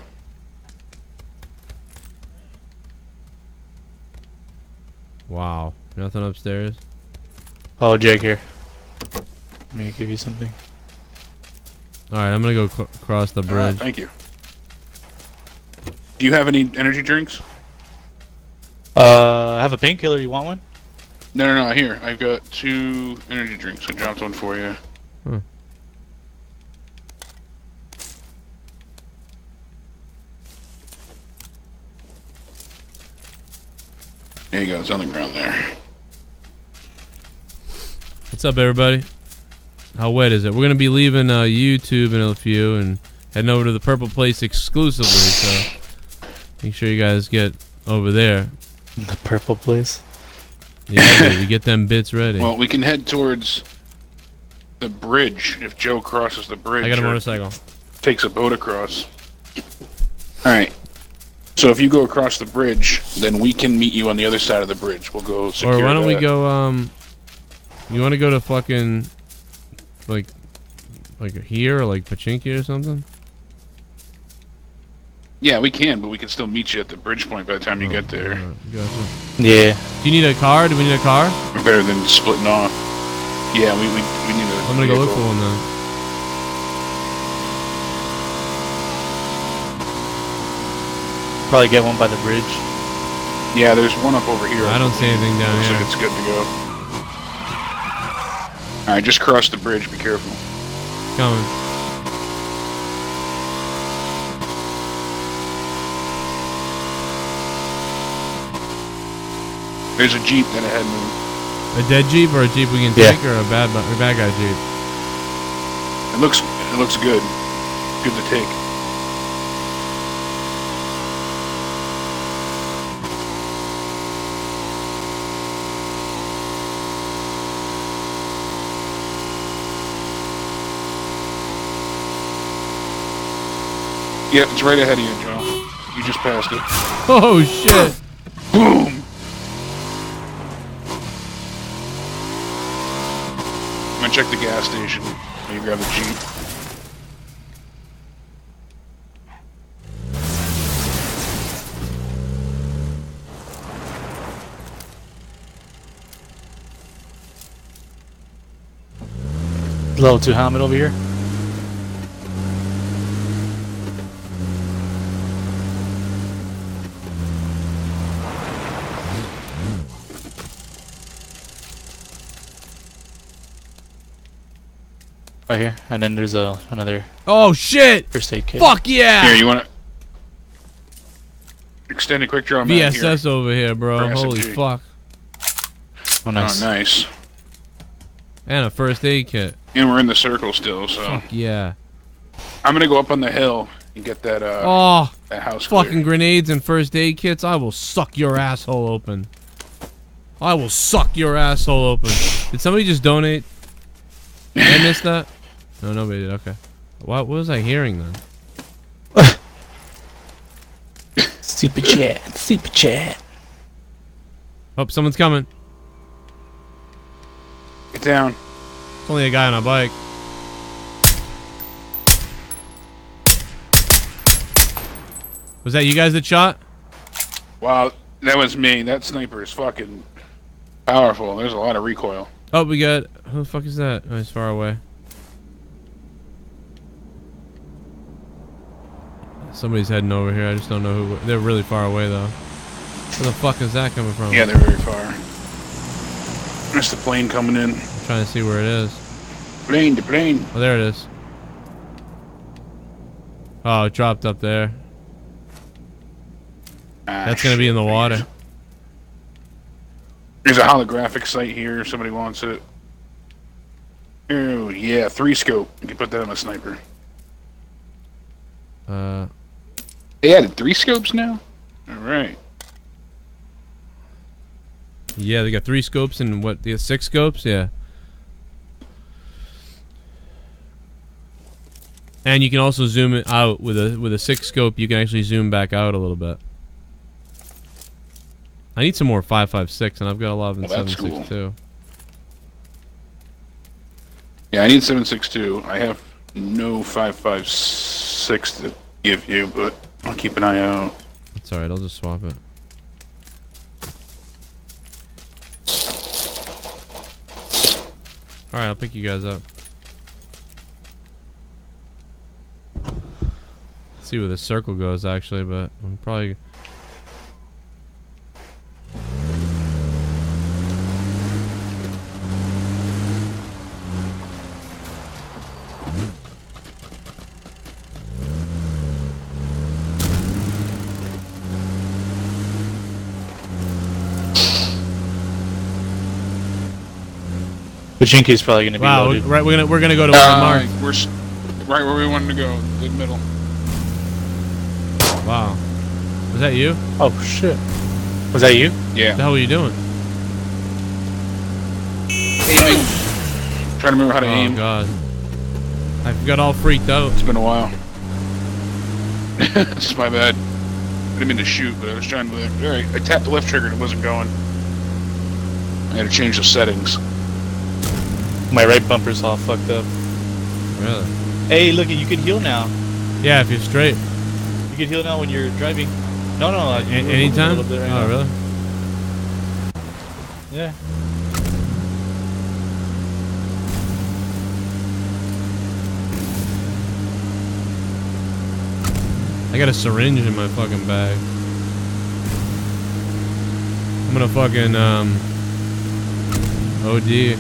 Wow. Nothing upstairs? Oh, Jake here. Let me give you something. Alright, I'm gonna go across the bridge. Thank you. Do you have any energy drinks? I have a painkiller. You want one? No. Here, I've got 2 energy drinks. I dropped one for you. Huh. There you go. It's on the ground there. What's up, everybody? How wet is it? We're gonna be leaving YouTube in a few and heading over to the Purple Place exclusively. So make sure you guys get over there. The Purple Place. Yeah, baby, get them bits ready. Well, we can head towards the bridge. If Joe crosses the bridge, I got a or motorcycle. Takes a boat across. All right. So if you go across the bridge, then we can meet you on the other side of the bridge. We'll go secure Or why don't we that. go? You want to go to fucking like here or like Pachinki or something? Yeah, we can, but we can still meet you at the bridge point by the time you get there. Gotcha. Yeah. Do you need a car? Do we need a car? We're better than splitting off. Yeah, we need a. I'm gonna go look for one then. Probably get one by the bridge. Yeah, there's one up over here. I don't see anything down Looks here. like it's good to go. All right, just cross the bridge. Be careful. Coming. There's a Jeep that ahead moved. A dead Jeep or a Jeep we can Yeah. take or a bad guy Jeep? It looks good. Good to take. Yeah, it's right ahead of you, Joe. You just passed it. Oh shit! Boom! I'm gonna check the gas station. Maybe grab the Jeep. Level 2 helmet over here. Right here, and then there's another. Oh shit! First aid kit. Fuck yeah! Here, you wanna extend a quick draw man VSS over here, bro. For Holy SMG. fuck! Oh nice. Oh, nice. And a first aid kit. And we're in the circle still, so Fuck yeah! I'm gonna go up on the hill and get that that house fucking clear. grenades and first aid kits. I will suck your asshole open. I will suck your asshole open. Did somebody just donate? Did I miss that? No, nobody did. Okay. What was I hearing then? Super chat. Super chat. Oh, someone's coming. Get down. It's only a guy on a bike. Was that you guys that shot? Wow, that was me. That sniper is fucking powerful. There's a lot of recoil. Oh, we got... Who the fuck is that? Oh, he's far away. Somebody's heading over here. I just don't know who... They're really far away, though. Where the fuck is that coming from? Yeah, they're very far. That's the plane coming in. I'm trying to see where it is. Plane, the plane. Oh, there it is. Oh, it dropped up there. That's gonna be in the water. There's a holographic sight here if somebody wants it. Oh, yeah, 3 scope. You can put that on a sniper. They added 3 scopes now? Alright. Yeah, they got 3 scopes and what? They got 6 scopes? Yeah. And you can also zoom it out with a 6 scope. You can actually zoom back out a little bit. I need some more 5.56, and I've got a lot of 7.62. Cool. Yeah, I need 7.62. I have no 5.56 to give you, but I'll keep an eye out. That's alright, I'll just swap it. Alright, I'll pick you guys up. Let's see where the circle goes, actually, but I'm probably... Pachinki's probably gonna be loaded. Right, we're gonna go to where Mark. We're right where we wanted to go, the middle. Wow, was that you? Oh shit, was that you? Yeah. What the hell were you doing? Trying to remember how to aim. Oh god. I got all freaked out. It's been a while. This is my bad. I didn't mean to shoot, but I was trying to... Alright, I tapped the left trigger and it wasn't going. I had to change the settings. My right bumper's all fucked up. Really? Hey, look, you can heal now. Yeah, if you're straight. You can heal now when you're driving. No. Anytime? Right oh, now. really? Yeah. I got a syringe in my fucking bag. I'm gonna fucking, OD.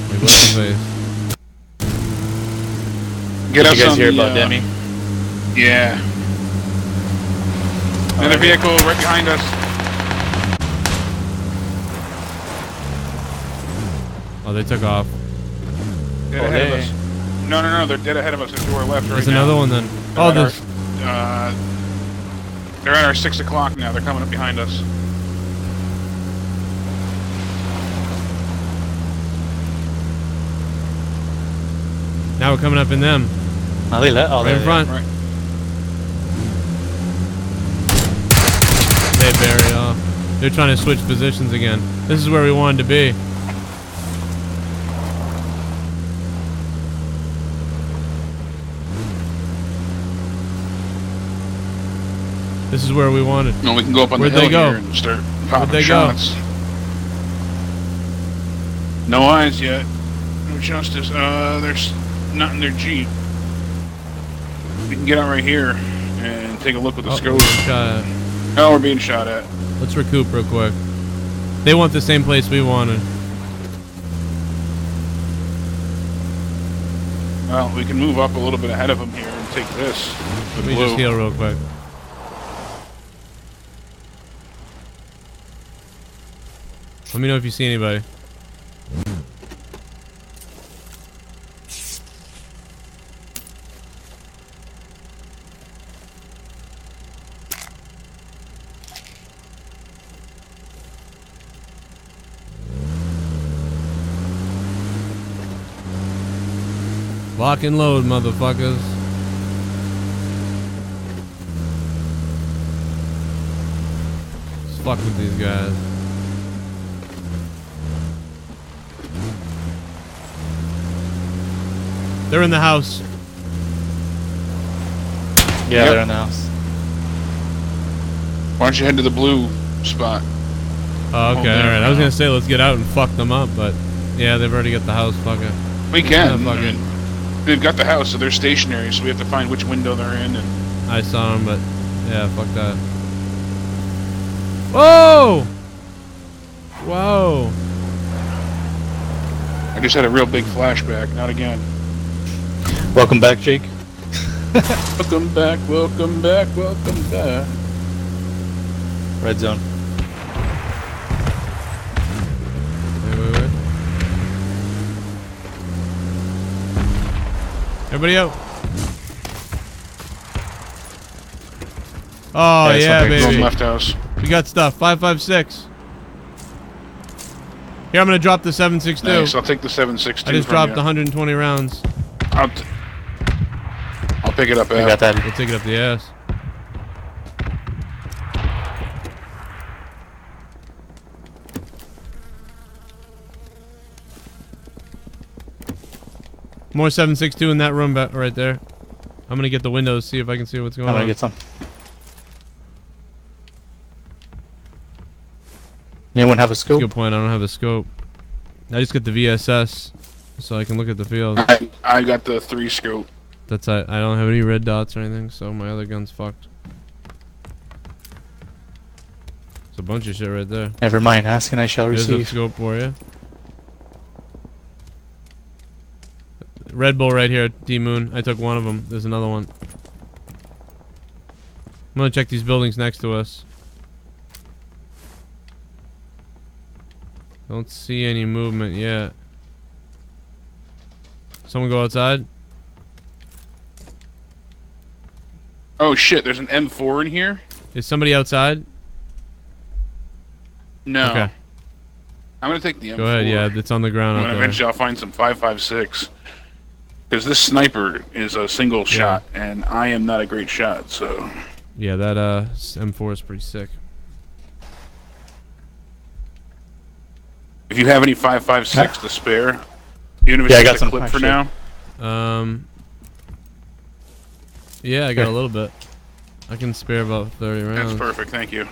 Like, what's the face? Get us you guys on hear the, about Demi? Yeah. Another vehicle right behind us. Oh, they took off. Dead ahead of us. No, they're dead ahead of us to our left right now. There's another one then. Oh, there's... They're at our 6 o'clock now. They're coming up behind us. Now we're coming up in them. Oh, they let. Oh, right in front. Right. They buried off. They're trying to switch positions again. This is where we wanted to be. This is where we wanted. No, we can go up on Where'd the hill they go? here and start Where'd popping they shots. No eyes yet. No justice. There's not in their Jeep. We can get out right here and take a look with the scope. No, we're being shot at. Let's recoup real quick. They want the same place we wanted. Well, we can move up a little bit ahead of them here and take this. Let me just heal real quick. Let me know if you see anybody. Lock and load, motherfuckers. Let's fuck with these guys. They're in the house. Yeah, they're in the house. Why don't you head to the blue spot? Oh, okay, alright. I was gonna say let's get out and fuck them up, but yeah, they've already got the house. Fuck it. We can. Yeah, fuck it. They've got the house, so they're stationary, so we have to find which window they're in. And I saw them, but yeah, fuck that. Whoa! Whoa! I just had a real big flashback. Not again. Welcome back, Jake. Welcome back, welcome back, welcome back. Red zone. Wait. Everybody out. Oh, yeah, baby. Left house. We got stuff. 556. Here, I'm going to drop the 7.62. Thanks, I'll take the 7.62. I just dropped 120 rounds. I'll pick it up. I got that. We'll take it up the ass. More 7.62 in that room right there. I'm gonna get the windows, see if I can see what's going on. I'm gonna get some. Anyone have a scope? That's a good point. I don't have a scope. I just got the VSS, so I can look at the field. I got the 3 scope. That's I don't have any red dots or anything, so my other gun's fucked. There's a bunch of shit right there. Never mind. Ask and I shall There's a receive. scope for you. Red Bull right here, D-Moon. I took one of them. There's another one. I'm gonna check these buildings next to us. Don't see any movement yet. Someone go outside? Oh shit, there's an M4 in here? Is somebody outside? No. Okay. I'm gonna take the M4. Go ahead, yeah, it's on the ground out there. Eventually I'll find some 5.56. Because this sniper is a single shot, and I am not a great shot, so... Yeah, that M4 is pretty sick. If you have any 5.56 to spare, even if it's I got just a some clip for now. Yeah, I got a little bit. I can spare about 30 rounds. That's perfect, thank you.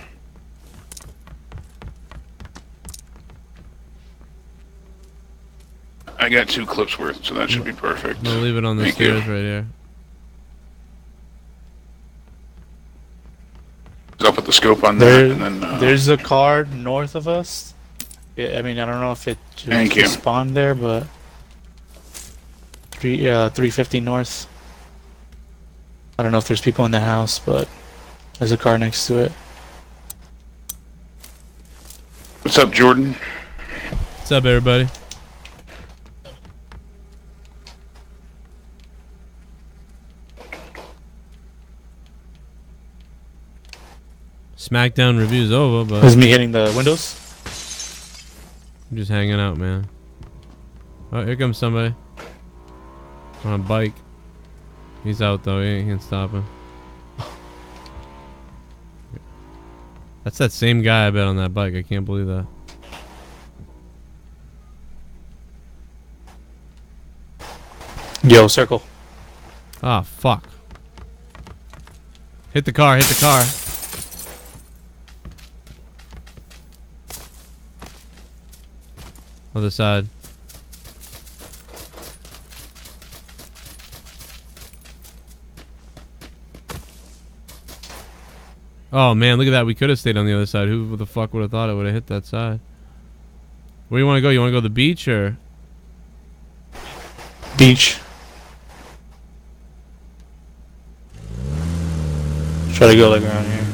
I got 2 clips worth, so that should be perfect. I'm gonna leave it on the stairs right here. I'll put the scope on there, and then... There's a car north of us. Yeah, I mean, I don't know if it just spawned there, but... 350 north. I don't know if there's people in the house, but there's a car next to it. What's up, Jordan? What's up, everybody? Smackdown review's over, but... Is me hitting the windows? I'm just hanging out, man. Oh, here comes somebody. On a bike. He's out, though. He can't stop him. That's that same guy, I bet, on that bike. I can't believe that. Yo, circle. Ah, fuck. Hit the car, hit the car. Other side. Oh man, look at that. We could have stayed on the other side. Who the fuck would have thought it would have hit that side? Where do you want to go? You want to go to the beach or? Beach. Try to go like around here.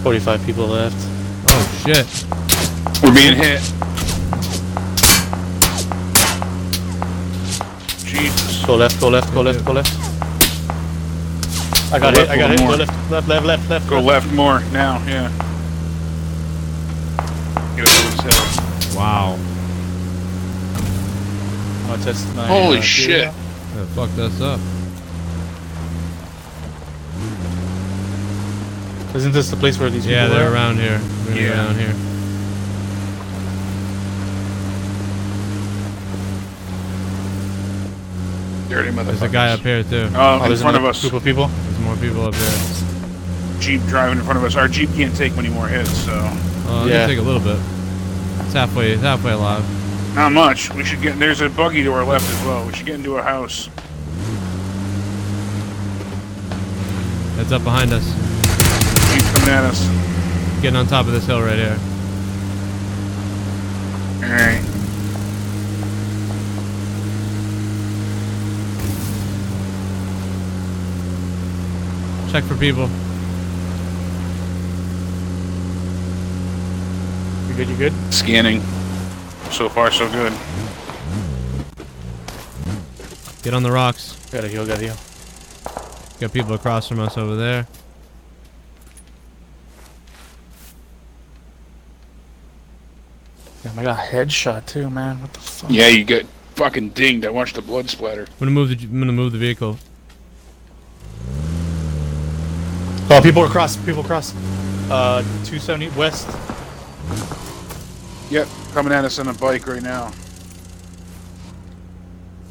45 people left. Oh shit. We're being hit. Jesus. Go left, go left, go left, go left. I got hit, I got hit. Go left, left, left, left, left. Go left more now, yeah. Get us over this hill. Wow. Oh, test my, holy shit. That fucked us up. Isn't this the place where these people are? Yeah, they're are? around here. They're around here. Dirty motherfuckers. There's a guy up here too. Oh, in front of us. Group of people? There's more people up there. Jeep driving in front of us. Our Jeep can't take many more hits, so... It can take a little bit. It's halfway alive. Not much. We should get... There's a buggy to our left as well. We should get into a house. That's up behind us. Jeep's coming at us. Getting on top of this hill right here. Alright. Check for people. You good, you good? Scanning. So far, so good. Get on the rocks. Gotta heal, gotta heal. Got people across from us over there. Damn, I got headshot too, man. What the fuck? Yeah, you get fucking dinged. I watched the blood splatter. I'm gonna move the vehicle. Oh, people across, people across. 270 west. Yep, coming at us on a bike right now.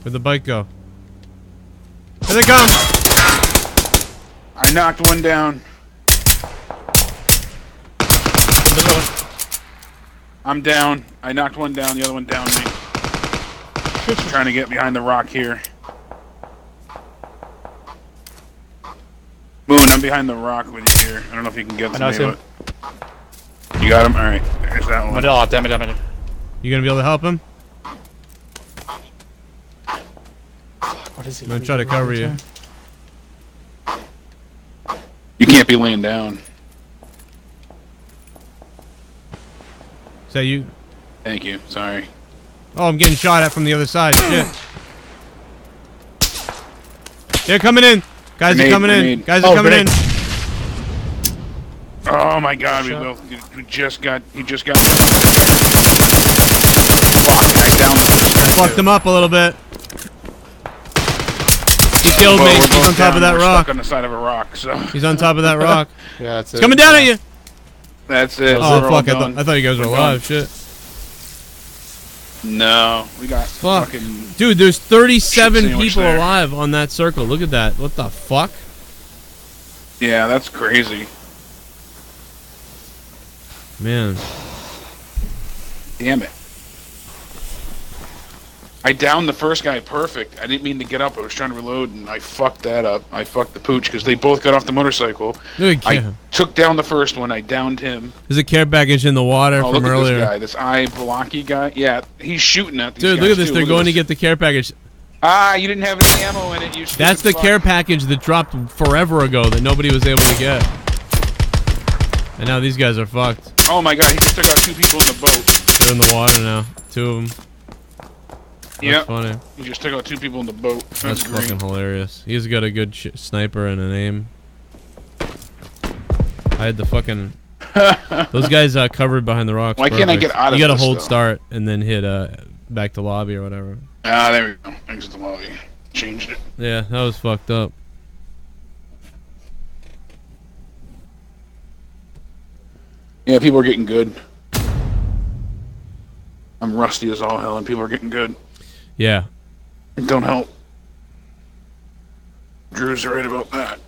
Where'd the bike go? Here they come! I knocked one down. I'm down. I knocked one down, the other one downed me. Trying to get behind the rock here. Moon, I'm behind the rock with you here. I don't know if you can get to me, but... You got him? Alright, there's that one. Oh, damn it, damn it. You gonna be able to help him? What is he? I'm gonna try to cover you. You can't be laying down. Is that you? Thank you, sorry. Oh, I'm getting shot at from the other side. Shit. They're coming in. Guys are coming in. Guys are coming in. Oh Oh my God, we both. He just got. Fuck, I downed I fucked him up a little bit. He killed me. He's on top of that rock. Stuck on the side of a rock, so. He's on top of that rock. Yeah, that's it's coming down at you. That's it. Oh fuck! I thought you guys were alive. Shit. No, we got fuck. Fucking. Dude, there's 37 people there. alive on that circle. Look at that. What the fuck? Yeah, that's crazy. Man. Damn it. I downed the first guy perfect. I didn't mean to get up. I was trying to reload, and I fucked that up. I fucked the pooch, because they both got off the motorcycle. I took down the first one. I downed him. There's a care package in the water oh, from look earlier. At this guy, this blocky guy. Yeah, he's shooting at these Dude, guys look at this. too. They're Look going at to this. get the care package. Ah, you didn't have any ammo in it. You That's the care package that dropped forever ago that nobody was able to get. And now these guys are fucked. Oh my God, he just took out 2 people in the boat. They're in the water now. 2 of them. Yeah, funny. He just took out 2 people in the boat. That's great. fucking hilarious. He's got a good sniper and an aim. I had the fucking... Those guys covered behind the rocks. Why can't I get out of You gotta this, hold though? start and then hit back to lobby or whatever. Ah, there we go. Exit the lobby. Changed it. Yeah, that was fucked up. Yeah, people are getting good. I'm rusty as all hell, and people are getting good. Yeah. It don't help. Drew's right about that.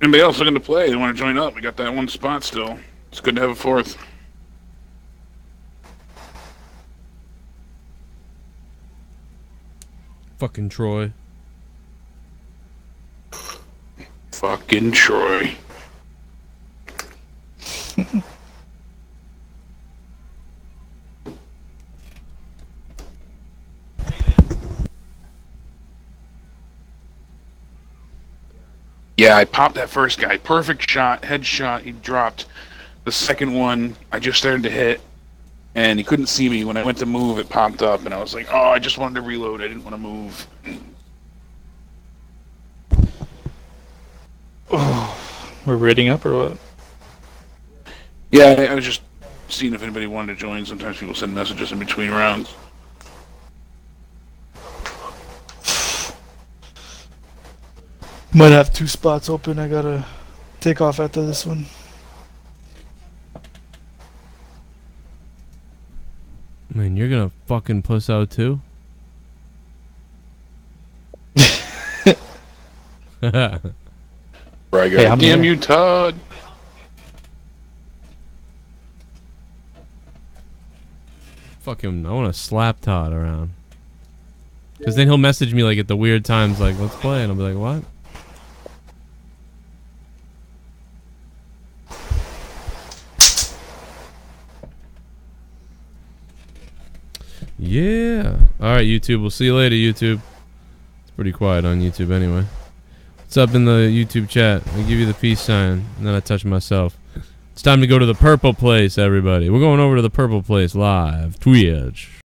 Anybody else looking to play? They want to join up? We got that 1 spot still. It's good to have a 4th. Fucking Troy. Fucking Troy. Yeah, I popped that first guy. Perfect shot, headshot. He dropped. The second one, I just started to hit, and he couldn't see me. When I went to move, it popped up, and I was like, oh, I just wanted to reload. I didn't want to move. Oh, we're raiding up or what? Yeah, I was just seeing if anybody wanted to join. Sometimes people send messages in between rounds. Might have 2 spots open. I gotta take off after this one. Man, you're gonna fucking puss out too? Right, hey, damn you, Todd. Fucking, I want to slap Todd around. Because then he'll message me like at the weird times, like, let's play. And I'll be like, what? Yeah. Alright, YouTube. We'll see you later, YouTube. It's pretty quiet on YouTube anyway. What's up in the YouTube chat? I give you the peace sign, and then I touch myself. It's time to go to the purple place, everybody. We're going over to the purple place live. Twitch.